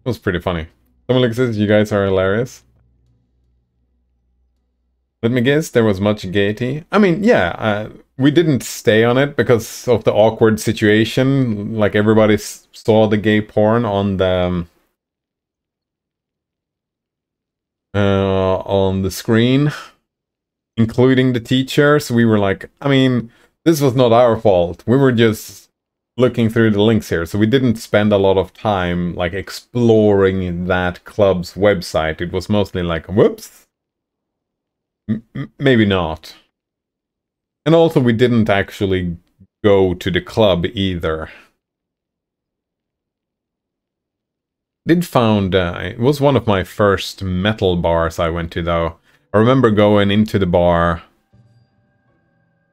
was pretty funny. Someone says you guys are hilarious. Let me guess, there was much gaiety. I mean, yeah, we didn't stay on it because of the awkward situation. Like, everybody saw the gay porn on the screen, including the teachers. We were like, I mean, this was not our fault. We were just looking through the links here, so we didn't spend a lot of time, like, exploring that club's website. It was mostly like, whoops. Maybe not. And also, we didn't actually go to the club either. It was one of my first metal bars I went to, though. I remember going into the bar,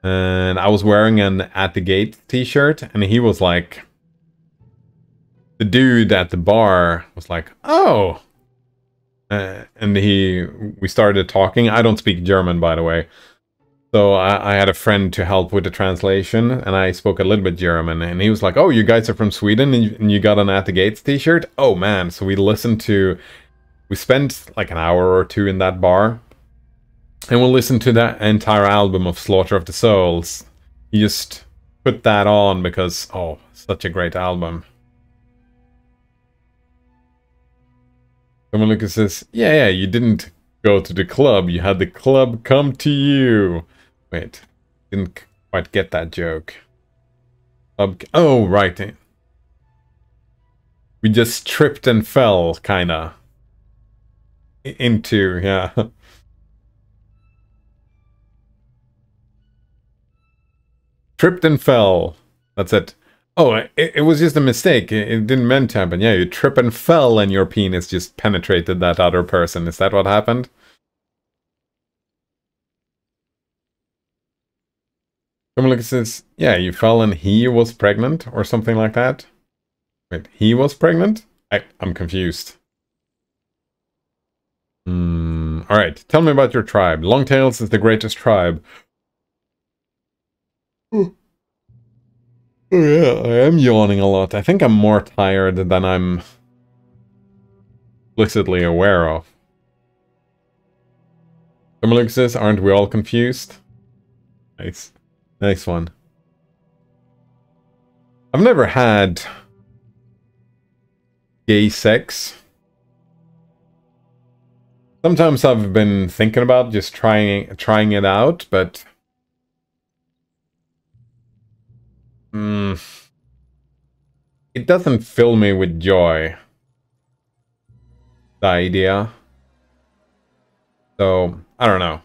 and I was wearing an At the Gate t-shirt, and he was like... The dude at the bar was like, oh... and we started talking. I don't speak German, by the way. So I had a friend to help with the translation, and I spoke a little bit German. And he was like, oh, you guys are from Sweden, and you got an At the Gates t-shirt? Oh, man. So we spent like an hour or two in that bar. And we'll listen to that entire album of Slaughter of the Souls. He just put that on because, oh, such a great album. Someone look and says, yeah, you didn't go to the club, you had the club come to you. Wait, didn't quite get that joke. Oh, right. We just tripped and fell, kinda. Into, yeah. Tripped and fell. That's it. Oh, it was just a mistake. It didn't meant to happen. Yeah, you trip and fell and your penis just penetrated that other person. Is that what happened? Someone says, yeah, you fell and he was pregnant or something like that. Wait, he was pregnant? I'm confused. Alright, tell me about your tribe. Longtails is the greatest tribe. Oh yeah, I am yawning a lot. I think I'm more tired than I'm explicitly aware of. Someone says, aren't we all confused? Nice. Nice one. I've never had gay sex. Sometimes I've been thinking about just trying it out, but it doesn't fill me with joy, the idea. So, I don't know.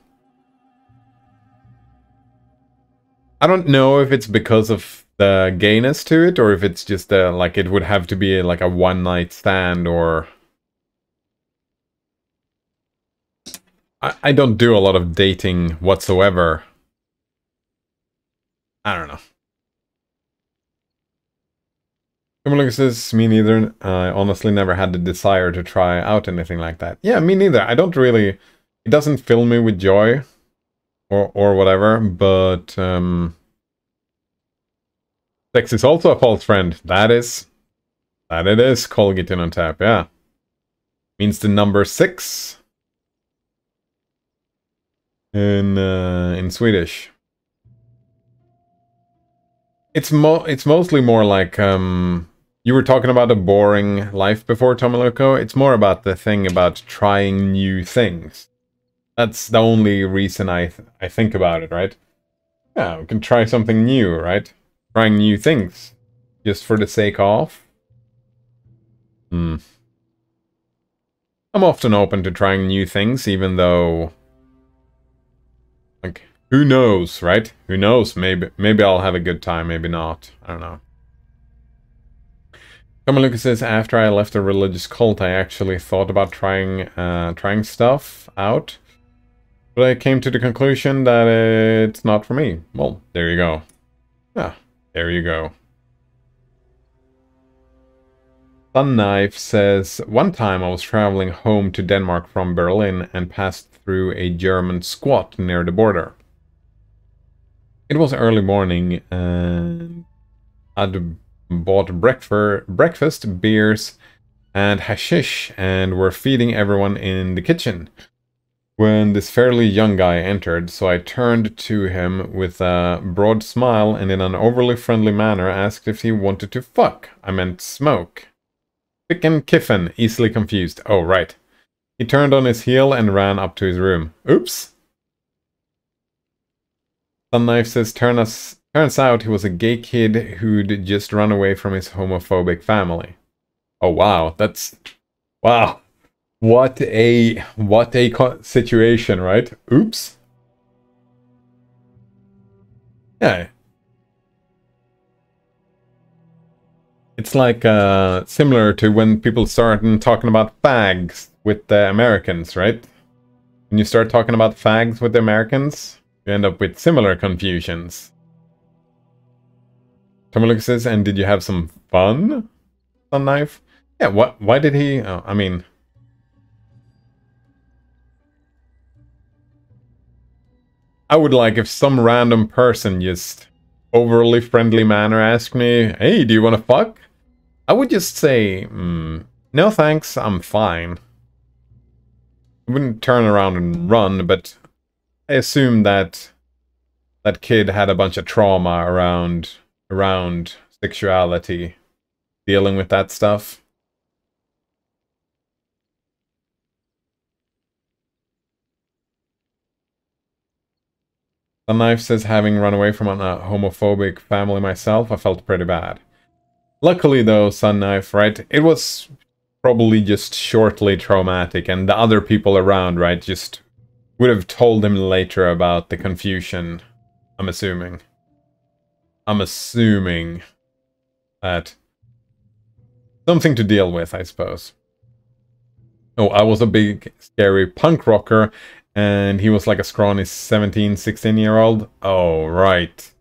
I don't know if it's because of the gayness to it, or if it's just like it would have to be like a one-night stand, or... I don't do a lot of dating whatsoever. I don't know. Someone says, me neither. I honestly never had the desire to try out anything like that. Yeah, me neither. I don't really... It doesn't fill me with joy or whatever, but sex is also a false friend. That it is. Colgate on tap, yeah. Means the number 6 in Swedish. It's mostly more like you were talking about a boring life before, Tomaluko. It's more about the thing about trying new things. That's the only reason I think about it, right? Yeah, we can try something new, right? Trying new things. Just for the sake of. I'm often open to trying new things, even though... Like, who knows, right? Who knows? Maybe I'll have a good time, maybe not. I don't know. Lucas says, after I left a religious cult, I actually thought about trying stuff out. But I came to the conclusion that it's not for me. Well, there you go. Yeah, there you go. Sunknife says, one time I was traveling home to Denmark from Berlin and passed through a German squat near the border. It was early morning and I'd bought breakfast, beers and hashish and were feeding everyone in the kitchen when this fairly young guy entered, so I turned to him with a broad smile and in an overly friendly manner asked if he wanted to fuck. I meant smoke. Chicken Kiffen, easily confused. Oh, right. He turned on his heel and ran up to his room. Oops. Sunknife says, turns out he was a gay kid who'd just run away from his homophobic family. Oh, wow. That's... Wow. What a situation, right? Oops. Yeah. It's like similar to when people start talking about fags with the Americans, right? When you start talking about fags with the Americans, you end up with similar confusions. Tomaluk says, and did you have some fun? Sunknife? Yeah, why did he... Oh, I mean... I would like if some random person just overly friendly manner asked me, hey, do you want to fuck? I would just say, no thanks, I'm fine. I wouldn't turn around and run, but I assume that that kid had a bunch of trauma around sexuality, dealing with that stuff. Sunknife says, having run away from a homophobic family myself, I felt pretty bad. Luckily though, Sunknife, right, it was probably just shortly traumatic, and the other people around, right, just would have told him later about the confusion, I'm assuming. I'm assuming that something to deal with, I suppose. Oh, I was a big, scary punk rocker, and he was like a scrawny 17, 16-year-old. Oh, right.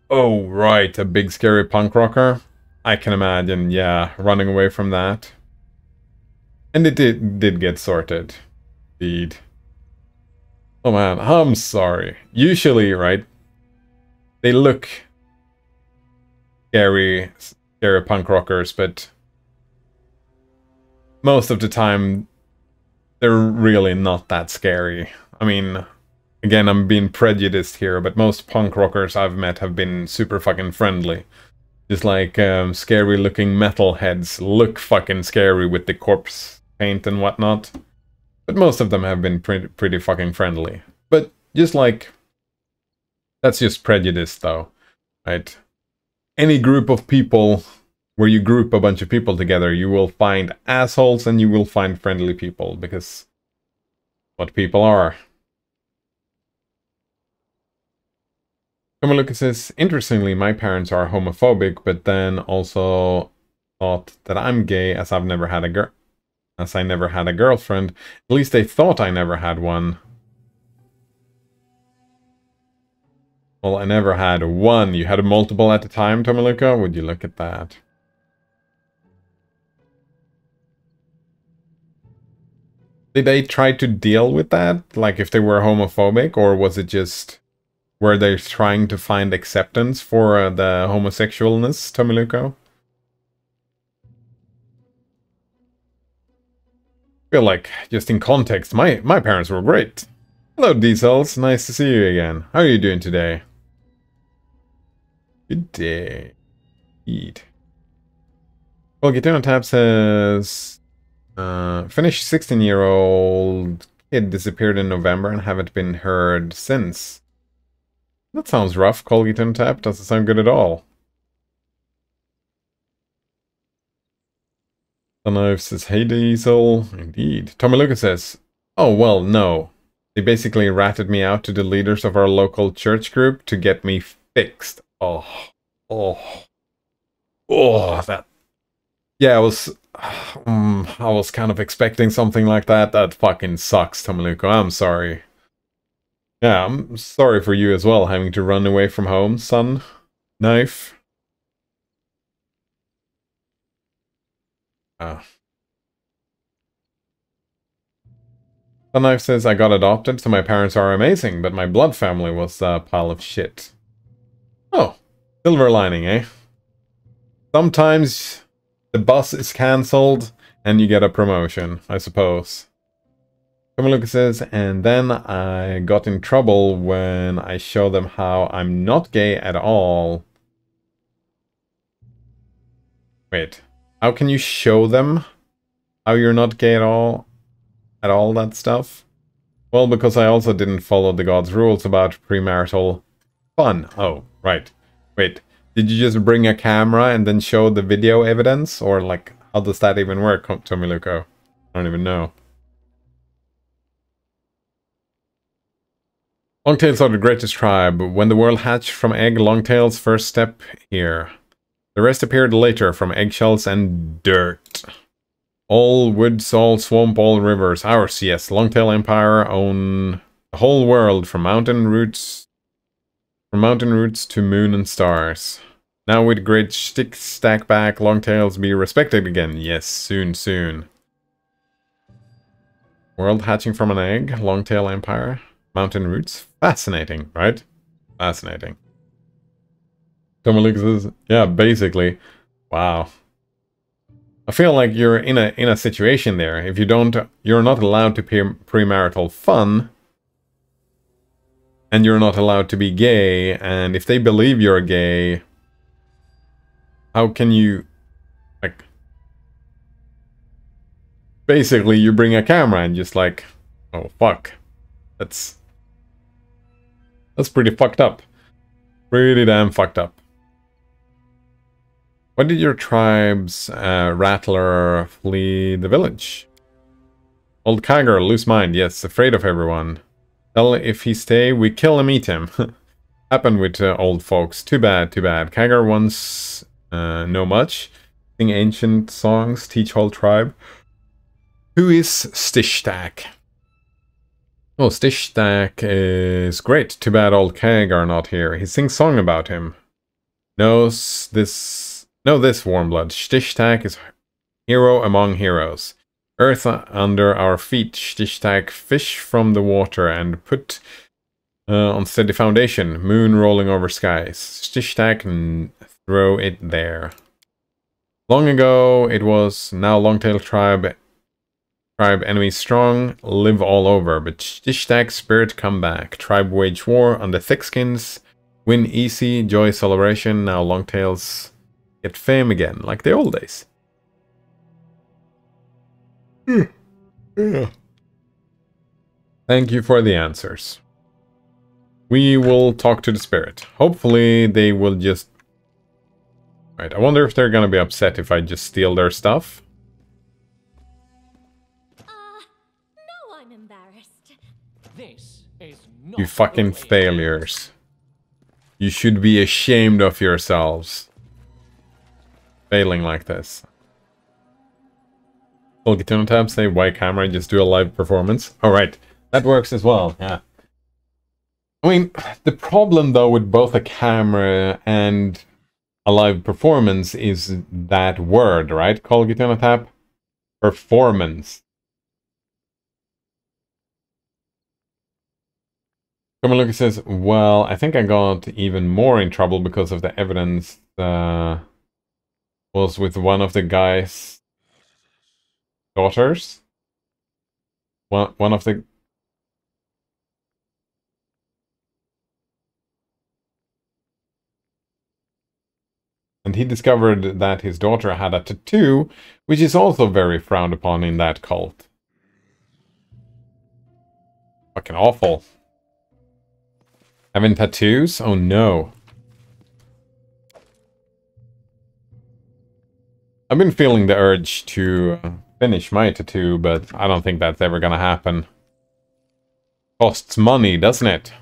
Oh, right, a big, scary punk rocker. I can imagine, yeah, running away from that. And it did get sorted. Indeed. Oh man, I'm sorry. Usually, right, they look scary punk rockers, but most of the time, they're really not that scary. I mean, again, I'm being prejudiced here, but most punk rockers I've met have been super fucking friendly. Just like scary looking metalheads look fucking scary with the corpse paint and whatnot. But most of them have been pretty fucking friendly. But just like... That's just prejudice though, right? Any group of people where you group a bunch of people together, you will find assholes and you will find friendly people, because what people are. Lucas says, interestingly, my parents are homophobic, but then also thought that I'm gay as I never had a girlfriend. At least they thought I never had one. Well, I never had one. You had a multiple at a time, Tomiluka? Would you look at that? Did they try to deal with that? Like if they were homophobic, or was it just... Were they trying to find acceptance for the homosexualness, Tomiluka? I feel like, just in context, my parents were great. Hello, Diesels. Nice to see you again. How are you doing today? Good day. Eat. Well, Get on Tab says... finished 16-year-old kid disappeared in November and haven't been heard since. That sounds rough, Colgate on Tap. Doesn't sound good at all. Knife says, hey Diesel. Indeed. Tommy Lucas says, oh, well, no. They basically ratted me out to the leaders of our local church group to get me fixed. Oh, that... Yeah, I was kind of expecting something like that. That fucking sucks, Tomaluko. I'm sorry. Yeah, I'm sorry for you as well, having to run away from home, son. Knife. The Knife says, I got adopted, so my parents are amazing, but my blood family was a pile of shit. Oh, silver lining, eh? Sometimes the bus is cancelled and you get a promotion, I suppose. Lucas says, and then I got in trouble when I showed them how I'm not gay at all. Wait, how can you show them how you're not gay at all? At all that stuff? Well, because I also didn't follow the God's rules about premarital fun. Oh, right. Wait, did you just bring a camera and then show the video evidence? Or, like, how does that even work, Tomiluko? I don't even know. Longtails are the greatest tribe. When the world hatched from egg, Longtails first step here. The rest appeared later from eggshells and dirt. All woods, all swamp, all rivers. Ours, yes. Longtail Empire own the whole world from mountain roots to moon and stars. Now with great stick stack back, Longtails be respected again. Yes, soon, soon. World hatching from an egg, Longtail Empire, mountain roots. Fascinating, right? Fascinating. Tomaluk says, yeah, basically. Wow. I feel like you're in a situation there. If you don't, you're not allowed to premarital fun, and you're not allowed to be gay. And if they believe you're gay, how can you, like, basically you bring a camera and just like, oh fuck, that's pretty fucked up, pretty damn fucked up. Why did your tribe's rattler flee the village? Old Kagar, loose mind, yes, afraid of everyone. Well, if he stay, we kill and eat him. Happened with old folks. Too bad, too bad. Kagar once know much. Sing ancient songs, teach whole tribe. Who is Stishstack? Oh, Stishstack is great. Too bad old Kagar not here. He sings song about him. Know this, Warmblood. Stishstack is hero among heroes. Earth under our feet, Stishstack fish from the water and put on steady foundation. Moon rolling over skies. Stishstack throw it there. Long ago it was, now Longtail tribe enemies strong, live all over. But Stishstack's spirit come back. Tribe wage war on the thickskins. Win easy, joy celebration. Now Longtails get fame again, like the old days. Yeah. Thank you for the answers. We will talk to the spirit. Hopefully they will just... Right, I wonder if they're gonna be upset if I just steal their stuff. No, I'm embarrassed. This is not You fucking failures. You should be ashamed of yourselves. Failing like this. We'll get on tab, say why camera, just do a live performance. Alright, that works as well, yeah. I mean, the problem though with both a camera and a live performance is that word, right? Colgate on a tap? Performance. Lucas says, well, I think I got even more in trouble because of the evidence was with one of the guy's daughters. One of the... And he discovered that his daughter had a tattoo, which is also very frowned upon in that cult. Fucking awful. Having tattoos? Oh no. I've been feeling the urge to finish my tattoo, but I don't think that's ever gonna happen. Costs money, doesn't it?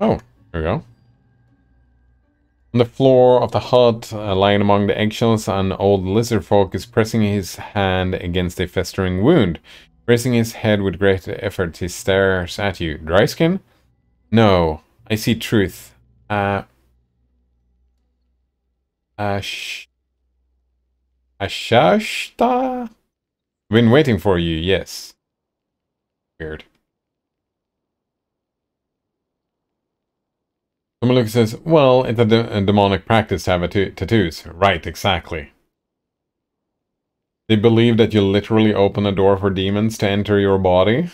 Oh, there we go. On the floor of the hut, lying among the eggshells, an old lizard folk is pressing his hand against a festering wound. Raising his head with great effort, he stares at you. Dry skin? No, I see truth. Ashashta? Been waiting for you, yes. Weird. Someone says, well, it's a demonic practice to have tattoos. Right, exactly. They believe that you literally open a door for demons to enter your body.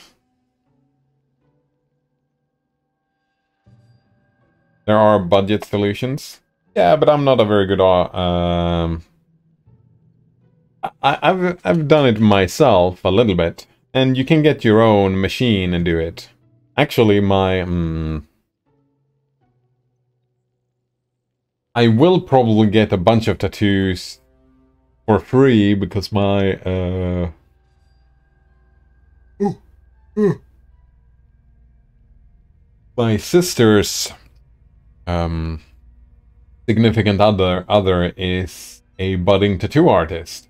There are budget solutions. Yeah, but I'm not a very good... I've done it myself a little bit. And you can get your own machine and do it. Actually, my... I will probably get a bunch of tattoos for free because my my sister's significant other is a budding tattoo artist.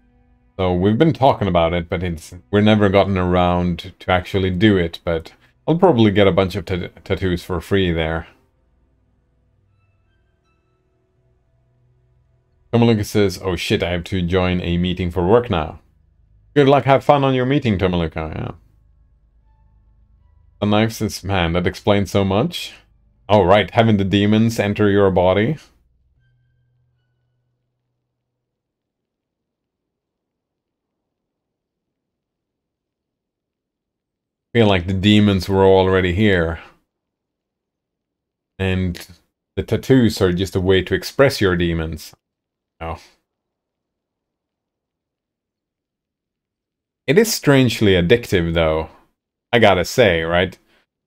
So we've been talking about it, but we're never gotten around to actually do it. But I'll probably get a bunch of tattoos for free there. Tomaluka says, oh shit, I have to join a meeting for work now. Good luck, have fun on your meeting, Tomaluka, yeah. The knife says, man, that explains so much. Oh right, having the demons enter your body. I feel like the demons were already here. And the tattoos are just a way to express your demons. Oh. It is strangely addictive, though. I gotta say, right?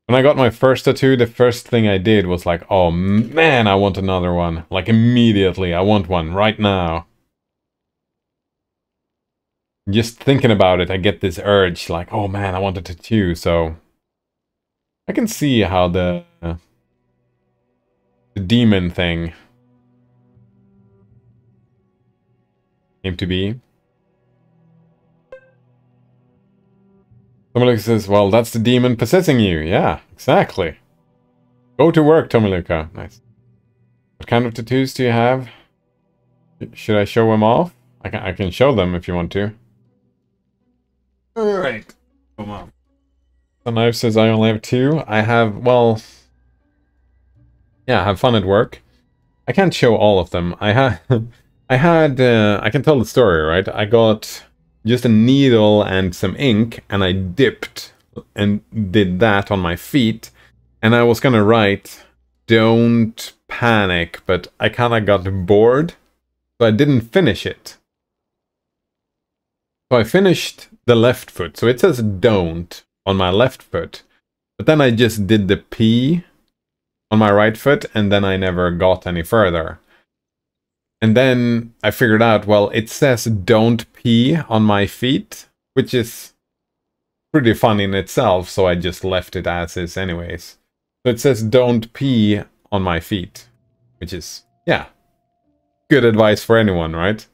When I got my first tattoo, the first thing I did was like, oh man, I want another one. Like immediately, I want one right now. Just thinking about it, I get this urge, like, oh man, I want a tattoo, so... I can see how the demon thing came to be. Tomaluka says, well, that's the demon possessing you. Yeah, exactly. Go to work, Tomaluka. Nice. What kind of tattoos do you have? Should I show them off? I can show them if you want to. Alright. Come on. The knife says I only have 2. I have, well... Yeah, have fun at work. I can't show all of them. I can tell the story, right? I got just a needle and some ink, and I dipped and did that on my feet. And I was gonna write, don't panic, but I kinda got bored, so I didn't finish it. So I finished the left foot, so it says don't on my left foot. But then I just did the P on my right foot, and then I never got any further. And then I figured out, well, it says don't pee on my feet, which is pretty fun in itself, so I just left it as is anyways. So it says don't pee on my feet, which is, yeah, good advice for anyone, right?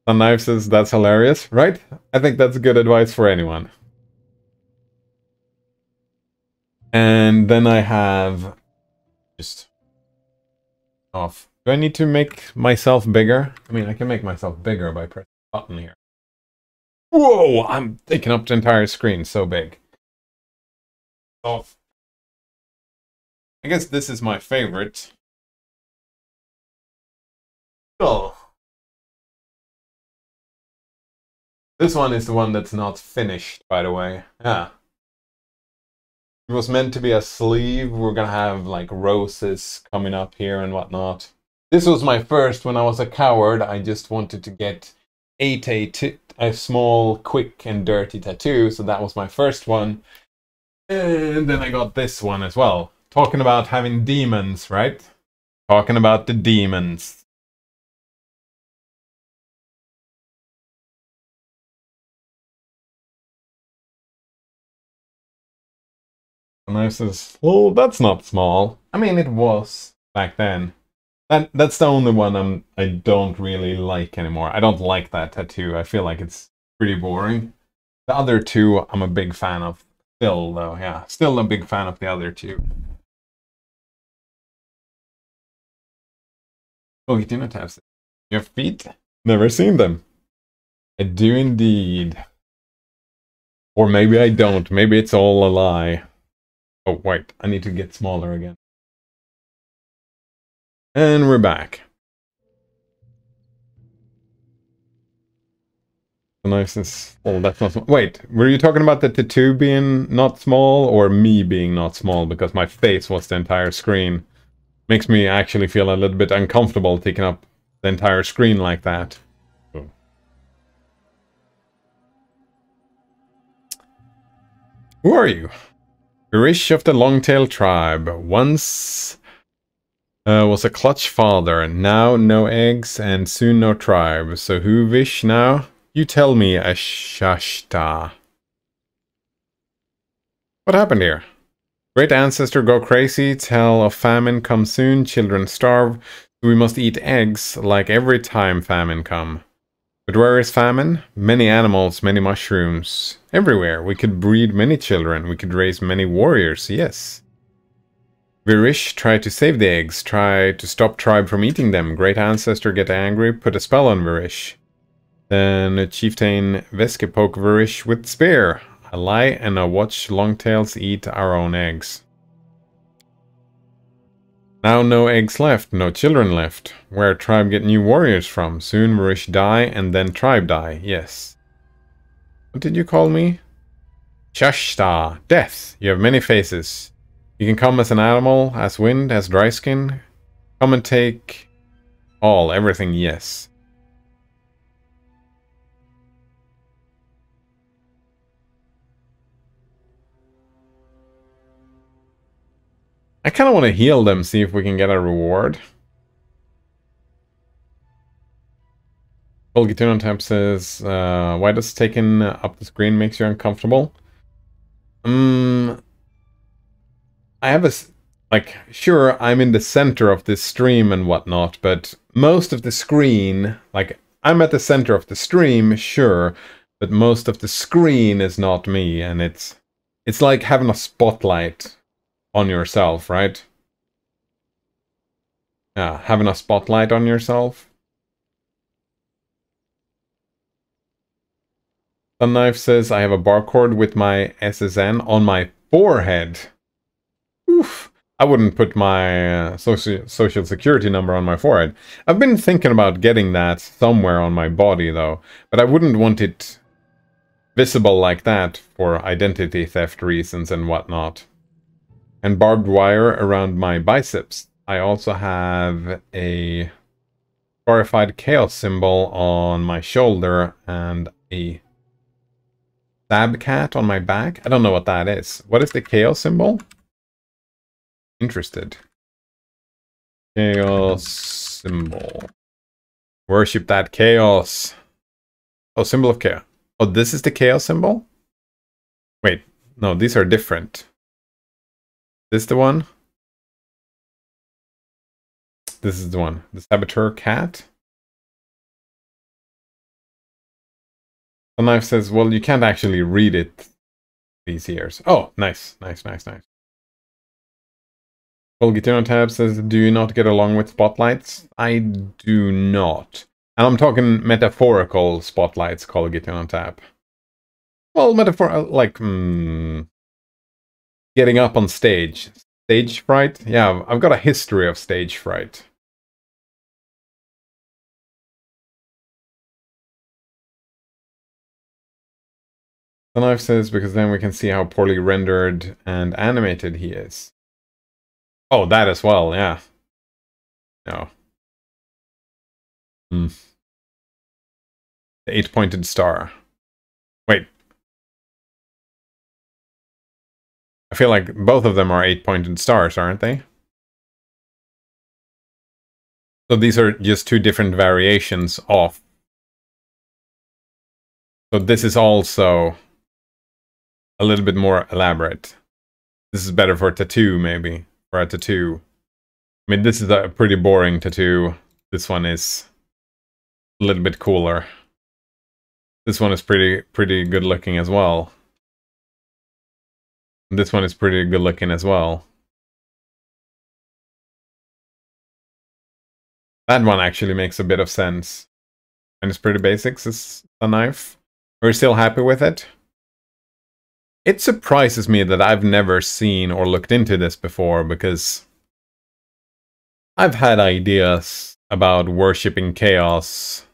Sun Knife says that's hilarious, right? I think that's good advice for anyone. And then I have just off. Do I need to make myself bigger? I mean, I can make myself bigger by pressing the button here. Whoa! I'm taking up the entire screen, so big. Off. I guess this is my favorite. Oh. This one is the one that's not finished, by the way. Yeah. It was meant to be a sleeve. We're gonna have like roses coming up here and whatnot. This was my first when I was a coward. I just wanted to get a small, quick and dirty tattoo. So that was my first one. And then I got this one as well. Talking about having demons, right? Talking about the demons. And I says, oh, that's not small. I mean, it was back then. That's the only one I don't really like anymore. I don't like that tattoo. I feel like it's pretty boring. The other two, I'm a big fan of. Still, though, yeah. Still a big fan of the other two. Oh, you do not have your feet? Never seen them. I do indeed. Or maybe I don't. Maybe it's all a lie. Oh, wait. I need to get smaller again. And we're back. The nicest. Oh, that's not small. Wait, were you talking about the tattoo being not small or me being not small? Because my face was the entire screen. Makes me actually feel a little bit uncomfortable taking up the entire screen like that. Oh. Who are you? Irish of the Longtail tribe. Once was a clutch father, now no eggs and soon no tribe. So who wish now? You tell me, Ashashta. What happened here? Great ancestor go crazy, tell of famine come soon, children starve, so we must eat eggs like every time famine come. But where is famine? Many animals, many mushrooms. Everywhere. We could breed many children, we could raise many warriors, yes. Virish, try to save the eggs, try to stop tribe from eating them. Great ancestor get angry, put a spell on Virish. Then chieftain Veske poke Virish with spear. A lie and a watch longtails eat our own eggs. Now no eggs left, no children left. Where tribe get new warriors from? Soon Virish die and then tribe die, yes. What did you call me? Shashta, death. You have many faces. You can come as an animal, as wind, as dry skin. Come and take all, everything, yes. I kind of want to heal them, see if we can get a reward. Volgitune on tap says, why does taking up the screen makes you uncomfortable? I have a... Like, sure, I'm in the center of this stream and whatnot, but most of the screen... Like, I'm at the center of the stream, sure, but most of the screen is not me, and it's like having a spotlight on yourself, right? Yeah, having a spotlight on yourself. The knife says I have a barcode with my SSN on my forehead. Oof. I wouldn't put my social security number on my forehead. I've been thinking about getting that somewhere on my body, though. But I wouldn't want it visible like that for identity theft reasons and whatnot. And barbed wire around my biceps. I also have a scarified chaos symbol on my shoulder and a stab cat on my back. I don't know what that is. What is the chaos symbol? Interested. Chaos symbol. Worship that chaos. Oh, symbol of chaos. Oh, this is the chaos symbol? Wait, no, these are different. This the one? this is the one. The Saboteur Cat. The knife says, well, you can't actually read it these years. Oh, nice. Nice. Colgitino Tab says, do you not get along with spotlights? I do not. And I'm talking metaphorical spotlights, Colgitino Tab. Well, like, getting up on stage. Stage fright? Yeah, I've got a history of stage fright. The knife says, because then we can see how poorly rendered and animated he is. Oh, that as well, yeah. No. The 8-pointed star. Wait. I feel like both of them are 8-pointed stars, aren't they? So these are just two different variations of. So this is also a little bit more elaborate. This is better for a tattoo, maybe. For a tattoo. I mean, this is a pretty boring tattoo. This one is a little bit cooler. This one is pretty good looking as well. This one is pretty good looking as well. That one actually makes a bit of sense. And it's pretty basic, this a knife. We're still happy with it. It surprises me that I've never seen or looked into this before, because I've had ideas about worshipping chaos,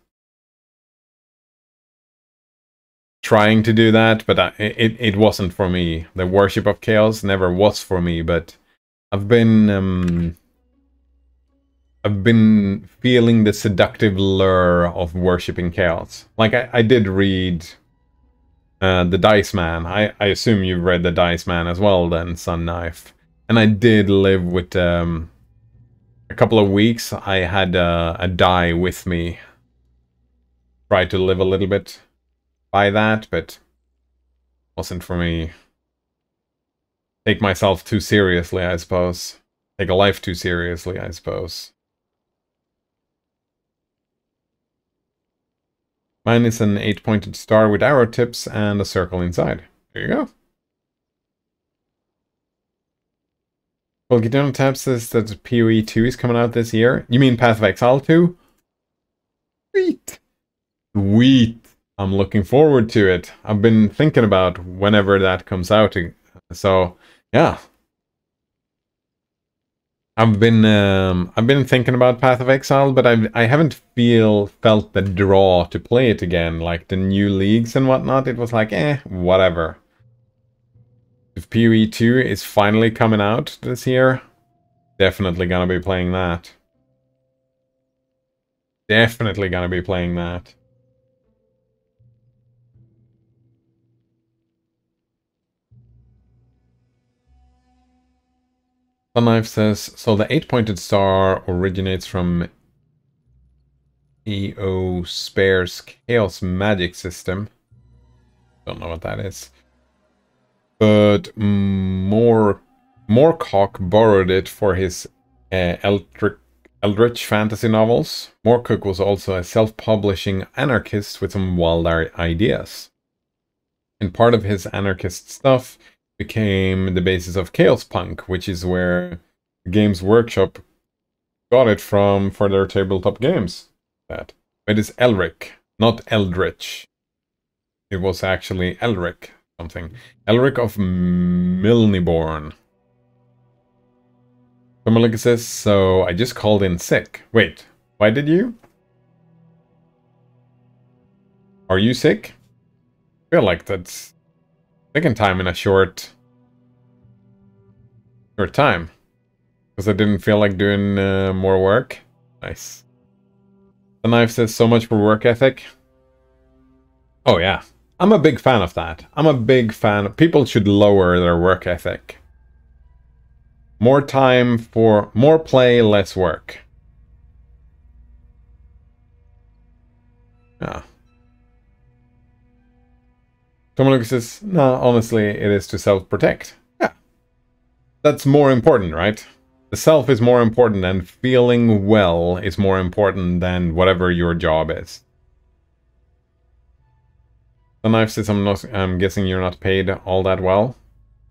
trying to do that, but it wasn't for me. The worship of chaos never was for me, but I've been feeling the seductive lure of worshipping chaos. Like, I did read The Dice Man. I assume you've read The Dice Man as well then, Sun Knife. And I did live with, a couple of weeks, I had a die with me. Tried to live a little bit by that, but wasn't for me. Take myself too seriously, I suppose. Take a life too seriously, I suppose. Mine is an 8-pointed star with arrow tips and a circle inside. There you go. Well, Gideon Tab says that PoE 2 is coming out this year. You mean Path of Exile 2? Sweet. Sweet. I'm looking forward to it. I've been thinking about whenever that comes out. So, yeah. I've been thinking about Path of Exile, but I haven't felt the draw to play it again. Like the new leagues and whatnot, it was like, whatever. If PoE 2 is finally coming out this year, definitely gonna be playing that. Definitely gonna be playing that. The knife says, so the 8-pointed star originates from EO Spare's Chaos Magic system. Don't know what that is. But Moorcock borrowed it for his Eldritch fantasy novels. Moorcock was also a self-publishing anarchist with some wild ideas. And part of his anarchist stuff became the basis of Chaos Punk, which is where Games Workshop got it from for their tabletop games. But it's Elric, not Eldritch. It was actually Elric something. Elric of Milneborn. Someone says, so I just called in sick. Wait, why did you? Are you sick? I feel like that's second time in a short time. Because I didn't feel like doing more work. Nice. The knife says, so much for work ethic. Oh yeah. I'm a big fan of that. I'm a big fan. People should lower their work ethic. More time for more play, less work. Yeah. Someone says, no, honestly, it is to self-protect. Yeah. That's more important, right? The self is more important, and feeling well is more important than whatever your job is. The knife says I'm guessing you're not paid all that well.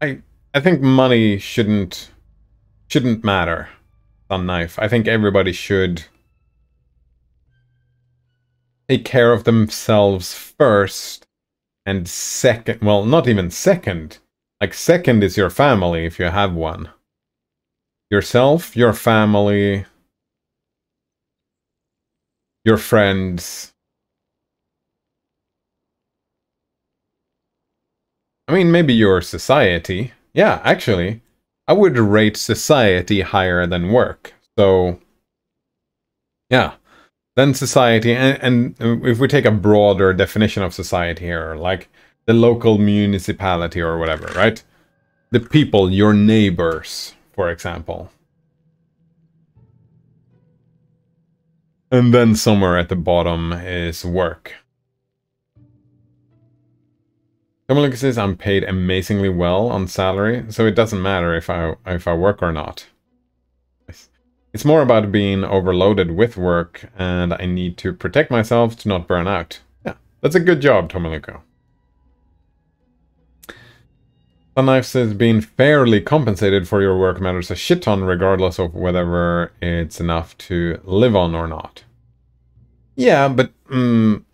I think money shouldn't matter on knife. I think everybody should take care of themselves first, and second, well, not even second. Like, second is your family if you have one. Yourself, your family, your friends. I mean, maybe your society. Yeah, actually, I would rate society higher than work. So, yeah, then society. And if we take a broader definition of society here, like the local municipality or whatever, right? The people, your neighbors, for example. And then somewhere at the bottom is work. Someone says I'm paid amazingly well on salary, so it doesn't matter if I work or not. It's more about being overloaded with work, and I need to protect myself to not burn out. Yeah, that's a good job, Tomaluko. Knife says being fairly compensated for your work matters a shit ton, regardless of whether it's enough to live on or not. Yeah, but I'm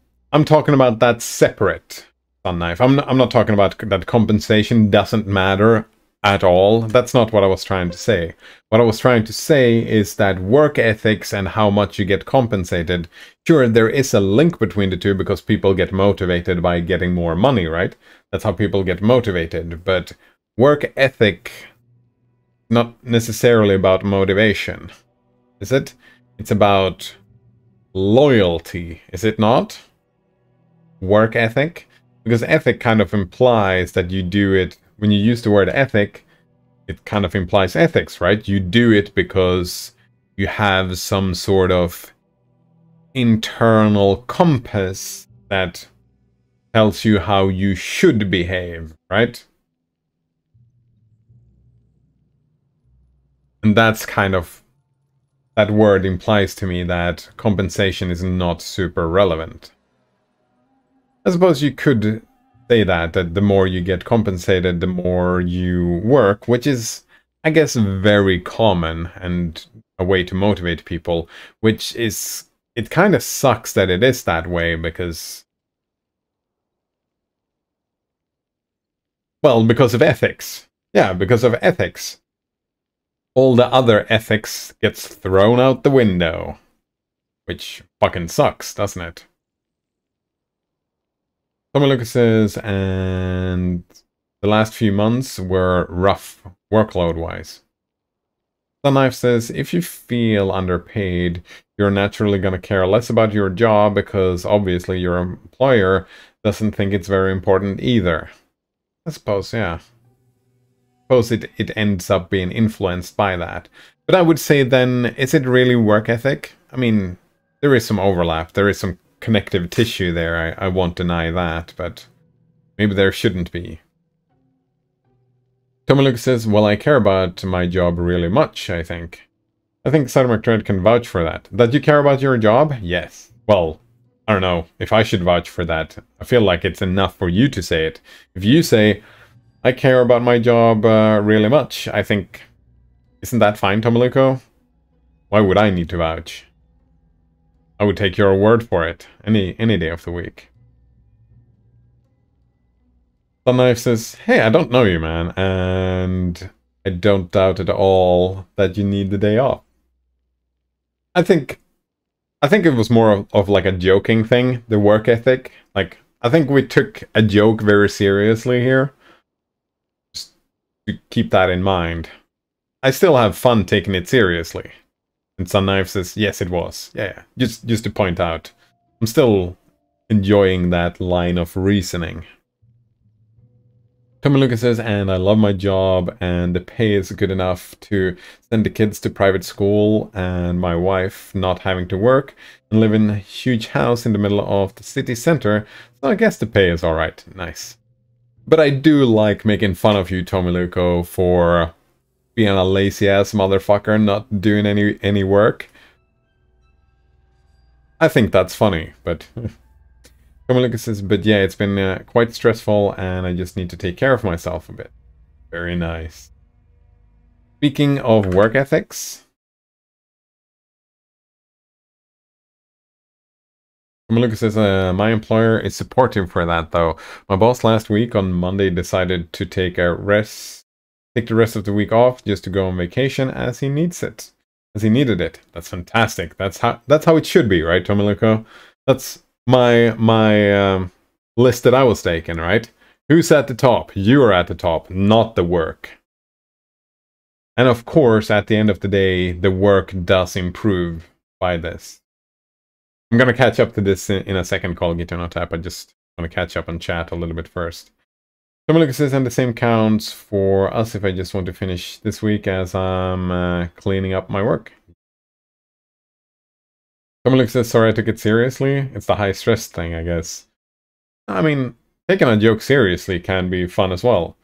talking about that separate. Knife. I'm not talking about that compensation doesn't matter at all. That's not what I was trying to say. What I was trying to say is that work ethics and how much you get compensated, sure, there is a link between the two because people get motivated by getting more money, right? That's how people get motivated. But work ethic, not necessarily about motivation, is it? It's about loyalty, is it not? Work ethic? Because ethic kind of implies that you do it, when you use the word ethic, it kind of implies ethics, right? You do it because you have some sort of internal compass that tells you how you should behave, right? And that's kind of, that word implies to me that compensation is not super relevant. I suppose you could say that the more you get compensated, the more you work, which is, I guess, very common and a way to motivate people, which is, it kind of sucks that it is that way because, well, because of ethics. Yeah, because of ethics. All the other ethics gets thrown out the window, which fucking sucks, doesn't it? Lucas says, and the last few months were rough workload-wise. Knife says, if you feel underpaid, you're naturally going to care less about your job because obviously your employer doesn't think it's very important either. I suppose, yeah. I suppose it ends up being influenced by that. But I would say then, is it really work ethic? I mean, there is some overlap, there is some connective tissue there, I won't deny that, but maybe there shouldn't be. Tomaluk says, well, I care about my job really much, I think. I think Sarah McTread can vouch for that. That you care about your job? Yes. Well, I don't know if I should vouch for that. I feel like it's enough for you to say it. If you say, I care about my job really much, I think, isn't that fine, Tomaluko? Why would I need to vouch? I would take your word for it any day of the week. The Knife says, hey, I don't know you, man, and I don't doubt at all that you need the day off. I think it was more of like a joking thing, the work ethic. Like, I think we took a joke very seriously here. Just to keep that in mind. I still have fun taking it seriously. And Sun Knife says, yes, it was. Yeah, just to point out. I'm still enjoying that line of reasoning. Tomaluka says, and I love my job, and the pay is good enough to send the kids to private school, and my wife not having to work, and live in a huge house in the middle of the city center, so I guess the pay is alright. Nice. But I do like making fun of you, Tomaluko, for being a lazy ass motherfucker, not doing any work. I think that's funny, but Lucas says, but yeah, it's been quite stressful, and I just need to take care of myself a bit. Very nice. Speaking of work ethics, Lucas says, my employer is supportive for that, though. My boss last week on Monday decided to take the rest of the week off just to go on vacation as he needs it. As he needed it. That's fantastic. That's how it should be, right, Tomiluko? That's my list that I was taking, right? Who's at the top? You are at the top, not the work. And of course, at the end of the day, the work does improve by this. I'm going to catch up to this in a second call, Gito Not Tap. I just want to catch up and chat a little bit first. Tomiluko says, and the same counts for us if I just want to finish this week as I'm cleaning up my work. Tomiluko says, sorry I took it seriously. It's the high stress thing, I guess. I mean, taking a joke seriously can be fun as well.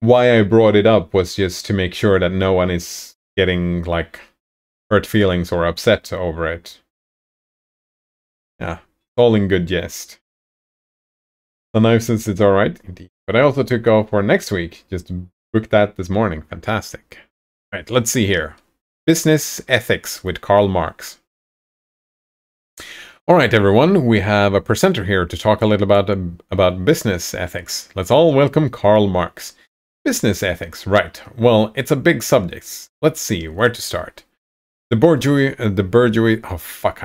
Why I brought it up was just to make sure that no one is getting, like, hurt feelings or upset over it. Yeah, all in good jest. The knife says it's alright, indeed. But I also took off for next week. Just booked that this morning. Fantastic. Alright, let's see here. Business ethics with Karl Marx. Alright everyone, we have a presenter here to talk a little about business ethics. Let's all welcome Karl Marx. Business ethics, right. Well, it's a big subject. Let's see, where to start. The bourgeoisie, oh fuck,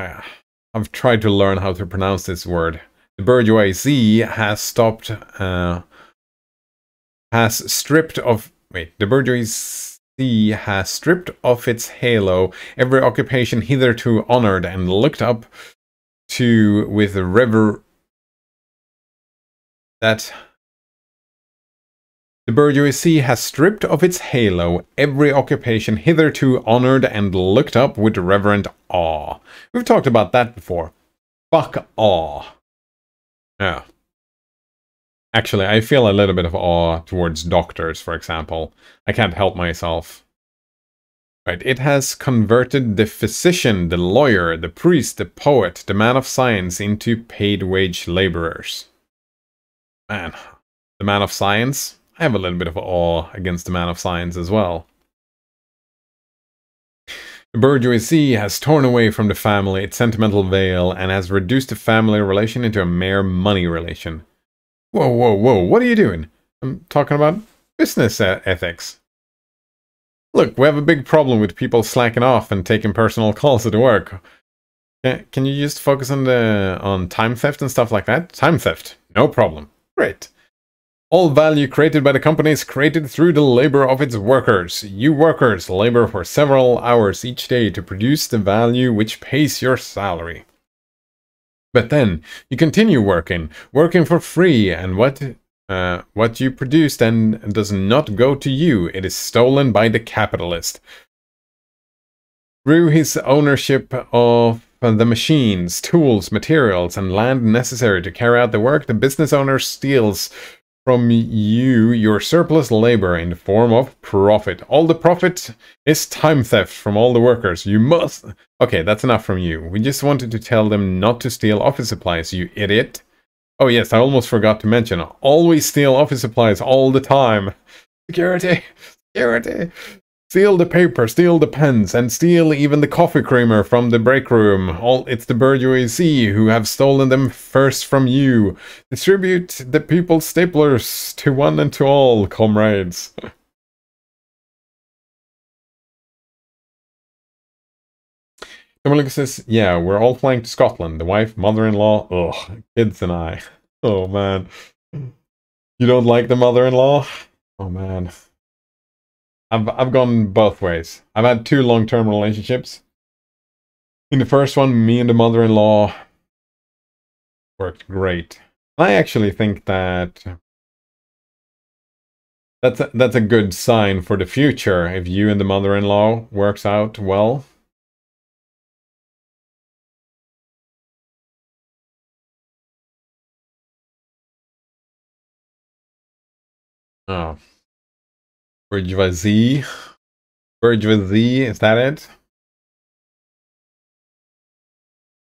I've tried to learn how to pronounce this word. The bourgeoisie has stripped of its halo every occupation hitherto honored and looked up to with the bourgeoisie has stripped of its halo every occupation hitherto honored and looked up with reverent awe. We've talked about that before. Fuck awe. Yeah. Actually, I feel a little bit of awe towards doctors, for example. I can't help myself. Right, it has converted the physician, the lawyer, the priest, the poet, the man of science into paid wage laborers. Man, the man of science? I have a little bit of awe against the man of science as well. The bourgeoisie has torn away from the family its sentimental veil and has reduced the family relation into a mere money relation. Whoa, whoa, whoa, what are you doing? I'm talking about business ethics. Look, we have a big problem with people slacking off and taking personal calls at work. Can you just focus on time theft and stuff like that? Time theft, no problem. Great. All value created by the company is created through the labor of its workers. You workers labor for several hours each day to produce the value which pays your salary. But then, you continue working for free, and what you produce then does not go to you, it is stolen by the capitalist. Through his ownership of the machines, tools, materials, and land necessary to carry out the work, the business owner steals from you your surplus labor in the form of profit. All the profit is time theft from all the workers. You must... Okay, that's enough from you. We just wanted to tell them not to steal office supplies, you idiot. Oh yes, I almost forgot to mention. Always steal office supplies all the time. Security! Security! Steal the paper, steal the pens, and steal even the coffee creamer from the break room. It's the bourgeoisie who have stolen them first from you. Distribute the people's staplers to one and to all, comrades. Someone says, yeah, we're all flying to Scotland. The wife, mother-in-law, ugh, kids and I. Oh man. You don't like the mother-in-law? Oh man. I've gone both ways. I've had 2 long-term relationships. In the first one, me and the mother-in-law worked great. I actually think that that's a good sign for the future if you and the mother-in-law works out well. Oh. Bourgeoisie. Bourgeoisie, is that it?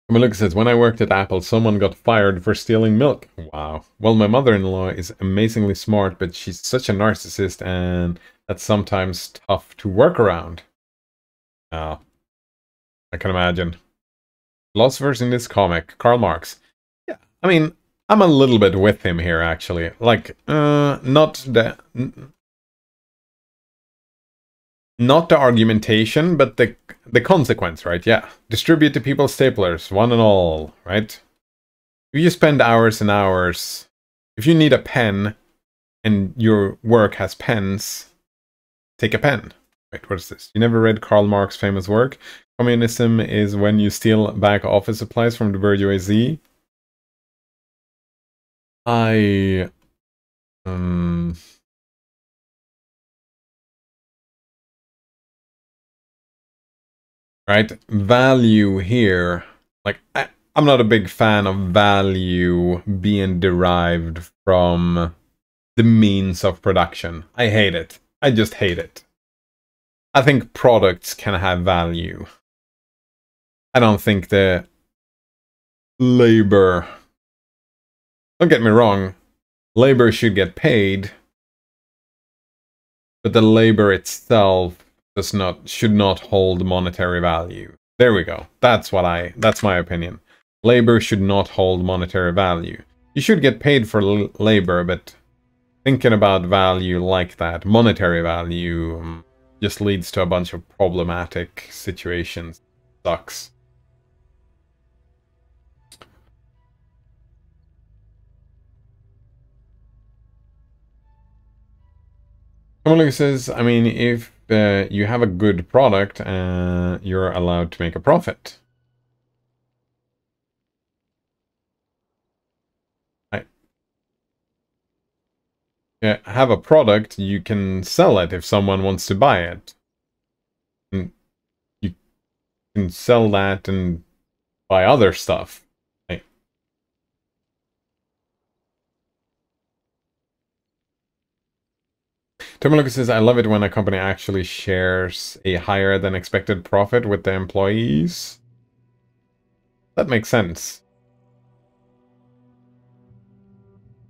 Look, says, when I worked at Apple, someone got fired for stealing milk. Wow. Well, my mother-in-law is amazingly smart, but she's such a narcissist, and that's sometimes tough to work around. Oh, I can imagine. Philosophers in this comic, Karl Marx. Yeah, I mean, I'm a little bit with him here, actually. Like, not the argumentation, but the consequence, right? Yeah. Distribute to people staplers, one and all, right? If you spend hours and hours, if you need a pen and your work has pens, take a pen. Wait, what is this? You never read Karl Marx's famous work? Communism is when you steal back office supplies from the bourgeoisie. Right? Value here. Like, I'm not a big fan of value being derived from the means of production. I hate it. I just hate it. I think products can have value. I don't think the labor... Don't get me wrong. Labor should get paid. But the labor itself should not hold monetary value. There we go. That's my opinion. Labor should not hold monetary value. You should get paid for labor, but thinking about value like that, monetary value, just leads to a bunch of problematic situations. Sucks. Someone says, I mean, if you have a good product, you're allowed to make a profit. Have a product, you can sell it if someone wants to buy it. And you can sell that and buy other stuff. Tomoloka says, I love it when a company actually shares a higher than expected profit with the employees. That makes sense.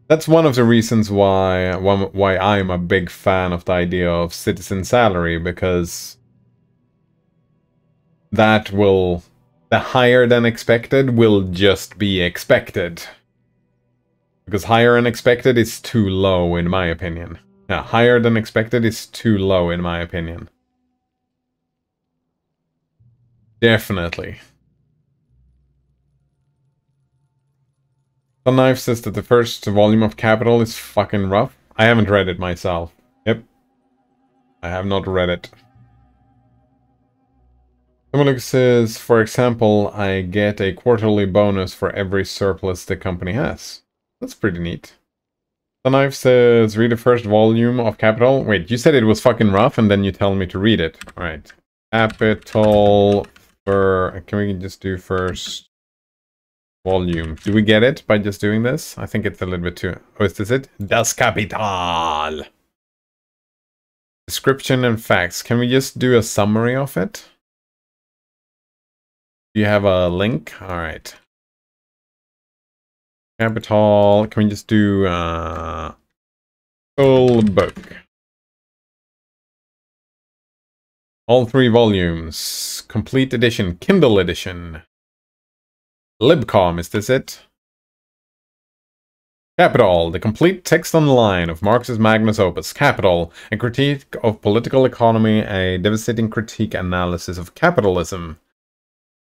That's one of the reasons why I'm a big fan of the idea of citizen salary, because the higher than expected will just be expected. Because higher than expected is too low, in my opinion. Yeah, higher than expected is too low, in my opinion. Definitely. The Knife says that the first volume of Capital is fucking rough. I haven't read it myself. Yep. I have not read it. Someone says, for example, I get a quarterly bonus for every surplus the company has. That's pretty neat. The Knife says, read the first volume of Capital. Wait, you said it was fucking rough and then you tell me to read it. Alright. Capital for... Can we just do first volume? Do we get it by just doing this? I think it's a little bit too... Oh, is this it? Das Kapital! Description and facts. Can we just do a summary of it? Do you have a link? Alright. Capital. Can we just do full book? All 3 volumes. Complete edition. Kindle edition. Libcom, is this it? Capital, the complete text online of Marx's magnus opus. Capital, a critique of political economy, a devastating critique analysis of capitalism.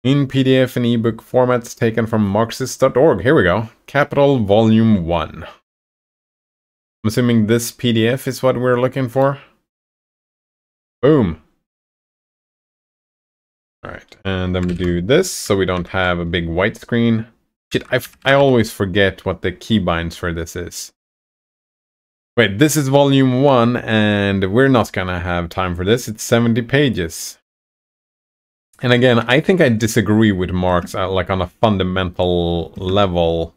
In PDF and ebook formats taken from Marxist.org. Here we go. Capital Volume 1. I'm assuming this PDF is what we're looking for. Boom. Alright, and then we do this so we don't have a big white screen. Shit, I always forget what the keybinds for this is. Wait, this is Volume 1, and we're not gonna have time for this. It's 70 pages. And again, I think I disagree with Marx, like on a fundamental level.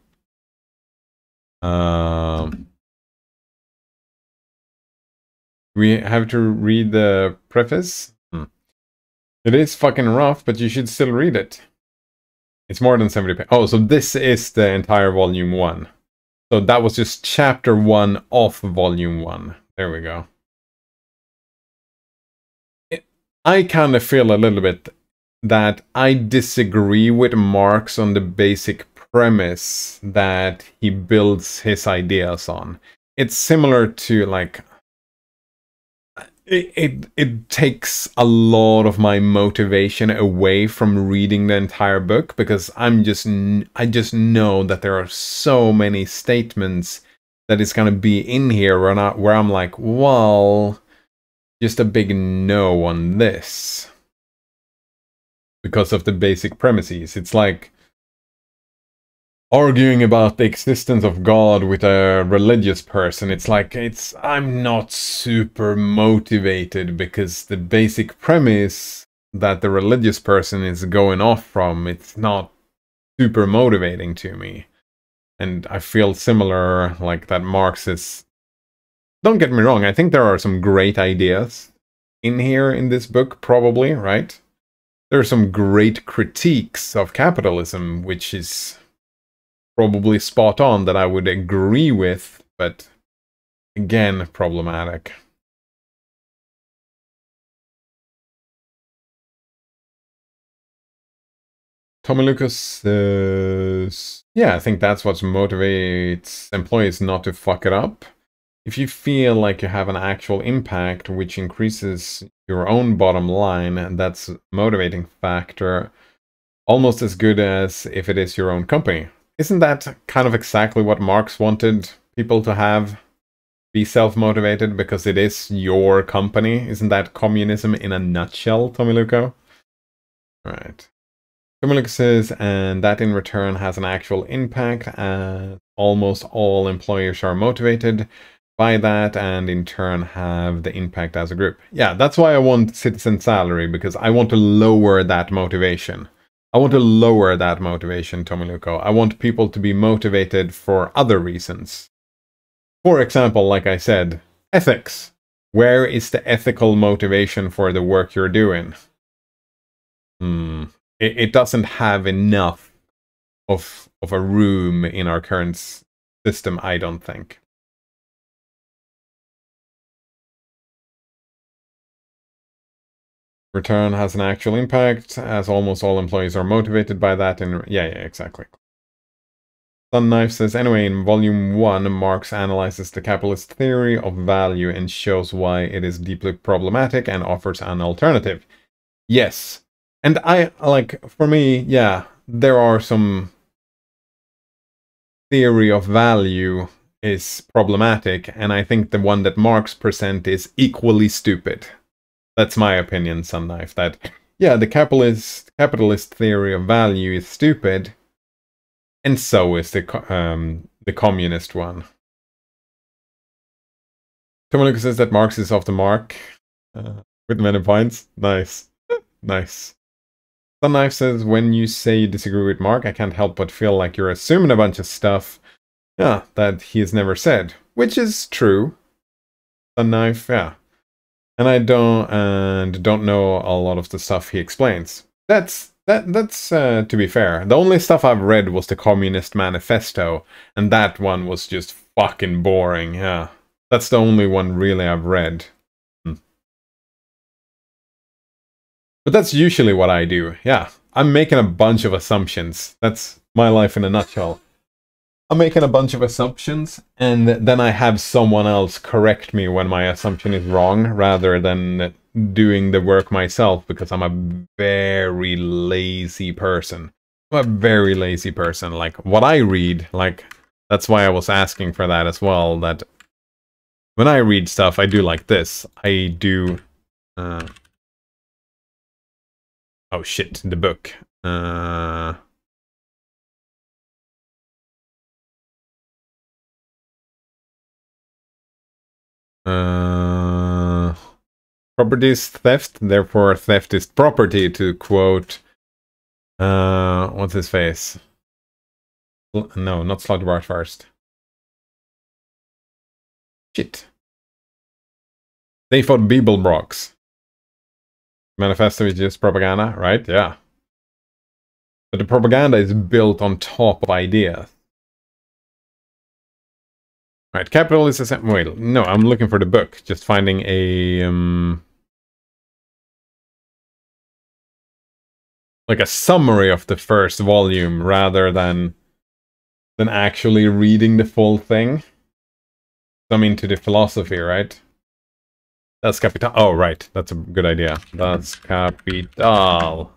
We have to read the preface. It is fucking rough, but you should still read it. It's more than 70 pages. Oh, so this is the entire volume 1. So that was just chapter 1 of volume 1. There we go. I kind of feel a little bit that I disagree with Marx on the basic premise that he builds his ideas on. It's similar to like it takes a lot of my motivation away from reading the entire book, because I just know that there are so many statements that is going to be in here where I'm like, well, just a big no on this because of the basic premises. It's like arguing about the existence of God with a religious person. It's like, I'm not super motivated because the basic premise that the religious person is going off from, it's not super motivating to me. And I feel similar, like that Marx is... Don't get me wrong, I think there are some great ideas in here in this book, probably, right? There are some great critiques of capitalism, which is probably spot on, that I would agree with, but again, problematic. Tommy Lucas says, yeah, I think that's what motivates employees not to fuck it up. If you feel like you have an actual impact which increases your own bottom line, that's a motivating factor, almost as good as if it is your own company. Isn't that kind of exactly what Marx wanted people to have? Be self-motivated because it is your company? Isn't that communism in a nutshell, Tommy Luco? Right. Tommy Luco says, and that in return has an actual impact, as almost all employers are motivated by that and in turn have the impact as a group. Yeah, that's why I want citizen salary, because I want to lower that motivation. I want to lower that motivation, Tommy Luco. I want people to be motivated for other reasons. For example, like I said, ethics. Where is the ethical motivation for the work you're doing? It doesn't have enough of a room in our current system, I don't think. Return has an actual impact, as almost all employees are motivated by that. And yeah, exactly. Sunknife says, anyway, in volume 1, Marx analyzes the capitalist theory of value and shows why it is deeply problematic and offers an alternative. Yes. And I, like, for me, yeah, there are some theory of value is problematic, and I think the one that Marx presents is equally stupid. That's my opinion, Sunknife, that, yeah, the capitalist theory of value is stupid, and so is the communist one. Tomonuka says that Marx is off the mark, with many points. Nice. Nice. Sunknife says, when you say you disagree with Mark, I can't help but feel like you're assuming a bunch of stuff, yeah, that he has never said. Which is true. Sunknife, yeah. And I don't know a lot of the stuff he explains. That's to be fair. The only stuff I've read was the Communist Manifesto, and that one was just fucking boring, yeah. That's the only one really I've read. But that's usually what I do, yeah. I'm making a bunch of assumptions. That's my life in a nutshell. I'm making a bunch of assumptions, and then I have someone else correct me when my assumption is wrong, rather than doing the work myself, because I'm a very lazy person. I'm a very lazy person. Like, what I read, like, that's why I was asking for that as well, that when I read stuff, I do like this. I do... oh shit, the book. Property is theft, therefore theft is property, to quote, what's his face? No, not Slaughterbar first. Shit. They fought Bibelbrox. Manifesto is just propaganda, right? Yeah. But the propaganda is built on top of ideas. Right, capital is a... Wait, no, I'm looking for the book. Just finding a... like a summary of the first volume rather than actually reading the full thing. I'm into the philosophy, right? That's capital. Oh, right. That's a good idea. That's capital.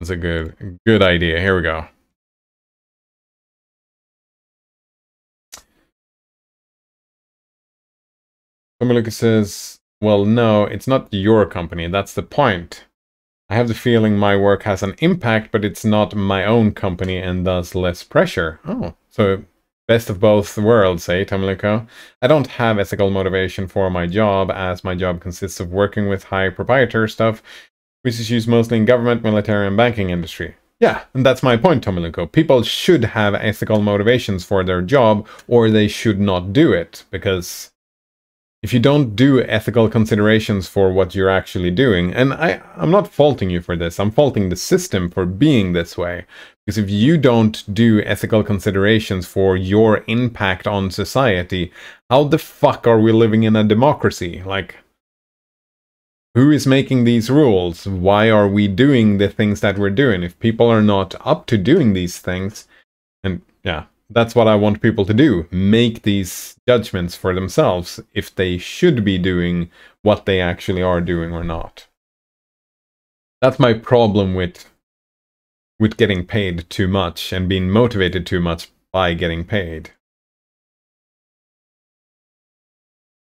That's a good idea. Here we go. Lucas says, well, no, it's not your company. That's the point. I have the feeling my work has an impact, but it's not my own company and thus less pressure. Oh, so best of both worlds, eh, Tamilico? I don't have ethical motivation for my job, as my job consists of working with high proprietary stuff, which is used mostly in government, military, and banking industry. Yeah, and that's my point, Tomiluko. People should have ethical motivations for their job, or they should not do it, because if you don't do ethical considerations for what you're actually doing, and I'm not faulting you for this, I'm faulting the system for being this way. Because if you don't do ethical considerations for your impact on society, how the fuck are we living in a democracy? Like, who is making these rules? Why are we doing the things that we're doing? If people are not up to doing these things, and yeah, that's what I want people to do. Make these judgments for themselves if they should be doing what they actually are doing or not. That's my problem with getting paid too much and being motivated too much by getting paid.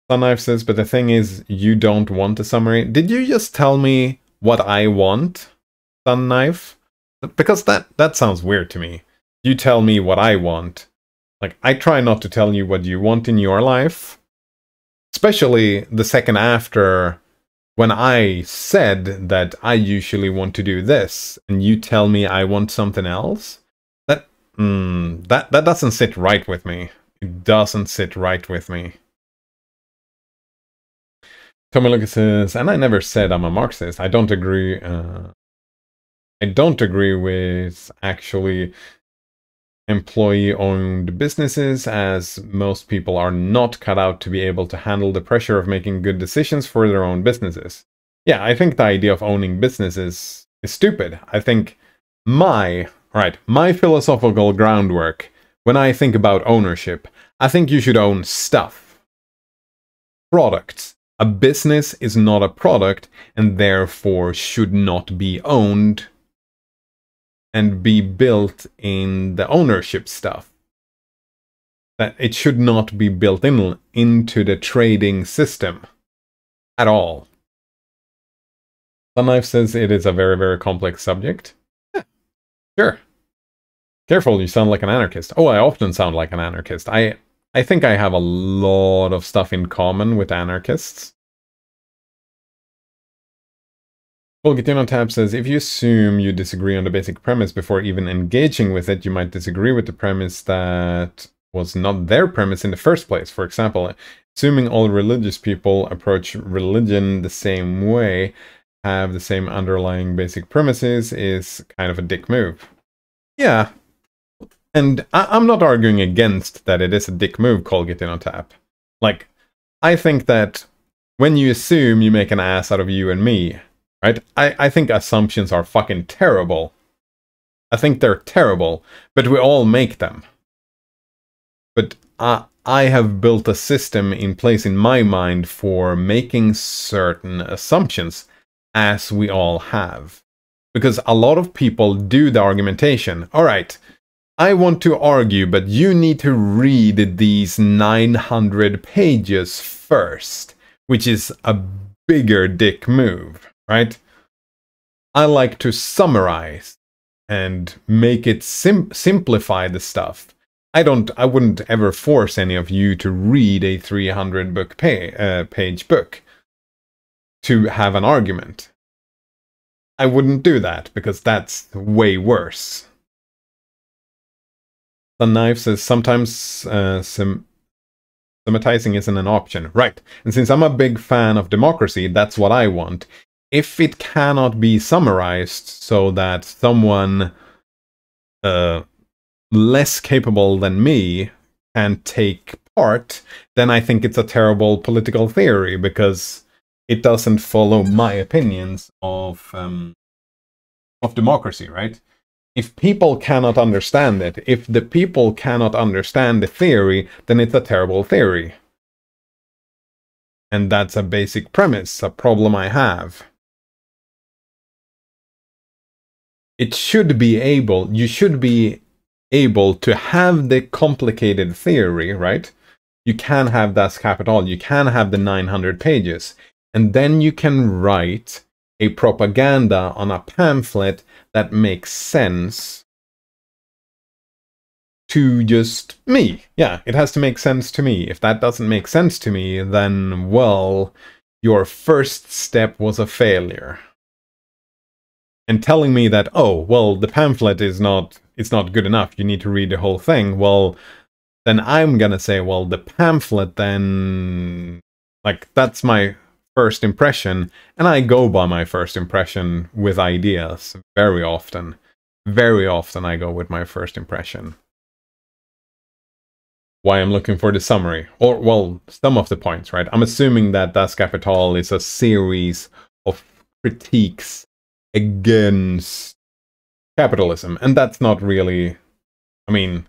Sunknife says, but the thing is, you don't want a summary. Did you just tell me what I want, Sunknife? Because that sounds weird to me. You tell me what I want. Like, I try not to tell you what you want in your life. Especially the second after, when I said that I usually want to do this, and you tell me I want something else. That doesn't sit right with me. It doesn't sit right with me. Tommy Lucas says, and I never said I'm a Marxist. I don't agree. I don't agree with actually employee-owned businesses, as most people are not cut out to be able to handle the pressure of making good decisions for their own businesses. Yeah, I think the idea of owning businesses is stupid. I think my philosophical groundwork, when I think about ownership, I think you should own stuff. Products. A business is not a product, and therefore should not be owned and be built in the ownership stuff. That it should not be built into the trading system at all. Sunknife says it is a very, very complex subject. Yeah, sure. Careful, you sound like an anarchist. Oh, I often sound like an anarchist. I think I have a lot of stuff in common with anarchists. Volgatino Tab says, if you assume you disagree on the basic premise before even engaging with it, you might disagree with the premise that was not their premise in the first place. For example, assuming all religious people approach religion the same way, have the same underlying basic premises, is kind of a dick move. Yeah. And I'm not arguing against that it is a dick move, Volgatino Tab. Like, I think that when you assume, you make an ass out of you and me. Right? I think assumptions are fucking terrible. I think they're terrible, but we all make them. But I have built a system in place in my mind for making certain assumptions, as we all have. Because a lot of people do the argumentation. Alright, I want to argue, but you need to read these 900 pages first, which is a bigger dick move. Right? I like to summarize and make it simplify the stuff. I wouldn't ever force any of you to read a 300 page book to have an argument. I wouldn't do that, because that's way worse. The knife says sometimes Summatizing isn't an option. Right. And since I'm a big fan of democracy, that's what I want. If it cannot be summarized so that someone less capable than me can take part, then I think it's a terrible political theory, because it doesn't follow my opinions of democracy, right? If people cannot understand it, if the people cannot understand the theory, then it's a terrible theory. And that's a basic premise, a problem I have. You should be able to have the complicated theory, right? You can have Das Kapital, you can have the 900 pages, and then you can write a propaganda on a pamphlet that makes sense to just me. Yeah, it has to make sense to me. If that doesn't make sense to me, then, well, your first step was a failure. And telling me that, oh, well, the pamphlet it's not good enough, you need to read the whole thing, well, then I'm gonna say, well, the pamphlet then, like, that's my first impression, and I go by my first impression with ideas very often. Very often I go with my first impression. Why I'm looking for the summary, or, well, some of the points, right? I'm assuming that Das Kapital is a series of critiques against capitalism, and that's not really, I mean,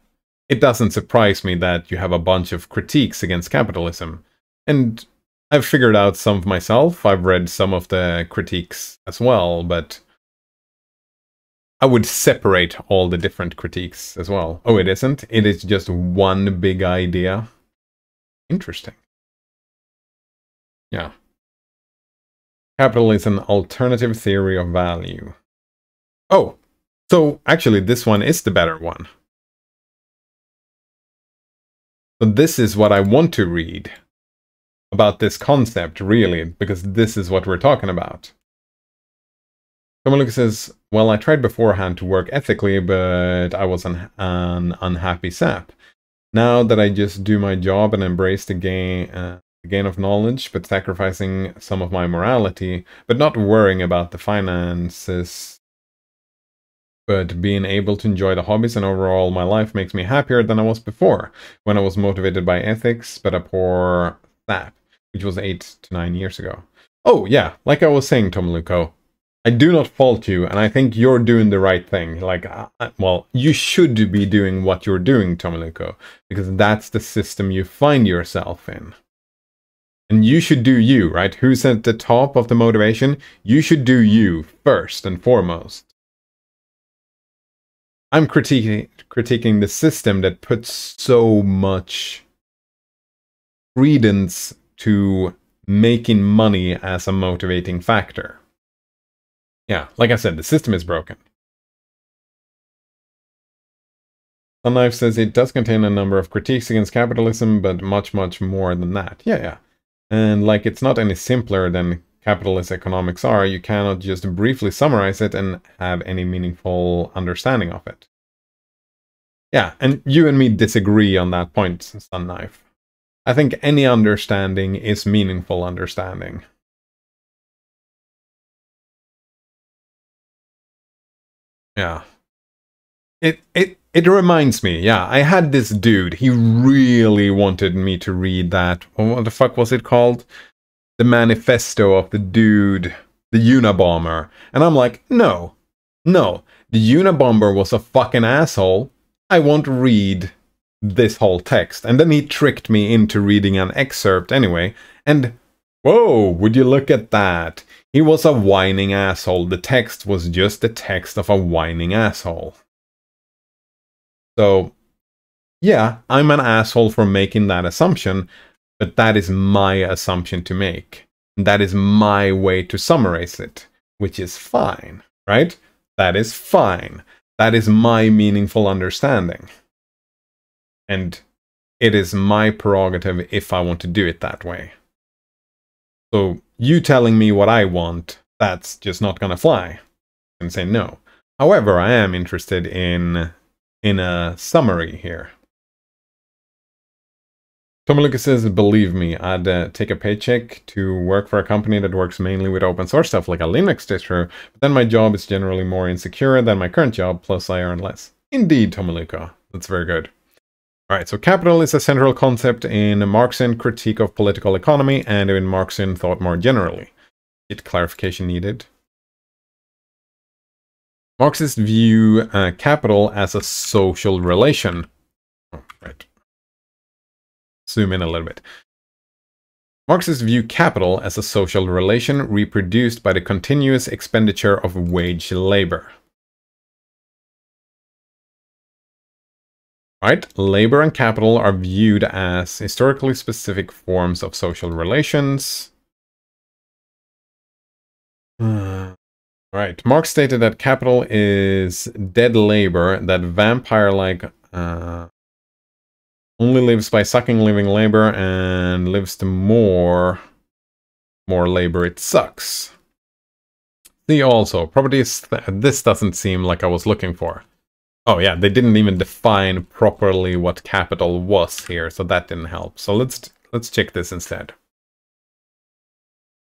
it doesn't surprise me that you have a bunch of critiques against capitalism, and I've figured out some of myself. I've read some of the critiques as well, but I would separate all the different critiques as well. Oh, it isn't? It is just one big idea? Interesting. Yeah. Capital is an alternative theory of value. Oh, so actually this one is the better one. So this is what I want to read about this concept, really, because this is what we're talking about. Someone says, well, I tried beforehand to work ethically, but I was an unhappy sap. Now that I just do my job and embrace the gain of knowledge, but sacrificing some of my morality, but not worrying about the finances, but being able to enjoy the hobbies, and overall my life makes me happier than I was before, when I was motivated by ethics, but a poor sap, which was 8 to 9 years ago. Oh yeah, like I was saying, Tomluko, I do not fault you, and I think you're doing the right thing. Like, well, you should be doing what you're doing, Tomluko, because that's the system you find yourself in. And you should do you, right? Who's at the top of the motivation? You should do you first and foremost. I'm critiquing the system that puts so much credence to making money as a motivating factor. Yeah, like I said, the system is broken. Sunknife says it does contain a number of critiques against capitalism, but much, much more than that. Yeah. And like, it's not any simpler than capitalist economics are. You cannot just briefly summarize it and have any meaningful understanding of it. Yeah, and you and me disagree on that point, Sunknife. I think any understanding is meaningful understanding. Yeah. It reminds me, yeah, I had this dude, he really wanted me to read that, what the fuck was it called? The manifesto of the dude, the Unabomber. And I'm like, no, the Unabomber was a fucking asshole. I won't read this whole text. And then he tricked me into reading an excerpt anyway. And, whoa, would you look at that? He was a whining asshole. The text was just the text of a whining asshole. So, yeah, I'm an asshole for making that assumption, but that is my assumption to make. That is my way to summarize it, which is fine, right? That is fine. That is my meaningful understanding. And it is my prerogative if I want to do it that way. So, you telling me what I want, that's just not gonna fly. I'm saying no. However, I am interested in a summary here. Tomaluka says, believe me, I'd take a paycheck to work for a company that works mainly with open source stuff like a Linux distro, but then my job is generally more insecure than my current job, plus I earn less. Indeed, Tomaluka. That's very good. Alright, so capital is a central concept in Marxian critique of political economy and in Marxian thought more generally. Get clarification needed. Marxists view capital as a social relation. Oh, right. Zoom in a little bit. Marxists view capital as a social relation reproduced by the continuous expenditure of wage labor. Right? Labor and capital are viewed as historically specific forms of social relations. Right. Marx stated that capital is dead labor, that vampire-like only lives by sucking living labor and lives to more labor it sucks. See also, properties, this doesn't seem like I was looking for. Oh yeah, they didn't even define properly what capital was here, so that didn't help. So let's check this instead.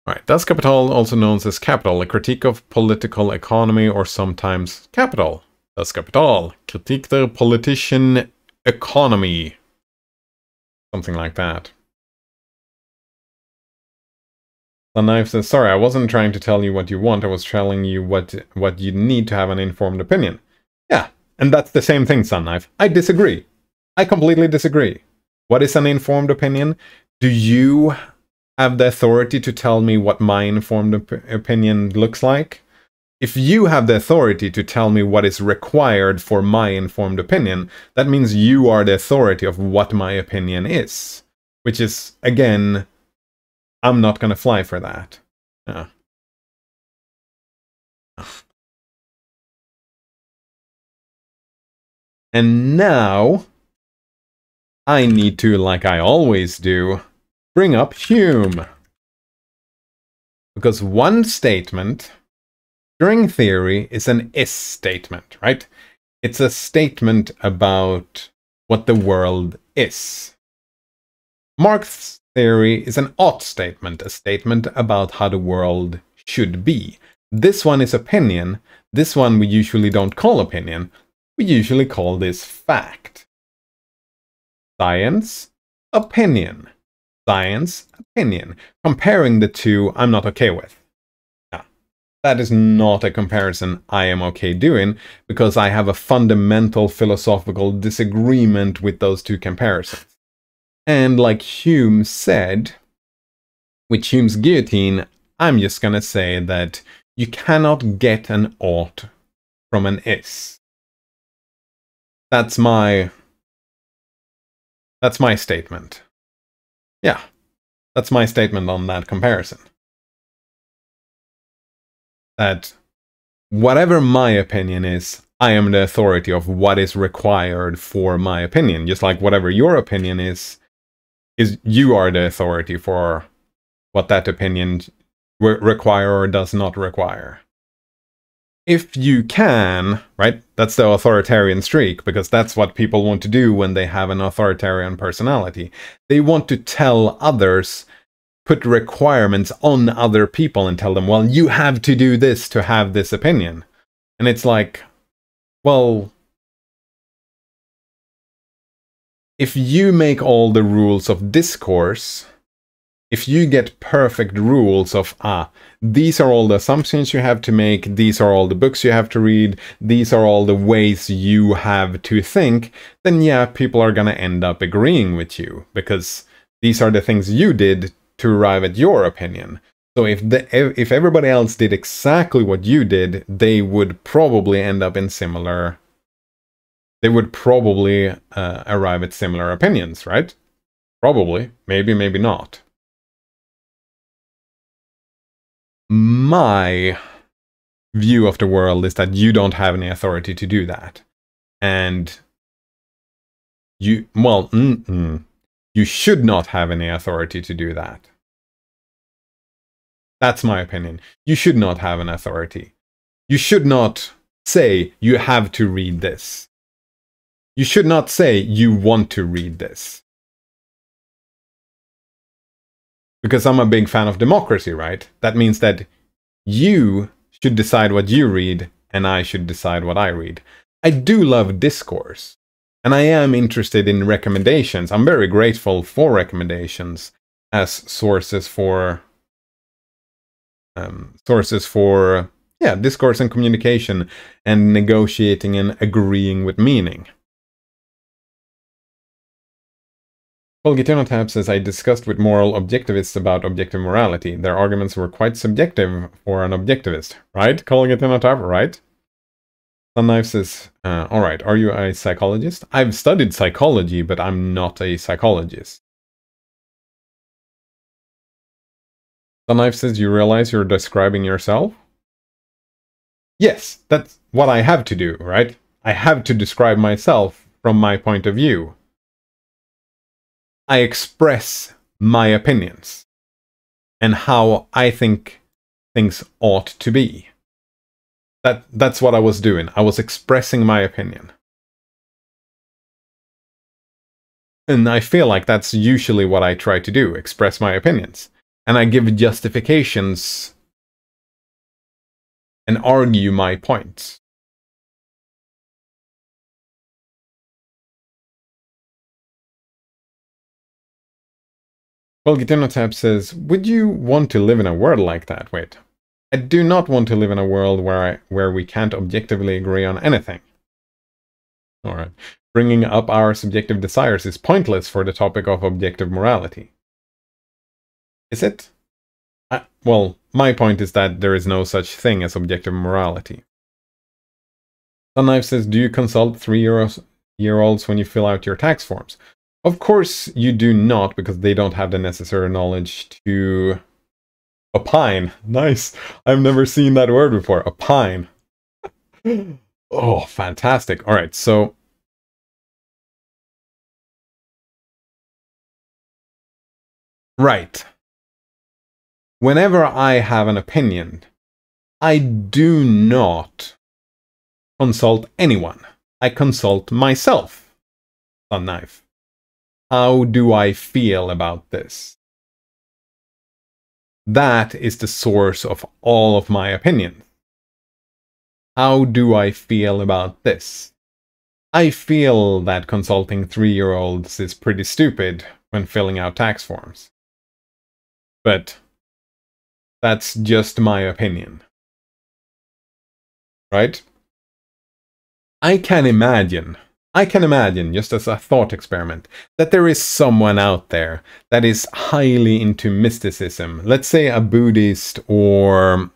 Alright, Das Kapital, also known as Capital, a critique of political economy or sometimes Capital. Das Kapital, Kritik der politischen Economy. Something like that. The Knife says, sorry, I wasn't trying to tell you what you want, I was telling you what you need to have an informed opinion. Yeah, and that's the same thing, Sun Knife. I disagree. I completely disagree. What is an informed opinion? Do you have the authority to tell me what my informed opinion looks like? If you have the authority to tell me what is required for my informed opinion, that means you are the authority of what my opinion is. Which is, again, I'm not gonna fly for that. Yeah. And now, I need to, like I always do, bring up Hume. Because one statement, string theory, is an is statement, right? It's a statement about what the world is. Marx's theory is an ought statement, a statement about how the world should be. This one is opinion. This one we usually don't call opinion. We usually call this fact. Science, opinion. Science, opinion. Comparing the two, I'm not okay with. Now, that is not a comparison I am okay doing, because I have a fundamental philosophical disagreement with those two comparisons. And like Hume said, with Hume's guillotine, I'm just gonna say that you cannot get an ought from an is. That's my statement. Yeah, that's my statement on that comparison. That whatever my opinion is, I am the authority of what is required for my opinion. Just like whatever your opinion is you are the authority for what that opinion require or does not require. If you can, right, that's the authoritarian streak, because that's what people want to do when they have an authoritarian personality. They want to tell others, put requirements on other people and tell them, well, you have to do this to have this opinion. And it's like, well, if you make all the rules of discourse, if you get perfect rules of, these are all the assumptions you have to make, these are all the books you have to read, these are all the ways you have to think, then yeah, people are gonna end up agreeing with you, because these are the things you did to arrive at your opinion. So if everybody else did exactly what you did, they would probably end up in similar... They would probably arrive at similar opinions, right? Probably. Maybe, maybe not. My view of the world is that you don't have any authority to do that. And you, well, you should not have any authority to do that. That's my opinion. You should not have an authority. You should not say, you have to read this. You should not say, you want to read this. Because I'm a big fan of democracy, right? That means that you should decide what you read, and I should decide what I read. I do love discourse, and I am interested in recommendations. I'm very grateful for recommendations as sources for discourse and communication and negotiating and agreeing with meaning. Well, Tab says, I discussed with moral objectivists about objective morality. Their arguments were quite subjective for an objectivist. Right? Tab, right? Sunknife says, alright, are you a psychologist? I've studied psychology, but I'm not a psychologist. Sunknife says, you realize you're describing yourself? Yes, that's what I have to do, right? I have to describe myself from my point of view. I express my opinions and how I think things ought to be. That's what I was doing. I was expressing my opinion. And I feel like that's usually what I try to do, express my opinions. And I give justifications and argue my points. Well, Tab says, would you want to live in a world like that? Wait. I do not want to live in a world where we can't objectively agree on anything. Alright. Bringing up our subjective desires is pointless for the topic of objective morality. Is it? Well, my point is that there is no such thing as objective morality. Sunknife says, do you consult 3-year-olds when you fill out your tax forms? Of course you do not, because they don't have the necessary knowledge to opine. Nice. I've never seen that word before. Opine. Oh, fantastic. All right, so right. Whenever I have an opinion, I do not consult anyone. I consult myself. Sunknife. How do I feel about this? That is the source of all of my opinions. How do I feel about this? I feel that consulting 3-year-olds is pretty stupid when filling out tax forms. But that's just my opinion. Right? I can imagine, just as a thought experiment, that there is someone out there that is highly into mysticism. Let's say a Buddhist or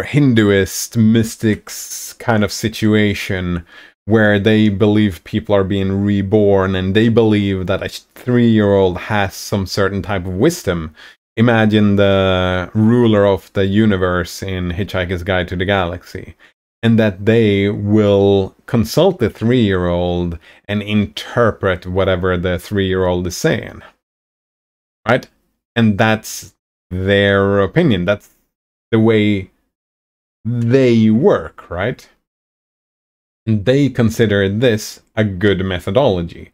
Hinduist mystics kind of situation where they believe people are being reborn and they believe that a 3-year-old has some certain type of wisdom. Imagine the ruler of the universe in Hitchhiker's Guide to the Galaxy. And that they will consult the 3-year-old and interpret whatever the 3-year-old is saying. Right? And that's their opinion. That's the way they work, right? And they consider this a good methodology.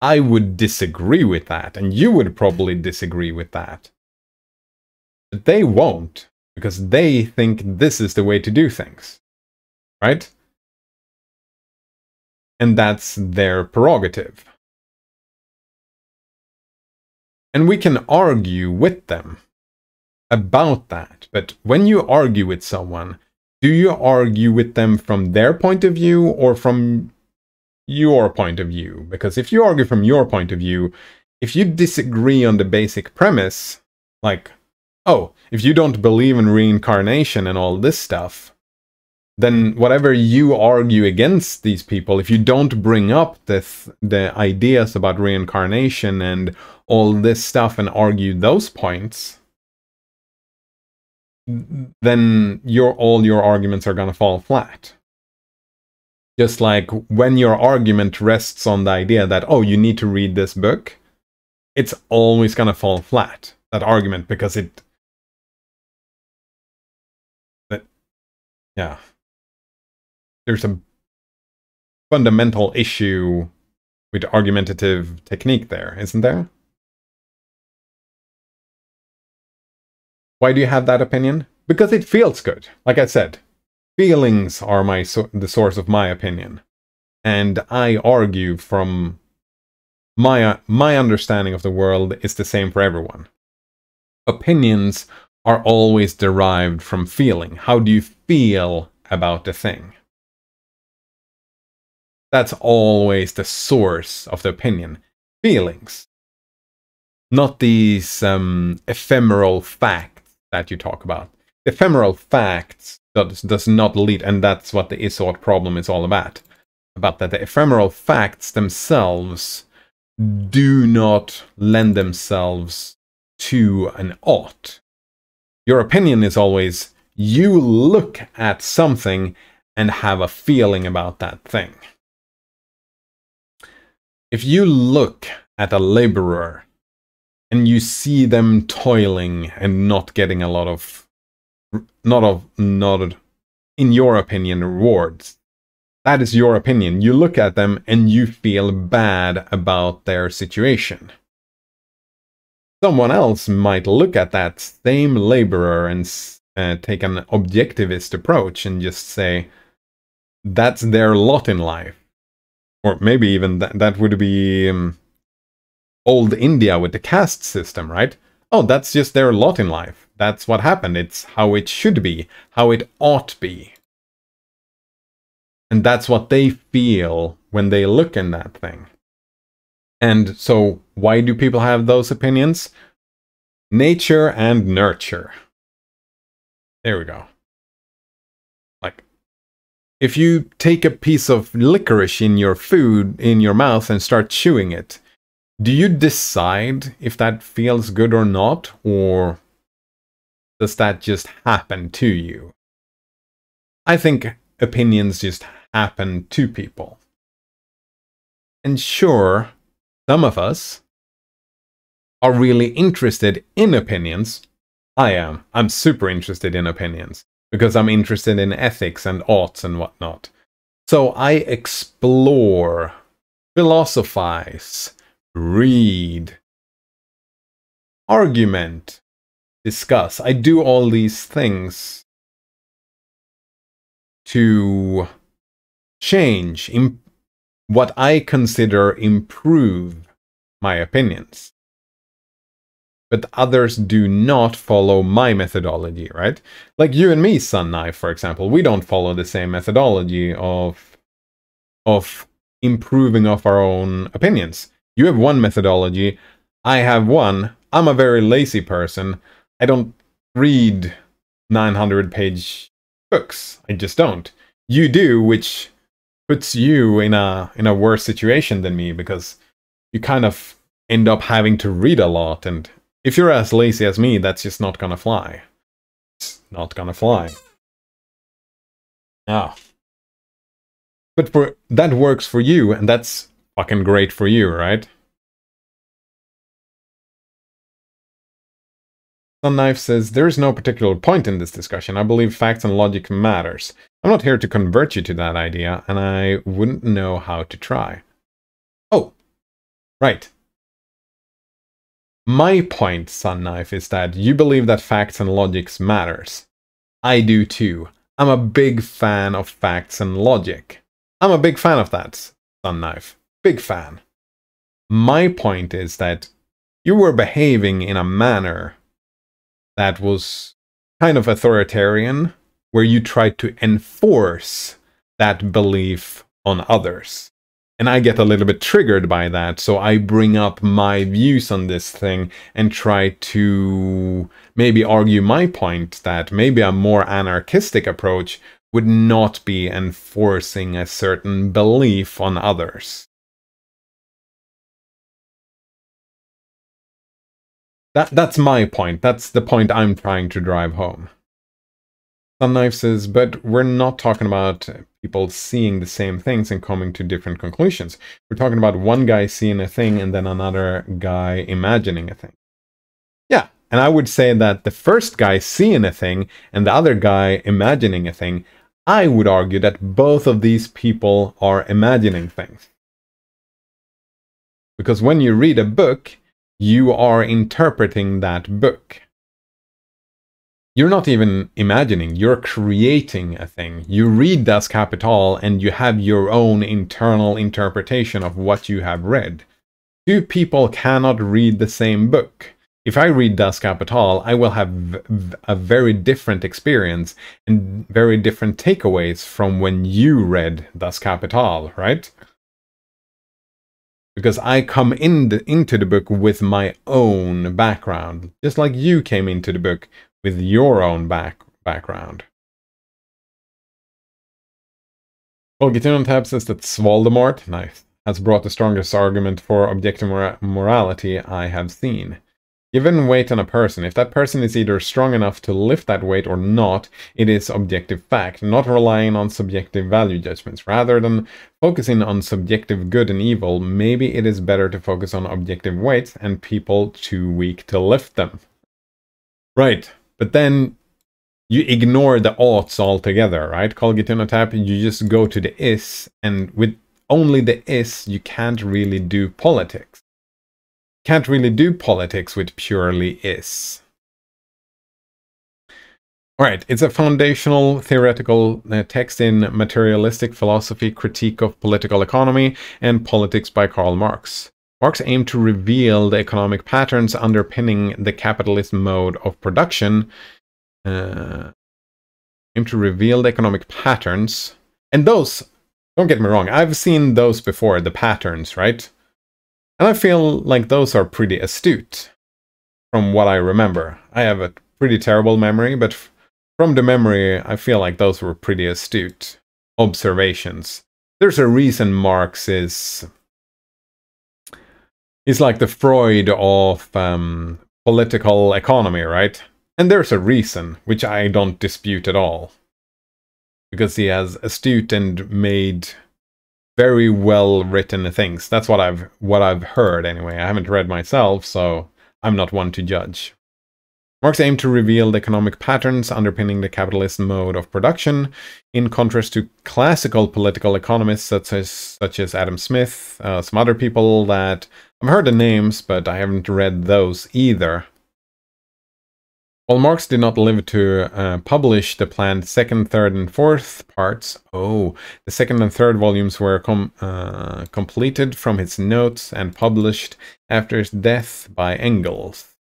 I would disagree with that, and you would probably disagree with that. But they won't, because they think this is the way to do things. Right? And that's their prerogative. And we can argue with them about that. But when you argue with someone, do you argue with them from their point of view or from your point of view? Because if you argue from your point of view, if you disagree on the basic premise, like, oh, if you don't believe in reincarnation and all this stuff, then whatever you argue against these people, if you don't bring up the ideas about reincarnation and all this stuff and argue those points, then all your arguments are going to fall flat. Just like when your argument rests on the idea that, oh, you need to read this book, it's always going to fall flat, that argument, because yeah. There's a fundamental issue with argumentative technique there, isn't there? Why do you have that opinion? Because it feels good. Like I said, feelings are the source of my opinion. And I argue from my understanding of the world is the same for everyone. Opinions are always derived from feeling. How do you feel about the thing? That's always the source of the opinion. Feelings. Not these ephemeral facts that you talk about. Ephemeral facts does not lead, and that's what the is-ought problem is all about. About that the ephemeral facts themselves do not lend themselves to an ought. Your opinion is always, you look at something and have a feeling about that thing. If you look at a laborer and you see them toiling and not getting a lot of, not in your opinion, rewards, that is your opinion. You look at them and you feel bad about their situation. Someone else might look at that same laborer and take an objectivist approach and just say, that's their lot in life. Or maybe even that would be old India with the caste system, right? Oh, that's just their lot in life. That's what happened. It's how it should be, how it ought to be. And that's what they feel when they look in that thing. And so, why do people have those opinions? Nature and nurture. There we go. Like, if you take a piece of licorice in your food, in your mouth, and start chewing it, do you decide if that feels good or not? Or does that just happen to you? I think opinions just happen to people. And sure, some of us are really interested in opinions. I am. I'm super interested in opinions because I'm interested in ethics and oughts and whatnot. So I explore, philosophize, read, argument, discuss. I do all these things to change, what I consider improve my opinions. But others do not follow my methodology, right? Like you and me, Sun Knife, for example, we don't follow the same methodology of improving of our own opinions. You have one methodology, I have one. I'm a very lazy person. I don't read 900-page books. I just don't. You do, which puts you in a worse situation than me because you kind of end up having to read a lot, and if you're as lazy as me, that's just not gonna fly. It's not gonna fly. Ah. But that works for you, and that's fucking great for you, right? Sun Knife says, there is no particular point in this discussion. I believe facts and logic matters. I'm not here to convert you to that idea, and I wouldn't know how to try. Oh, right. My point, Sun Knife, is that you believe that facts and logic matters. I do too. I'm a big fan of facts and logic. I'm a big fan of that, Sun Knife. Big fan. My point is that you were behaving in a manner that was kind of authoritarian, where you tried to enforce that belief on others. And I get a little bit triggered by that, so I bring up my views on this thing and try to maybe argue my point that maybe a more anarchistic approach would not be enforcing a certain belief on others. That's my point. That's the point I'm trying to drive home. Sun Knife says, but we're not talking about people seeing the same things and coming to different conclusions. We're talking about one guy seeing a thing and then another guy imagining a thing. Yeah, and I would say that the first guy seeing a thing and the other guy imagining a thing, I would argue that both of these people are imagining things. Because when you read a book, you are interpreting that book. you're not even imagining, you're creating a thing. You read Das Kapital and you have your own internal interpretation of what you have read. Two people cannot read the same book. If I read Das Kapital, I will have a very different experience and very different takeaways from when you read Das Kapital, right? Because I come into the book with my own background, just like you came into the book with your own background. Olgitun Tab says that Svoldemort, nice, has brought the strongest argument for objective morality I have seen. Given weight on a person, if that person is either strong enough to lift that weight or not, it is objective fact, not relying on subjective value judgments. Rather than focusing on subjective good and evil, maybe it is better to focus on objective weights and people too weak to lift them. Right, but then you ignore the oughts altogether, right? Kolgitunotap, you just go to the is, and with only the is, you can't really do politics. Can't really do politics with purely is. Alright, it's a foundational theoretical text in Materialistic Philosophy, Critique of Political Economy, and Politics by Karl Marx. Marx aimed to reveal the economic patterns underpinning the capitalist mode of production. Aimed to reveal the economic patterns. And those, don't get me wrong, I've seen those before, the patterns, right? And I feel like those are pretty astute, from what I remember. I have a pretty terrible memory, but from the memory, I feel like those were pretty astute observations. There's a reason Marx is like the Freud of political economy, right? And there's a reason, which I don't dispute at all. Because he has astute and made very well written things. That's what I've heard anyway. I haven't read myself, so I'm not one to judge. Marx aimed to reveal the economic patterns underpinning the capitalist mode of production, in contrast to classical political economists such as Adam Smith, some other people that I've heard the names, but I haven't read those either. While Marx did not live to publish the planned second, third, and fourth parts, the second and third volumes were completed from his notes and published after his death by Engels.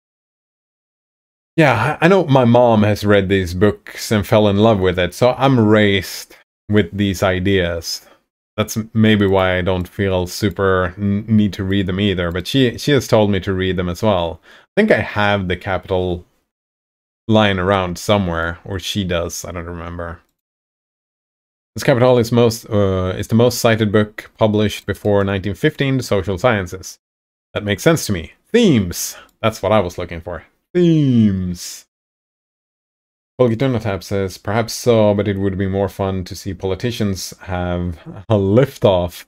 Yeah, I know my mom has read these books and fell in love with it, so I'm raised with these ideas. That's maybe why I don't feel super need to read them either, but she has told me to read them as well. I think I have the Capital lying around somewhere, or she does, I don't remember. Das Kapital is the most cited book published before 1915, the social sciences. That makes sense to me. Themes! That's what I was looking for. Themes! Polgitunatap says, perhaps so, but it would be more fun to see politicians have a lift-off.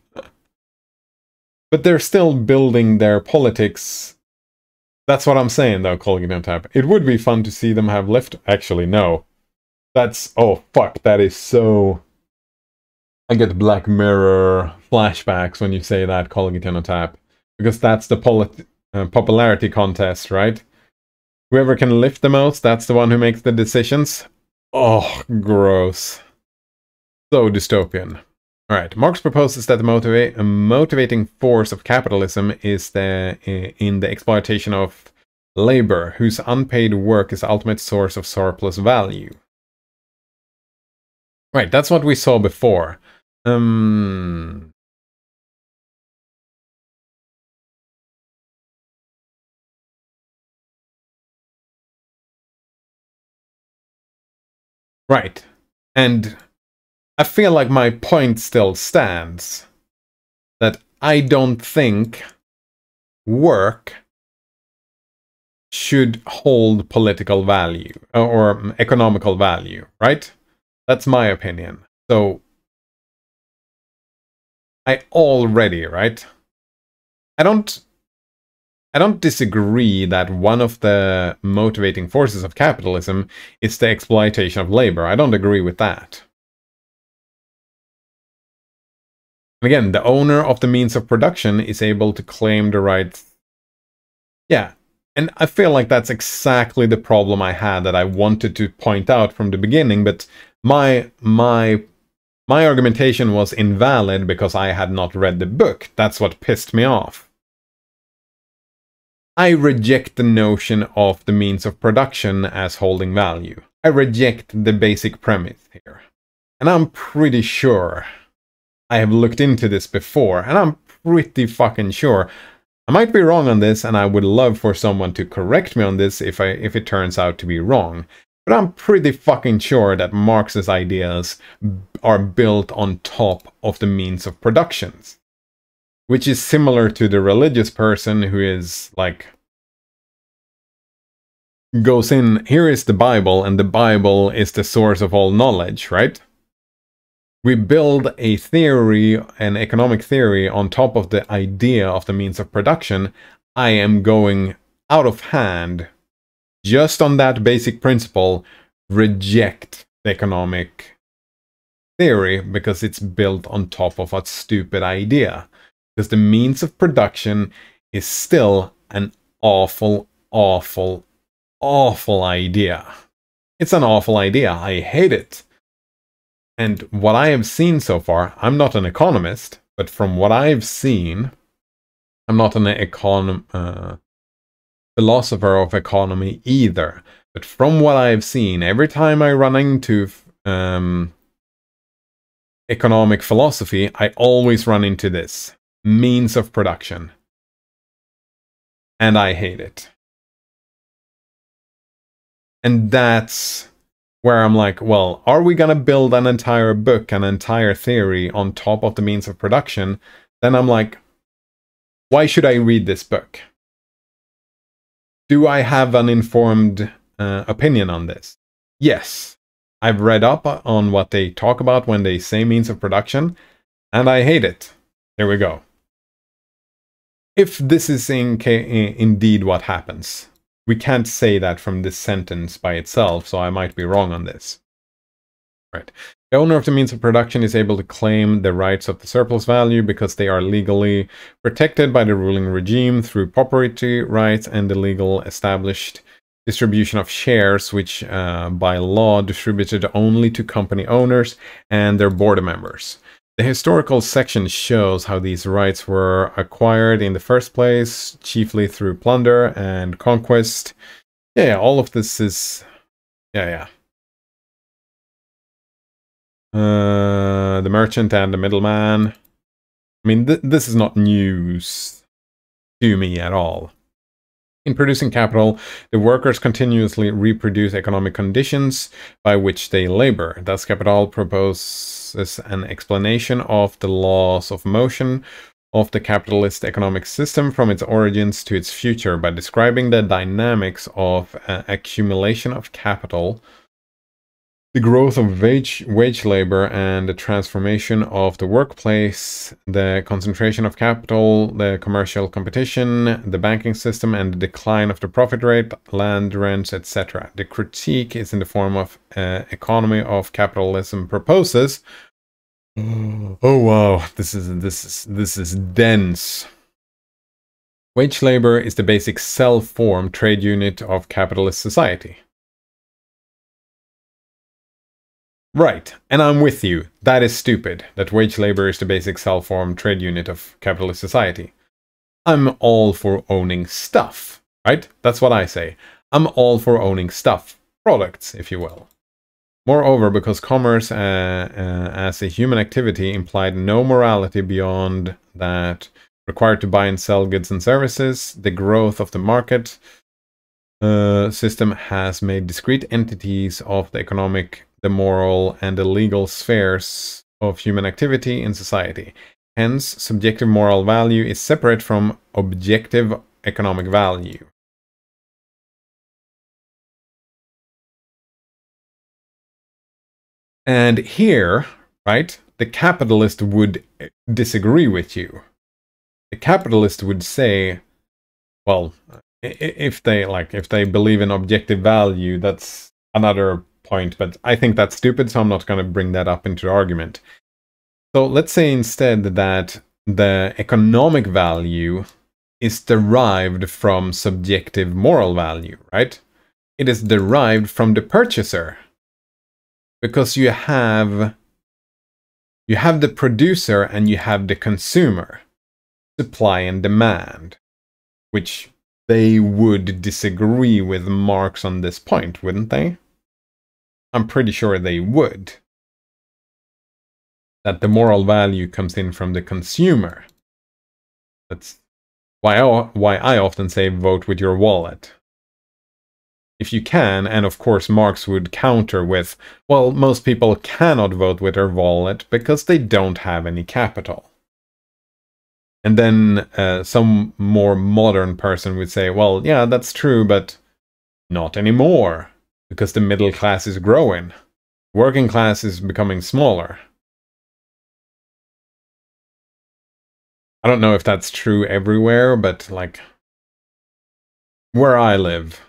But they're still building their politics. That's what I'm saying, though, Colgitunatap. It would be fun to see them have lift. Actually, no. That's... oh, fuck, that is so... I get Black Mirror flashbacks when you say that, Colgitunatap. Because that's the popularity contest, right? Whoever can lift the most, that's the one who makes the decisions. Oh, gross. So dystopian. Alright, Marx proposes that the motivating force of capitalism is in the exploitation of labor, whose unpaid work is the ultimate source of surplus value. Right, that's what we saw before. Right, and I feel like my point still stands. That I don't think work should hold political value or economical value, right? That's my opinion. So I already, right? I don't disagree that one of the motivating forces of capitalism is the exploitation of labor. I don't agree with that. Again, the owner of the means of production is able to claim the rights. Yeah, And I feel like that's exactly the problem I had that I wanted to point out from the beginning, but my argumentation was invalid because I had not read the book. That's what pissed me off. I reject the notion of the means of production as holding value. I reject the basic premise here. And I'm pretty sure I have looked into this before, and I'm pretty fucking sure. I might be wrong on this, and I would love for someone to correct me on this if it turns out to be wrong. But I'm pretty fucking sure that Marx's ideas are built on top of the means of productions. Which is similar to the religious person who is like, goes in, here is the Bible, and the Bible is the source of all knowledge, right? We build a theory, an economic theory, on top of the idea of the means of production. I am going out of hand, just on that basic principle, reject the economic theory because it's built on top of a stupid idea. Because the means of production is still an awful, awful, awful idea. It's an awful idea. I hate it. And what I have seen so far, I'm not an economist, but from what I've seen, I'm not an philosopher of economy either. But from what I've seen, every time I run into economic philosophy, I always run into this. Means of production. And I hate it. And that's where I'm like, well, are we going to build an entire book, an entire theory on top of the means of production? Then I'm like, why should I read this book? Do I have an informed opinion on this? Yes. I've read up on what they talk about when they say means of production, and I hate it. There we go. If this is indeed what happens. We can't say that from this sentence by itself, so I might be wrong on this. Right. The owner of the means of production is able to claim the rights of the surplus value because they are legally protected by the ruling regime through property rights and the legal established distribution of shares, which by law distributed only to company owners and their board members. The historical section shows how these rights were acquired in the first place, chiefly through plunder and conquest. Yeah, all of this is... Yeah. The merchant and the middleman. I mean, this is not news to me at all. In producing capital, the workers continuously reproduce economic conditions by which they labor. Thus, Capital proposes an explanation of the laws of motion of the capitalist economic system from its origins to its future by describing the dynamics of accumulation of capital, the growth of wage labor and the transformation of the workplace, the concentration of capital, the commercial competition, the banking system, and the decline of the profit rate, land rents, etc. The critique is in the form of economy of capitalism proposes. Oh wow, this is dense. Wage labor is the basic self-formed trade unit of capitalist society. Right, and I'm with you. That is stupid, that wage labor is the basic self-formed trade unit of capitalist society. I'm all for owning stuff, right? That's what I say. I'm all for owning stuff, products, if you will. Moreover, because commerce as a human activity implied no morality beyond that required to buy and sell goods and services, the growth of the market system has made discrete entities of the economic, the moral, and the legal spheres of human activity in society. Hence, subjective moral value is separate from objective economic value. And here, right, the capitalist would disagree with you. The capitalist would say, well, if they believe in objective value, that's another point, but I think that's stupid, so I'm not going to bring that up into the argument. So let's say instead that the economic value is derived from subjective moral value, right? It is derived from the purchaser. Because you have the producer and you have the consumer. Supply and demand. Which they would disagree with Marx on this point, wouldn't they? I'm pretty sure they would. That the moral value comes in from the consumer. That's why I often say vote with your wallet. If you can, and of course Marx would counter with, well, most people cannot vote with their wallet because they don't have any capital. And then some more modern person would say, well, yeah, that's true, but not anymore, because the middle class is growing. Working class is becoming smaller. I don't know if that's true everywhere, but like where I live,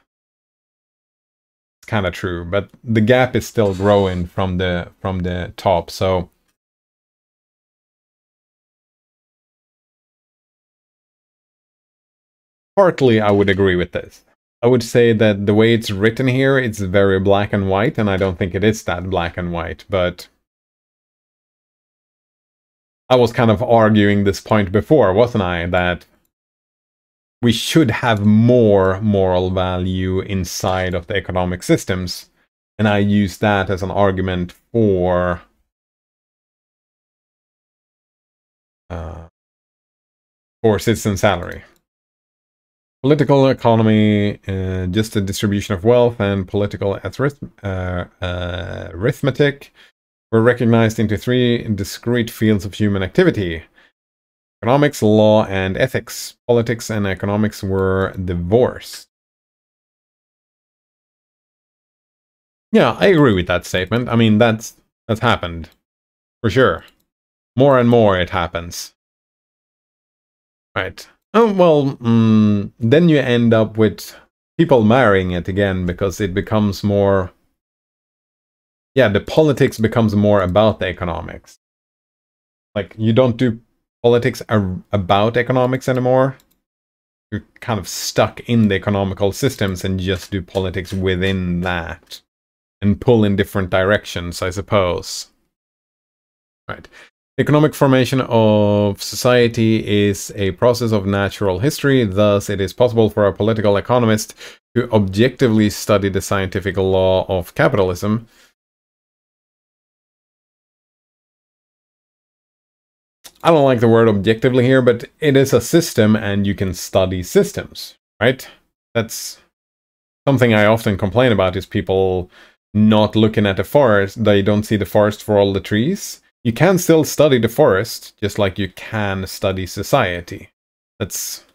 it's kind of true. But the gap is still growing from the top, so partly I would agree with this. I would say that the way it's written here, it's very black and white, and I don't think it is that black and white, but I was kind of arguing this point before, wasn't I? That we should have more moral value inside of the economic systems. And I use that as an argument for citizen salary. Political economy, just a distribution of wealth, and political arithmetic were recognized into three discrete fields of human activity. Economics, law, and ethics. Politics and economics were divorced. Yeah, I agree with that statement. I mean, that's happened. For sure. More and more it happens. Right. Oh, well, then you end up with people marrying it again, because it becomes more... Yeah, the politics becomes more about the economics. Like, you don't do politics about economics anymore. You're kind of stuck in the economical systems and just do politics within that. And pull in different directions, I suppose. Right. Economic formation of society is a process of natural history. Thus, it is possible for a political economist to objectively study the scientific law of capitalism. I don't like the word objectively here, but it is a system and you can study systems, right? That's something I often complain about, is people not looking at the forest. They don't see the forest for all the trees. You can still study the forest, just like you can study society. That's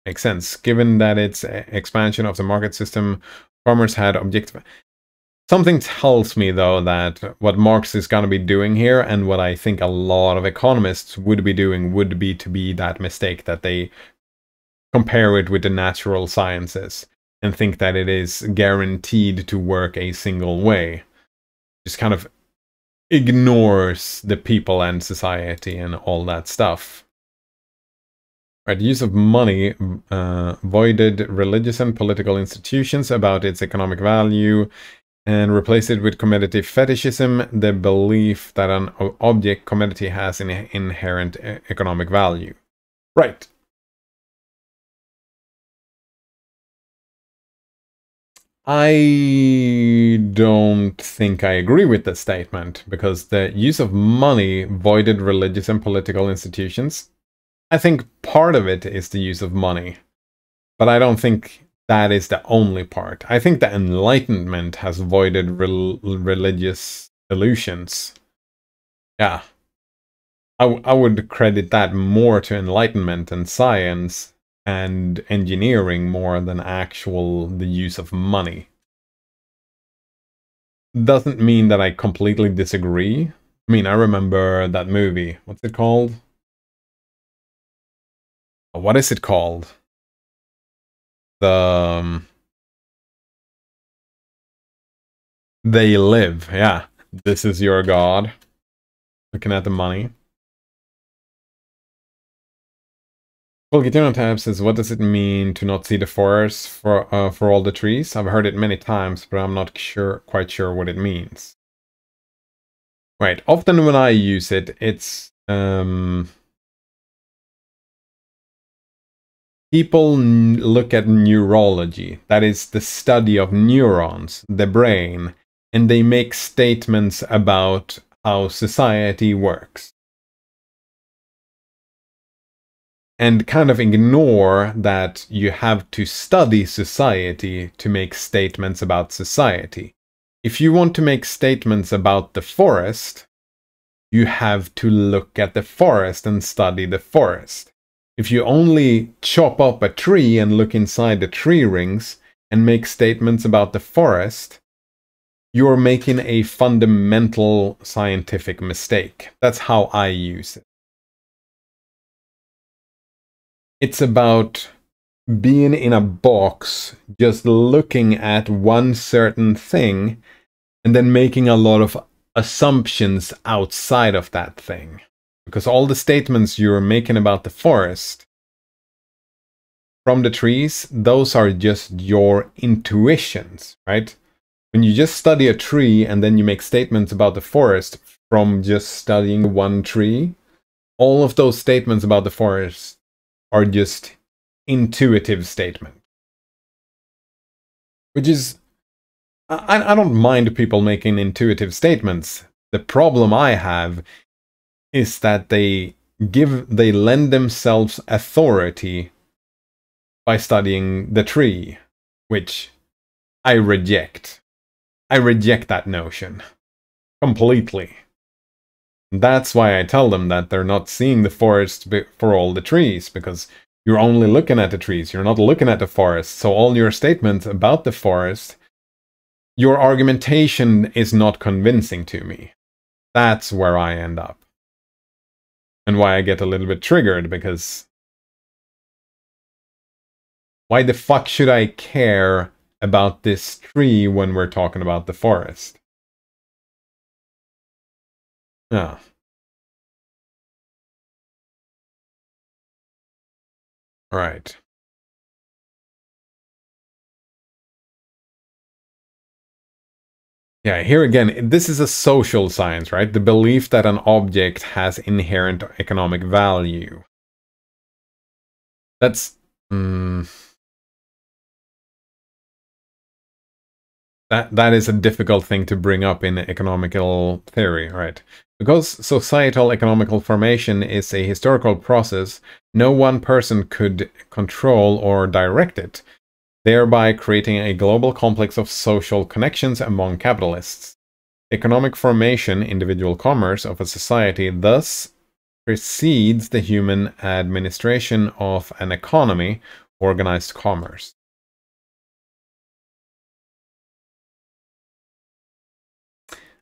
makes sense. Given that it's expansion of the market system, farmers had objective... Something tells me, though, that what Marx is going to be doing here, and what I think a lot of economists would be doing, would be to be that mistake that they compare it with the natural sciences and think that it is guaranteed to work a single way. Just kind of ignores the people and society and all that stuff. Right, use of money voided religious and political institutions about its economic value, and replace it with commodity fetishism, the belief that an object commodity has an inherent economic value. Right. I don't think I agree with this statement, because the use of money voided religious and political institutions. I think part of it is the use of money, but I don't think that is the only part. I think the Enlightenment has voided religious illusions. Yeah. I would credit that more to Enlightenment and science and engineering more than the use of money. Doesn't mean that I completely disagree. I mean, I remember that movie. What's it called? What is it called? They Live. Yeah. This Is Your God. Looking at the money. Tab says, what does it mean to not see the forest for all the trees? I've heard it many times, but I'm not quite sure what it means. Right, often when I use it, it's people look at neurology, that is the study of neurons, the brain, and they make statements about how society works. And kind of ignore that you have to study society to make statements about society. If you want to make statements about the forest, you have to look at the forest and study the forest. If you only chop up a tree and look inside the tree rings and make statements about the forest, you're making a fundamental scientific mistake. That's how I use it. It's about being in a box, just looking at one certain thing, and then making a lot of assumptions outside of that thing. Because all the statements you're making about the forest from the trees, those are just your intuitions, right? When you just study a tree and then you make statements about the forest from just studying one tree, all of those statements about the forest are just intuitive statements. Which is, I don't mind people making intuitive statements. The problem I have is that they lend themselves authority by studying the tree, which I reject. I reject that notion completely. That's why I tell them that they're not seeing the forest for all the trees, because you're only looking at the trees, you're not looking at the forest. So all your statements about the forest, your argumentation is not convincing to me. That's where I end up. And why I get a little bit triggered, because why the fuck should I care about this tree when we're talking about the forest? Yeah. All right. Yeah, here again, this is a social science, right? The belief that an object has inherent economic value. That's... That is a difficult thing to bring up in economical theory, right? Because societal economical formation is a historical process, no one person could control or direct it, thereby creating a global complex of social connections among capitalists. Economic formation, individual commerce of a society, thus precedes the human administration of an economy, organized commerce.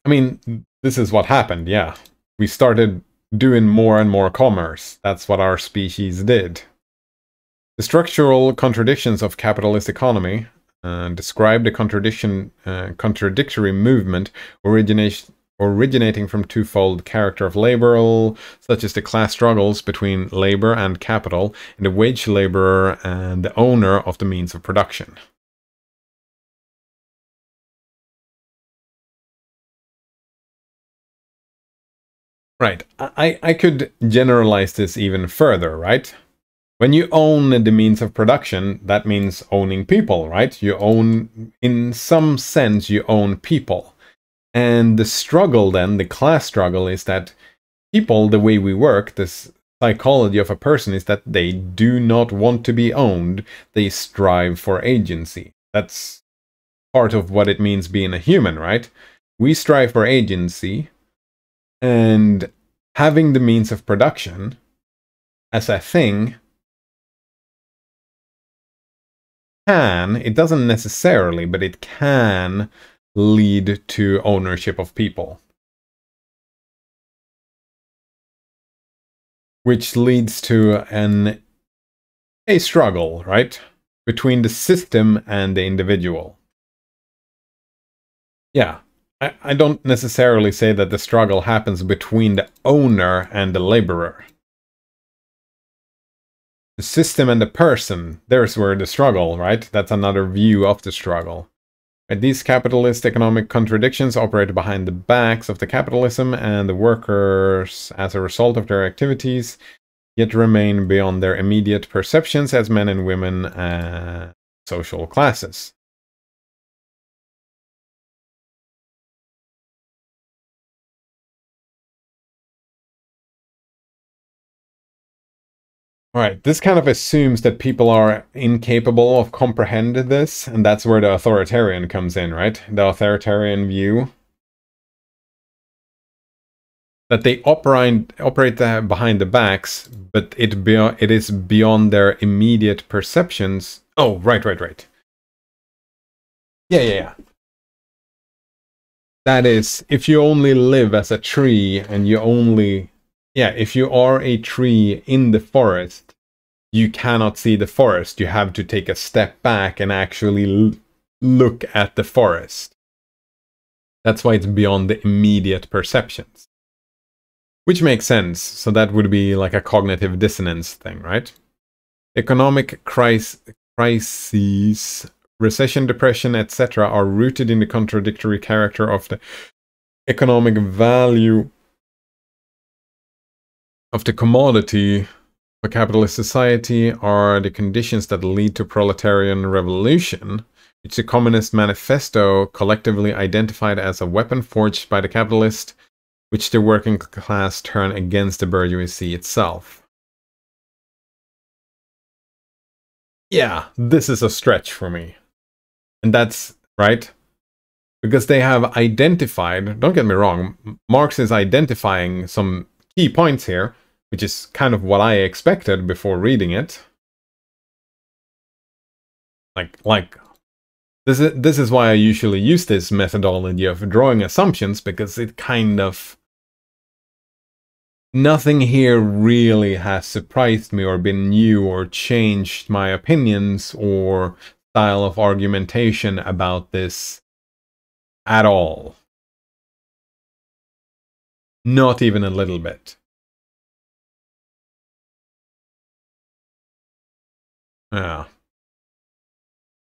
I mean, this is what happened, yeah. We started doing more and more commerce. That's what our species did. The structural contradictions of capitalist economy describe the contradictory movement originating from twofold character of labor, such as the class struggles between labor and capital, and the wage laborer and the owner of the means of production. Right, I could generalize this even further, right? When you own the means of production, that means owning people, right? You own, in some sense, you own people. And the struggle then, the class struggle, is that people, the way we work, this psychology of a person is that they do not want to be owned. They strive for agency. That's part of what it means being a human, right? We strive for agency. And having the means of production as a thing it doesn't necessarily, but it can lead to ownership of people. Which leads to a struggle, right? Between the system and the individual. Yeah. I don't necessarily say that the struggle happens between the owner and the laborer. The system and the person, there's where the struggle, right? That's another view of the struggle. Right? These capitalist economic contradictions operate behind the backs of the capitalism and the workers as a result of their activities, yet remain beyond their immediate perceptions as men and women and social classes. Right, this kind of assumes that people are incapable of comprehending this, and that's where the authoritarian comes in, right? The authoritarian view. That they operate behind the backs, but it is beyond their immediate perceptions. Oh, right. Yeah. That is, if you only live as a tree and you only... Yeah, if you are a tree in the forest, you cannot see the forest. You have to take a step back and actually look at the forest. That's why it's beyond the immediate perceptions. Which makes sense. So that would be like a cognitive dissonance thing, right? Economic crises, recession, depression, etc. are rooted in the contradictory character of the economic value of the commodity for capitalist society are the conditions that lead to proletarian revolution, which the Communist Manifesto collectively identified as a weapon forged by the capitalist, which the working class turn against the bourgeoisie itself. Yeah, this is a stretch for me. And that's right. Because they have identified, don't get me wrong, Marx is identifying some key points here, which is kind of what I expected before reading it. Like this is why I usually use this methodology of drawing assumptions, because it kind of... Nothing here really has surprised me or been new or changed my opinions or style of argumentation about this at all. Not even a little bit. Yeah.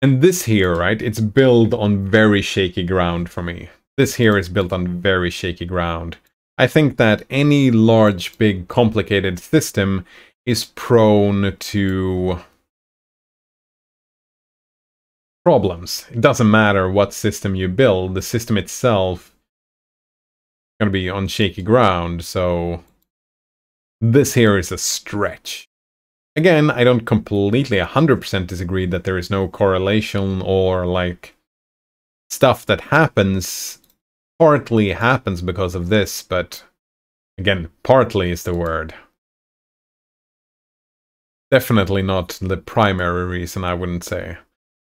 And this here, right, it's built on very shaky ground for me. This here is built on very shaky ground. I think that any large, big, complicated system is prone to problems. It doesn't matter what system you build, the system itself is going to be on shaky ground, so this here is a stretch. Again, I don't completely 100% disagree that there is no correlation or like stuff that happens, partly happens because of this, but again, partly is the word. Definitely not the primary reason, I wouldn't say.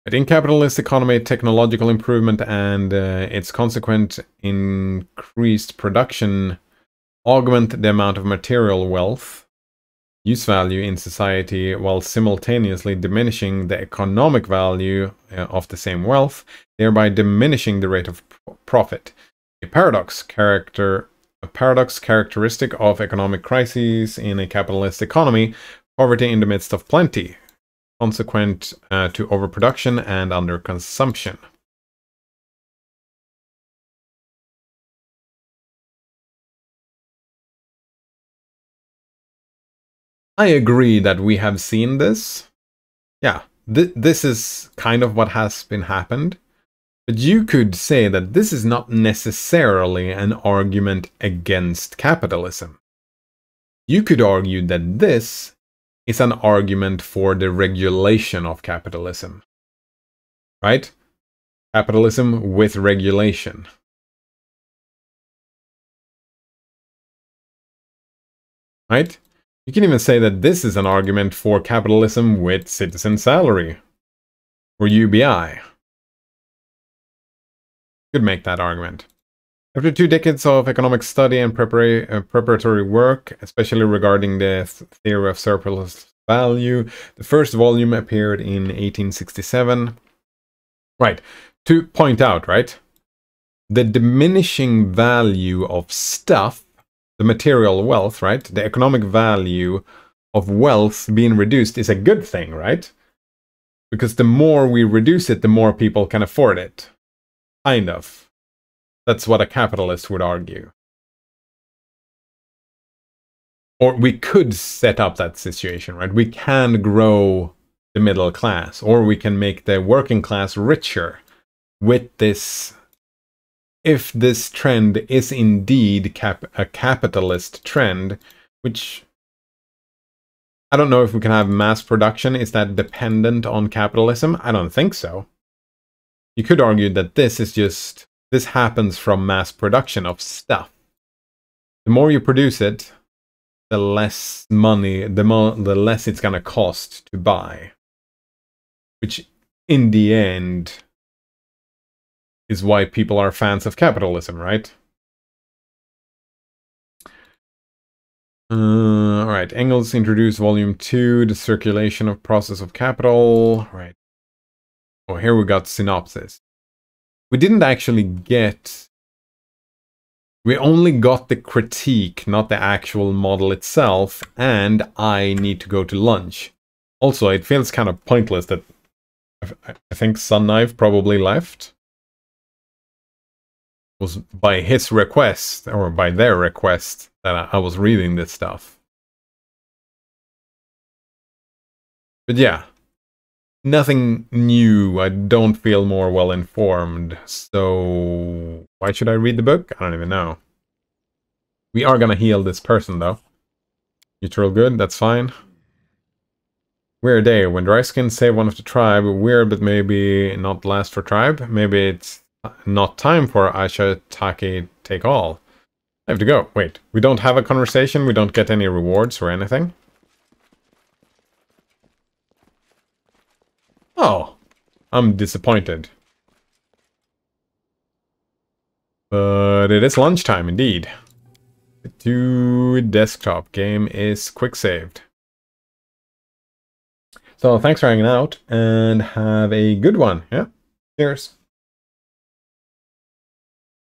But in capitalist economy, technological improvement and its consequent increased production augment the amount of material wealth, use value in society, while simultaneously diminishing the economic value of the same wealth, thereby diminishing the rate of profit. A paradox characteristic of economic crises in a capitalist economy, poverty in the midst of plenty, consequent to overproduction and underconsumption. I agree that we have seen this. Yeah, this is kind of what has been happened. But you could say that this is not necessarily an argument against capitalism. You could argue that this is an argument for the regulation of capitalism. Right? Capitalism with regulation. Right? You can even say that this is an argument for capitalism with citizen salary, or UBI. Could make that argument. After 2 decades of economic study and preparatory work, especially regarding the theory of surplus value, the first volume appeared in 1867. Right, to point out, right, the diminishing value of stuff, the material wealth, right? The economic value of wealth being reduced is a good thing, right? Because the more we reduce it, the more people can afford it. Kind of. That's what a capitalist would argue. Or we could set up that situation, right? We can grow the middle class, or we can make the working class richer with this. If this trend is indeed a capitalist trend, which I don't know if we can have mass production. Is that dependent on capitalism? I don't think so. You could argue that this happens from mass production of stuff. The more you produce it, the less money, the less it's gonna cost to buy. Which, in the end, is why people are fans of capitalism, right? Alright, Engels introduced volume 2, the circulation of process of capital. Right. Oh, here we got synopsis. We didn't actually get... We only got the critique, not the actual model itself, and I need to go to lunch. Also, it feels kind of pointless that I think Sunknife probably left. It was by his request, or by their request, that I was reading this stuff. But yeah, nothing new. I don't feel more well informed. So why should I read the book? I don't even know. We are gonna heal this person though. Neutral good, that's fine. Weird day. When dry skin save one of the tribe. Weird, but maybe not last for tribe. Maybe it's not time for Aisha Taki take all. I have to go. Wait, we don't have a conversation? We don't get any rewards or anything? Oh, I'm disappointed. But it is lunchtime indeed. To desktop. Game is quick saved. So thanks for hanging out and have a good one. Yeah, cheers.